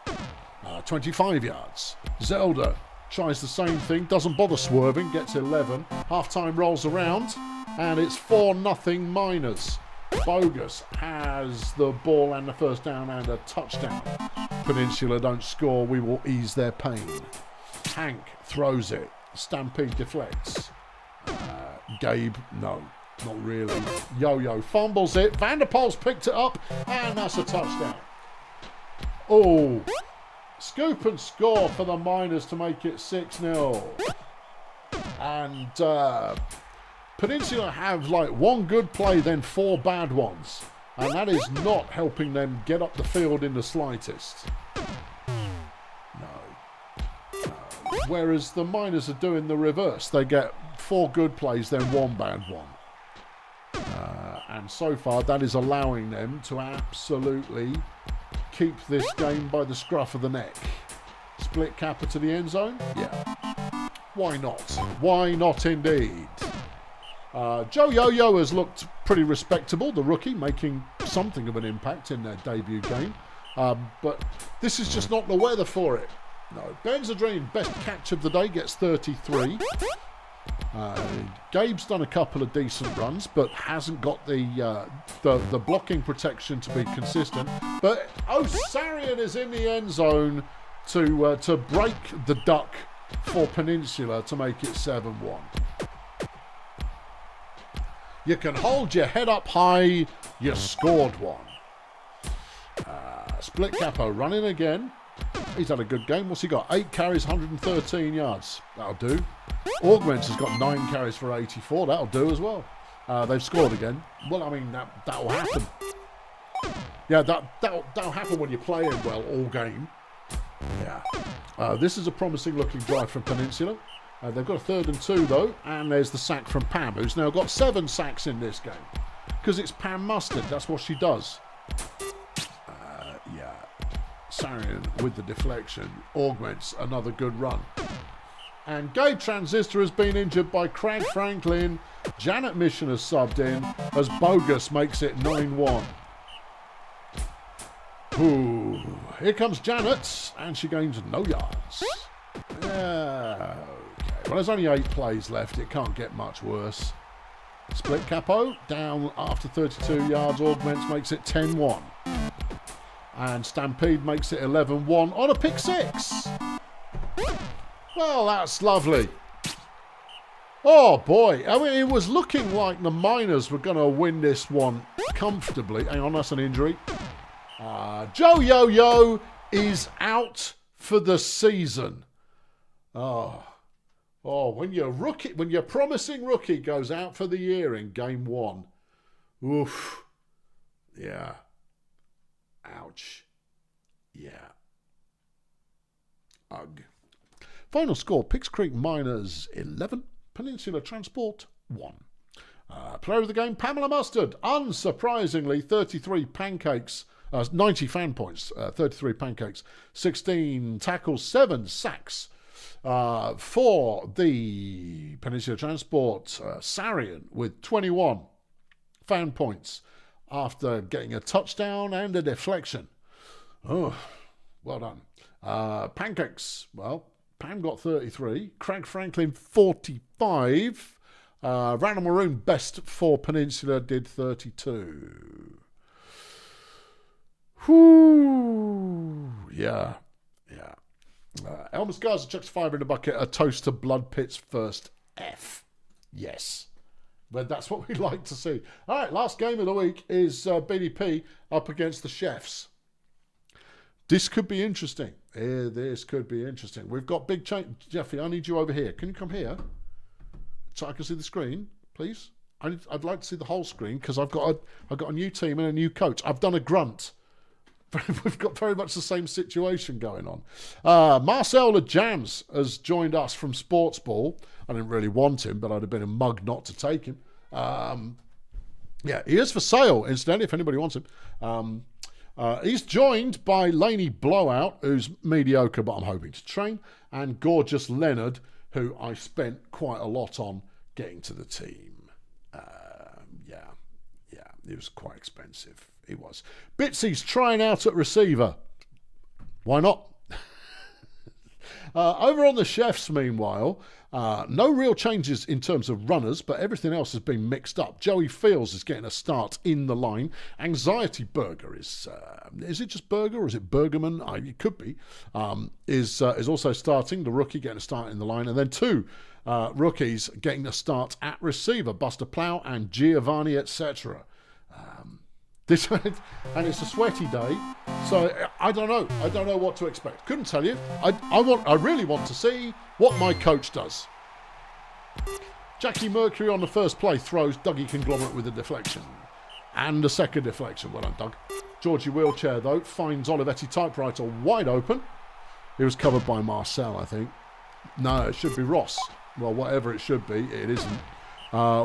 25 yards. Zelda tries the same thing, doesn't bother swerving, gets 11. Half-time rolls around, and it's 4-0 Miners. Bogus has the ball and the first down and a touchdown. Peninsula don't score, we will ease their pain. Hank throws it. Stampede deflects. Gabe, no, not really. Yo-Yo fumbles it. Vanderpool's picked it up, and that's a touchdown. Oh, scoop and score for the Miners to make it 6-0. And Peninsula have like one good play, then 4 bad ones. And that is not helping them get up the field in the slightest. No. Whereas the Miners are doing the reverse. They get 4 good plays, then 1 bad one. And so far, that is allowing them to absolutely keep this game by the scruff of the neck. Split Kappa to the end zone? Yeah. Why not? Why not indeed? Joe Yo-Yo has looked pretty respectable, the rookie, making something of an impact in their debut game. But this is just not the weather for it. No. Benzadrine, best catch of the day, gets 33. Gabe's done a couple of decent runs, but hasn't got the blocking protection to be consistent. But Osarian is in the end zone to break the duck for Peninsula to make it 7-1. You can hold your head up high. You scored one. Split Capo running again. He's had a good game. What's he got? 8 carries, 113 yards. That'll do. Augments has got 9 carries for 84. That'll do as well. They've scored again. Well, I mean, that'll happen. Yeah, that'll happen when you're playing well all game. Yeah. This is a promising looking drive from Peninsula. They've got a 3rd and 2 though, and there's the sack from Pam, who's now got 7 sacks in this game. Because it's Pam Mustard, that's what she does. Yeah. Sarian with the deflection. Augments another good run. And Gabe Transistor has been injured by Craig Franklin. Janet Mission has subbed in as Bogus makes it 9-1. Ooh, here comes Janet, and she gains no yards. Yeah, okay. Well, there's only 8 plays left. It can't get much worse. Split Capo down after 32 yards. Augments makes it 10-1. And Stampede makes it 11-1 on a pick 6. Well, that's lovely. Oh, boy. I mean, it was looking like the Miners were going to win this one comfortably. Hang on, that's an injury. Joe Yo-Yo is out for the season. Oh, when your promising rookie goes out for the year in game 1. Oof. Yeah. Ouch. Yeah. Ugh. Final score, Picks Creek Miners 11, Peninsula Transport 1. Player of the game, Pamela Mustard. Unsurprisingly, 33 pancakes, 90 fan points, 33 pancakes, 16 tackles, 7 sacks. For the Peninsula Transport, Sarian with 21 fan points. after getting a touchdown and a deflection. Oh, well done. Pancakes. Well, Pam got 33. Craig Franklin, 45. Randall Maroon, best for Peninsula, did 32. Whoo! Yeah. Elmer's Garza chucks 5 in the bucket. A toast to Blood Pit's first F. Yes. But that's what we like to see. All right, last game of the week is BDP up against the Chefs. This could be interesting. This could be interesting. We've got big change. Jeffy, I need you over here. Can you come here so I can see the screen, please? I'd like to see the whole screen because I've got a new team and a new coach. I've done a grunt. We've got very much the same situation going on. Marcel Le Jams has joined us from Sports Ball. I didn't really want him, but I'd have been a mug not to take him. Yeah, he is for sale, incidentally, if anybody wants him. He's joined by Laney Blowout, who's mediocre, but I'm hoping to train, and Gorgeous Leonard, who I spent quite a lot on getting to the team. Yeah, it was quite expensive. It was. Bitsy's trying out at receiver. Why not? Over on the Chefs, meanwhile, no real changes in terms of runners, but everything else has been mixed up. Joey Fields is getting a start in the line. Anxiety Burger is it just Burger or is it Bergerman? It could be. Is also starting, the rookie getting a start in the line. And then 2 rookies getting a start at receiver, Buster Plow and Giovanni, etc. And it's a sweaty day, so I don't know. I don't know what to expect. Couldn't tell you. I really want to see what my coach does. Jackie Mercury on the first play throws Dougie Conglomerate with a deflection. And a second deflection. Well done, Doug. Georgie Wheelchair, though, finds Olivetti Typewriter wide open. It was covered by Marcel, I think. No, it should be Ross. Well, whatever it should be, it isn't.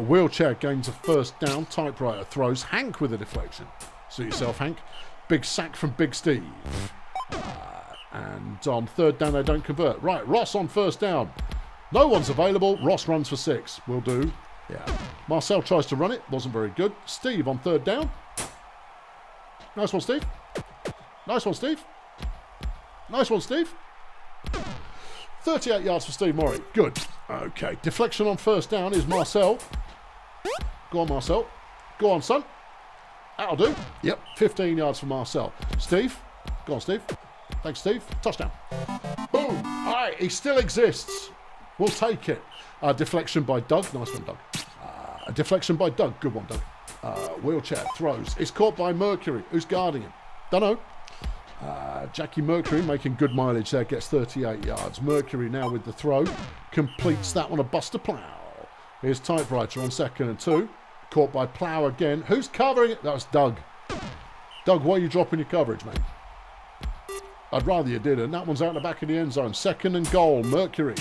Wheelchair gains a first down. Typewriter throws Hank with a deflection. Suit yourself, Hank. Big sack from Big Steve. And on third down, they don't convert. Right, Ross on first down. No one's available. Ross runs for 6. Will do. Yeah. Marcel tries to run it. Wasn't very good. Steve on third down. Nice one, Steve. Nice one, Steve. Nice one, Steve. 38 yards for Steve Morey. Good. Okay. Deflection on first down is Marcel. Go on, Marcel. Go on, son. That'll do. Yep. 15 yards for Marcel. Steve. Go on, Steve. Thanks, Steve. Touchdown. Boom. All right. He still exists. We'll take it. Deflection by Doug. Nice one, Doug. Deflection by Doug. Good one, Doug. Wheelchair throws. It's caught by Mercury. Who's guarding him? Don't know. Jackie Mercury making good mileage there, gets 38 yards. Mercury now with the throw, completes that one, a Buster Plow. Here's Typewriter on 2nd and 2, caught by Plow again. Who's covering it? That was Doug. Doug, why are you dropping your coverage, mate? I'd rather you didn't. That one's out the back of the end zone. 2nd and goal, Mercury.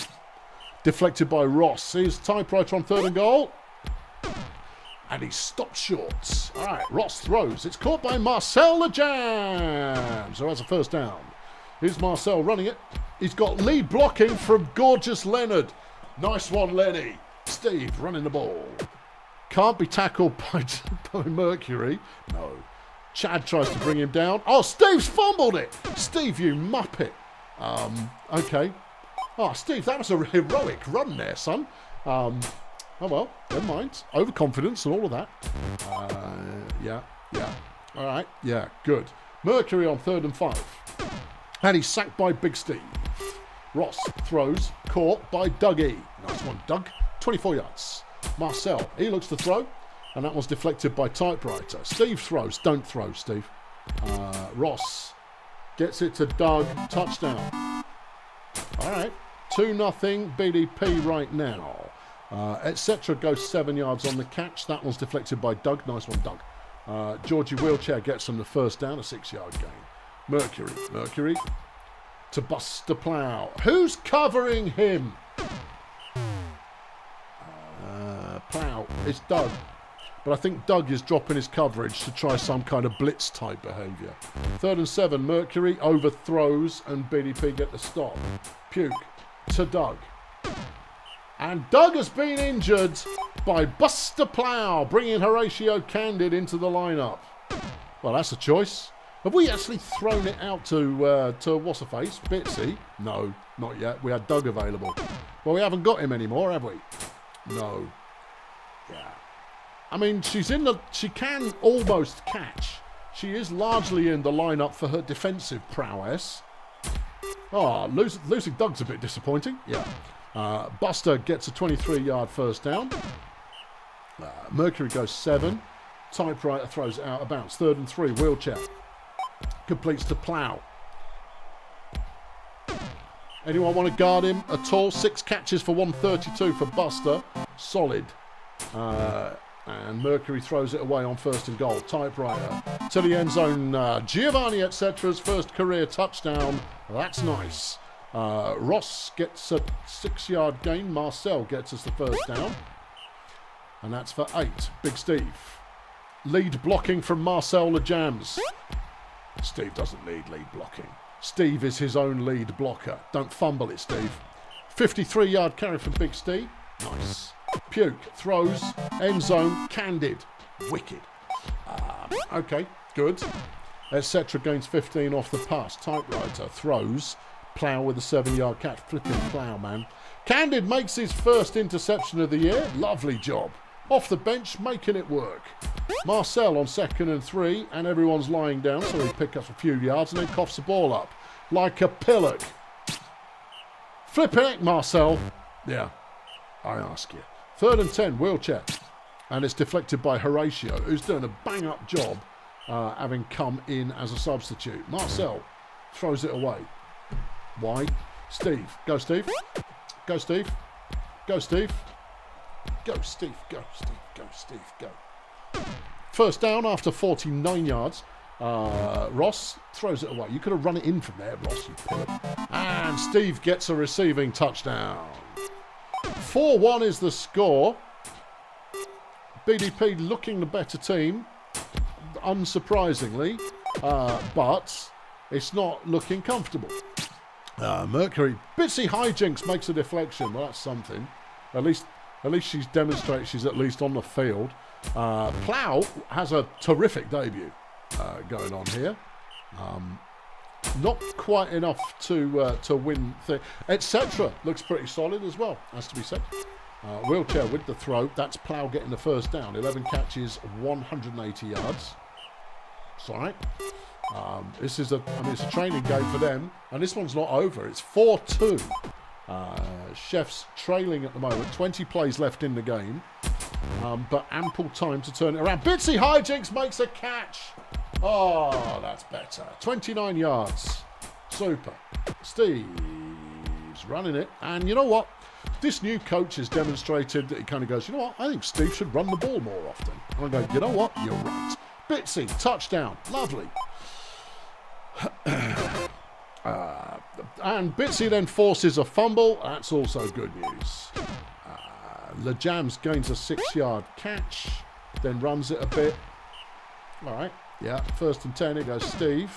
Deflected by Ross. Here's Typewriter on 3rd and goal. And he stopped short. All right, Ross throws. It's caught by Marcel Le Jam. So that's a first down. Here's Marcel running it. He's got lead blocking from Gorgeous Leonard. Nice one, Lenny. Steve running the ball. Can't be tackled by Mercury. No. Chad tries to bring him down. Oh, Steve's fumbled it. Steve, you muppet. Okay. Oh, Steve, that was a heroic run there, son. Oh, well, never mind. Overconfidence and all of that. Yeah. All right, yeah, good. Mercury on 3rd and 5. And he's sacked by Big Steve. Ross throws, caught by Dougie. Nice one, Doug. 24 yards. Marcel, he looks to throw, and that was deflected by Typewriter. Steve throws. Don't throw, Steve. Ross gets it to Doug. Touchdown. All right, 2-0 BDP right now. Etc. goes 7 yards on the catch. That one's deflected by Doug. Nice one, Doug. Georgie Wheelchair gets him the first down, a 6-yard gain. Mercury to Buster Plow. Who's covering him? Plow. It's Doug. But I think Doug is dropping his coverage to try some kind of blitz type behaviour. 3rd and 7. Mercury overthrows and BDP get the stop. Puke to Doug. And Doug has been injured by Buster Plow, bringing Horatio Candid into the lineup. Well, that's a choice. Have we actually thrown it out to what's-her-face? Bitsy? No, not yet. We had Doug available. Well, we haven't got him anymore, have we? No. Yeah. I mean, she can almost catch. She is largely in the lineup for her defensive prowess. Oh, losing Doug's a bit disappointing. Yeah. Buster gets a 23-yard first down. Mercury goes 7. Typewriter throws it out of bounds. 3rd and 3. Wheelchair. Completes to Plough. Anyone want to guard him at all? 6 catches for 132 for Buster. Solid. And Mercury throws it away on 1st and goal. Typewriter to the end zone. Giovanni, etc.'s first career touchdown. That's nice. Ross gets a 6-yard gain. Marcel gets us the first down. And that's for 8. Big Steve. Lead blocking from Marcel LeJams. Steve doesn't need lead blocking. Steve is his own lead blocker. Don't fumble it, Steve. 53-yard carry from Big Steve. Nice. Puke throws, end zone, Candid. Wicked. Okay, good. Etc. gains 15 off the pass. Typewriter throws. Plough with a 7-yard catch. Flipping Plough, man. Candid makes his first interception of the year. Lovely job. Off the bench, making it work. Marcel on 2nd and 3, and everyone's lying down, so he picks up a few yards and then coughs the ball up. Like a pillock. Flipping it, Marcel. Yeah, I ask you. 3rd and 10, Wheelchair. And it's deflected by Horatio, who's doing a bang-up job having come in as a substitute. Marcel throws it away. Why? Steve. Go, Steve. Go, Steve. Go, Steve. Go, Steve. Go, Steve. Go, Steve. Go. First down after 49 yards. Ross throws it away. You could have run it in from there, Ross, you pillock. And Steve gets a receiving touchdown. 4-1 is the score. BDP looking the better team, unsurprisingly, but it's not looking comfortable. Mercury, Bitsy Hijinks makes a deflection. Well, that's something. At least she's demonstrated she's at least on the field. Plough has a terrific debut going on here. Not quite enough to win. Etc. looks pretty solid as well, has to be said. Wheelchair with the throw. That's Plough getting the first down. 11 catches, 180 yards. It's all right. It's a training game for them, and this one's not over. It's 4-2. Chefs trailing at the moment. 20 plays left in the game, but ample time to turn it around. Bitsy Hijinks makes a catch. Oh, that's better. 29 yards. Super. Steve's running it. And you know what? This new coach has demonstrated that he kind of goes, you know what? I think Steve should run the ball more often. And I go, you know what? You're right. Bitsy, touchdown. Lovely. And Bitsy then forces a fumble. That's also good news. LeJams gains a 6-yard catch. Then runs it a bit. All right. Yeah, 1st and 10, it goes Steve,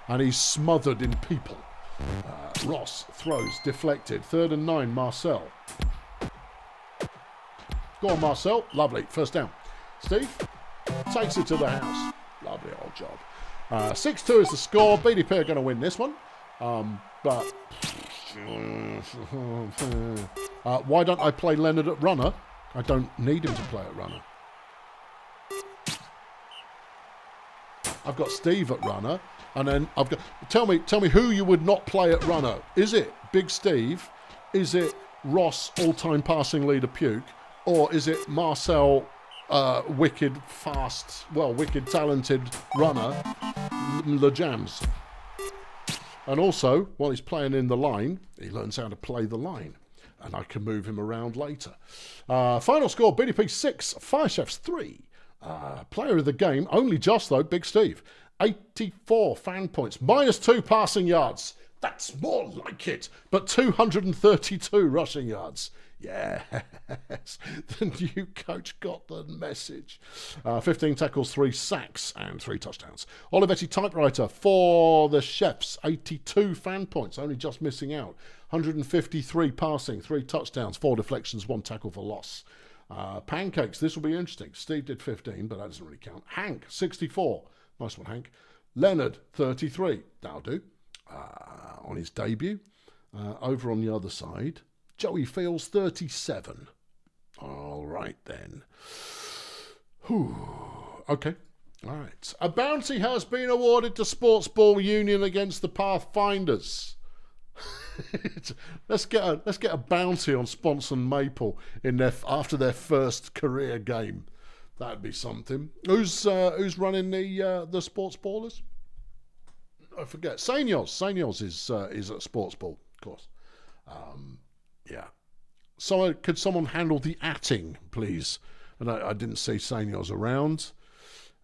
and he's smothered in people. Ross throws, deflected. 3rd and 9, Marcel. Go on, Marcel. Lovely, first down. Steve takes it to the house. Lovely old job. 6-2 is the score. BDP are going to win this one. But why don't I play Leonard at runner? I don't need him to play at runner. I've got Steve at runner, and then I've got... Tell me who you would not play at runner. Is it Big Steve? Is it Ross, all-time passing leader Puke? Or is it Marcel, wicked, fast, wicked, talented runner, LeJams? And also, while he's playing in the line, he learns how to play the line. And I can move him around later. Final score, BDP 6, Fire Chefs 3. Player of the game, only just though, Big Steve. 84 fan points, -2 passing yards. That's more like it. But 232 rushing yards. Yes, the new coach got the message. 15 tackles, 3 sacks, and 3 touchdowns. Olivetti Typewriter for the Chefs. 82 fan points, only just missing out. 153 passing, 3 touchdowns, 4 deflections, 1 tackle for loss. Pancakes, this will be interesting. Steve did 15, but that doesn't really count. Hank, 64. Nice one, Hank. Leonard, 33. That'll do. On his debut. Over on the other side, Joey Fields, 37. All right, then. Whew. Okay. All right. A bounty has been awarded to Sports Ball Union against the Pathfinders. let's get a bounty on Sponson Maple after their first career game. That'd be something. Who's running the Sports Ballers? I forget. Sanyos is at Sports Ball, of course. Yeah. Could someone handle the atting, please? And I didn't see Sanyos around.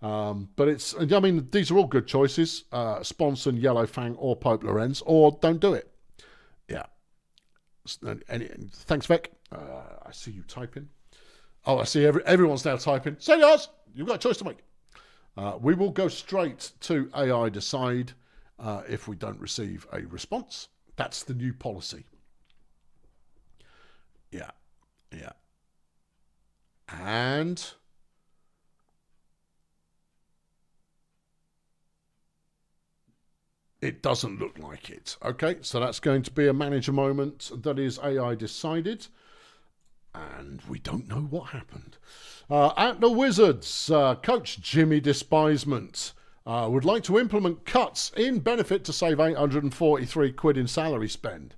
But these are all good choices. Sponson, Yellowfang, or Pope Lorenz, or don't do it. Yeah. Thanks, Vec. I see you typing. Oh, I see everyone's now typing. Sanyos, you've got a choice to make. We will go straight to AI Decide if we don't receive a response. That's the new policy. Yeah. And it doesn't look like it. Okay, so that's going to be a manager moment that is AI decided. And we don't know what happened. At the Wizards, Coach Jimmy Despisement would like to implement cuts in benefit to save 843 quid in salary spend.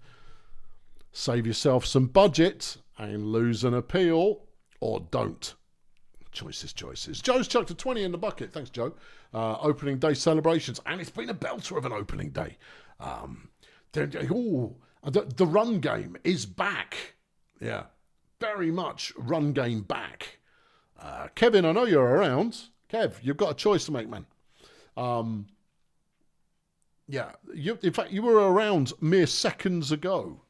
Save yourself some budget and lose an appeal, or don't. Choices. Joe's chucked a 20 in the bucket. Thanks, Joe. Opening day celebrations. And it's been a belter of an opening day. The run game is back. Yeah, very much run game back. Kevin, I know you're around. Kev, you've got a choice to make, man. In fact, you were around mere seconds ago.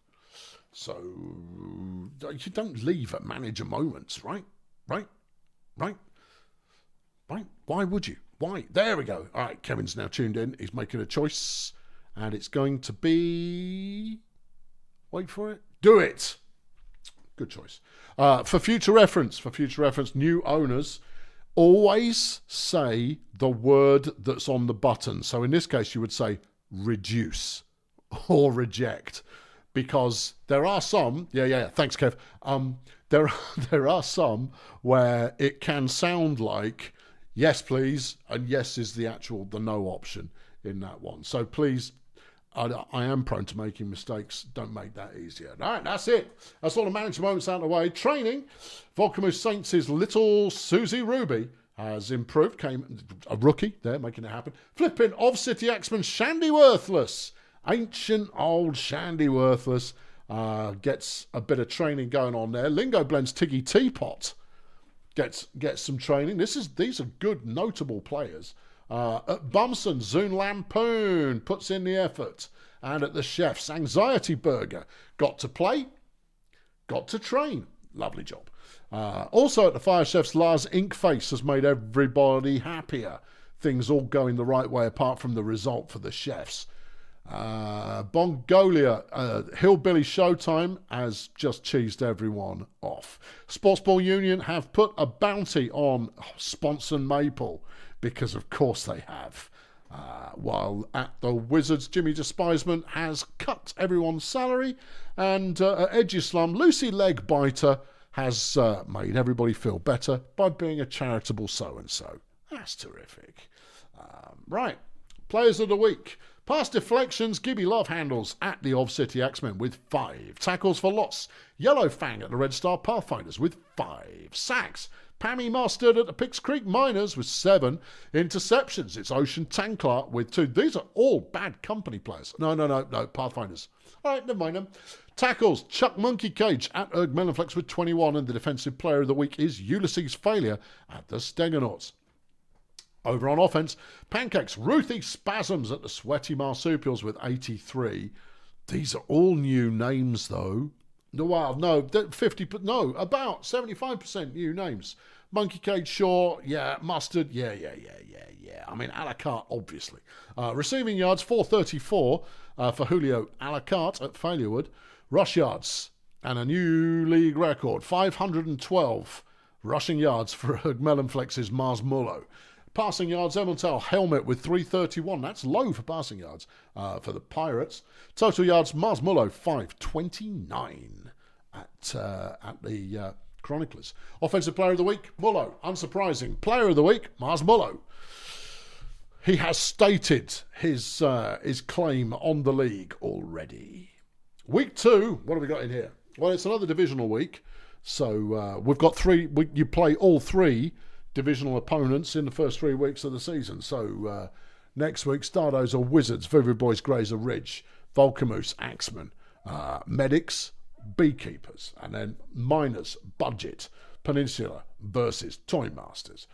So you don't leave at manager moments, right? Why would you? Why? There we go. All right, Kevin's now tuned in. He's making a choice. And it's going to be... Wait for it. Do it. Good choice. For future reference, new owners always say the word that's on the button. So in this case, you would say reduce or reject. Because there are some, thanks, Kev. There are some where it can sound like yes, please, and yes is the no option in that one. So please, I am prone to making mistakes. Don't make that easier. All right, that's it. That's all the manager moments out of the way. Training. Volcamus Saints' little Susie Ruby has improved. Came a rookie there, making it happen. Flipping of City Axeman Shandy Worthless. Ancient old Shandy Worthless gets a bit of training going on there. Lingo Blends Tiggy Teapot gets some training. These are good, notable players. At Bumson, Zune Lampoon puts in the effort. And at the Chef's, Anxiety Burger got to play, got to train. Lovely job. Also at the Fire Chef's, Lars Inkface has made everybody happier. Things all going the right way apart from the result for the Chefs. Bongolia, Hillbilly Showtime has just cheesed everyone off. Sports Ball Union have put a bounty on Sponson Maple because of course they have. While at the Wizards, Jimmy Despisement has cut everyone's salary, and at Edgeslum, Lucy Legbiter has made everybody feel better by being a charitable so-and-so. That's terrific. Right, Players of the Week. Pass deflections, Gibby Love handles at the Of City Axemen with 5. Tackles for loss, Yellow Fang at the Red Star Pathfinders with 5. Sacks, Pammy Mustard at the Pix Creek Miners with 7. Interceptions, it's Ocean Tanklar with 2. These are all bad company players. No, Pathfinders. All right, never mind them. Tackles, Chuck Monkey Cage at Erg Melonflex with 21. And the Defensive Player of the Week is Ulysses Failure at the Stegonauts. Over on offense, Pancakes, Ruthie Spasms at the Sweaty Marsupials with 83. These are all new names, though. Wow, no, about 75% new names. Monkey Cage, sure, yeah. Mustard, yeah. I mean, a la carte, obviously. Receiving yards, 434 for Julio a la carte at Failurewood. Rush yards, and a new league record, 512 rushing yards for Melonflex's Mars Mullo. Passing yards, Emmental Helmet with 331. That's low for passing yards for the Pirates. Total yards, Mars Mullo 529 at the Chroniclers. Offensive Player of the Week, Mullo. Unsurprising. Player of the Week, Mars Mullo. He has stated his claim on the league already. Week 2, what have we got in here? Well, it's another divisional week. So we've got you play all 3 divisional opponents in the first 3 weeks of the season. So next week, Stardos are Wizards, Vivid Boys, Grazer Ridge, Volcamoose, Axemen, Medics, Beekeepers, and then Miners, Budget, Peninsula versus Toy Masters.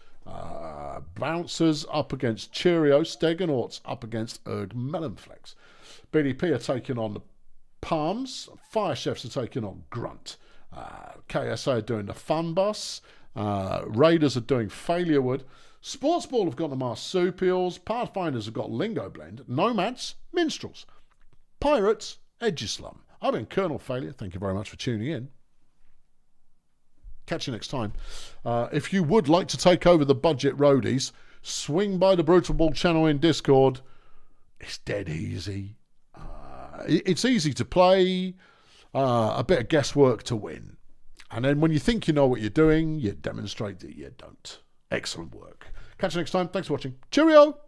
Bouncers up against Cheerio, Steganauts up against Erg Melonflex. BDP are taking on the Palms, Fire Chefs are taking on Grunt. KSA are doing the Fun Bus. Raiders are doing Failurewood. Sportsball have got the Marsupials. Pathfinders have got Lingo Blend. Nomads, Minstrels. Pirates, Edgeslum. I've been Colonel Failure. Thank you very much for tuning in. Catch you next time. If you would like to take over the Budget Roadies, swing by the Brutalball channel in Discord. It's dead easy. It's easy to play. A bit of guesswork to win. And then when you think you know what you're doing, you demonstrate that you don't. Excellent work. Catch you next time. Thanks for watching. Cheerio!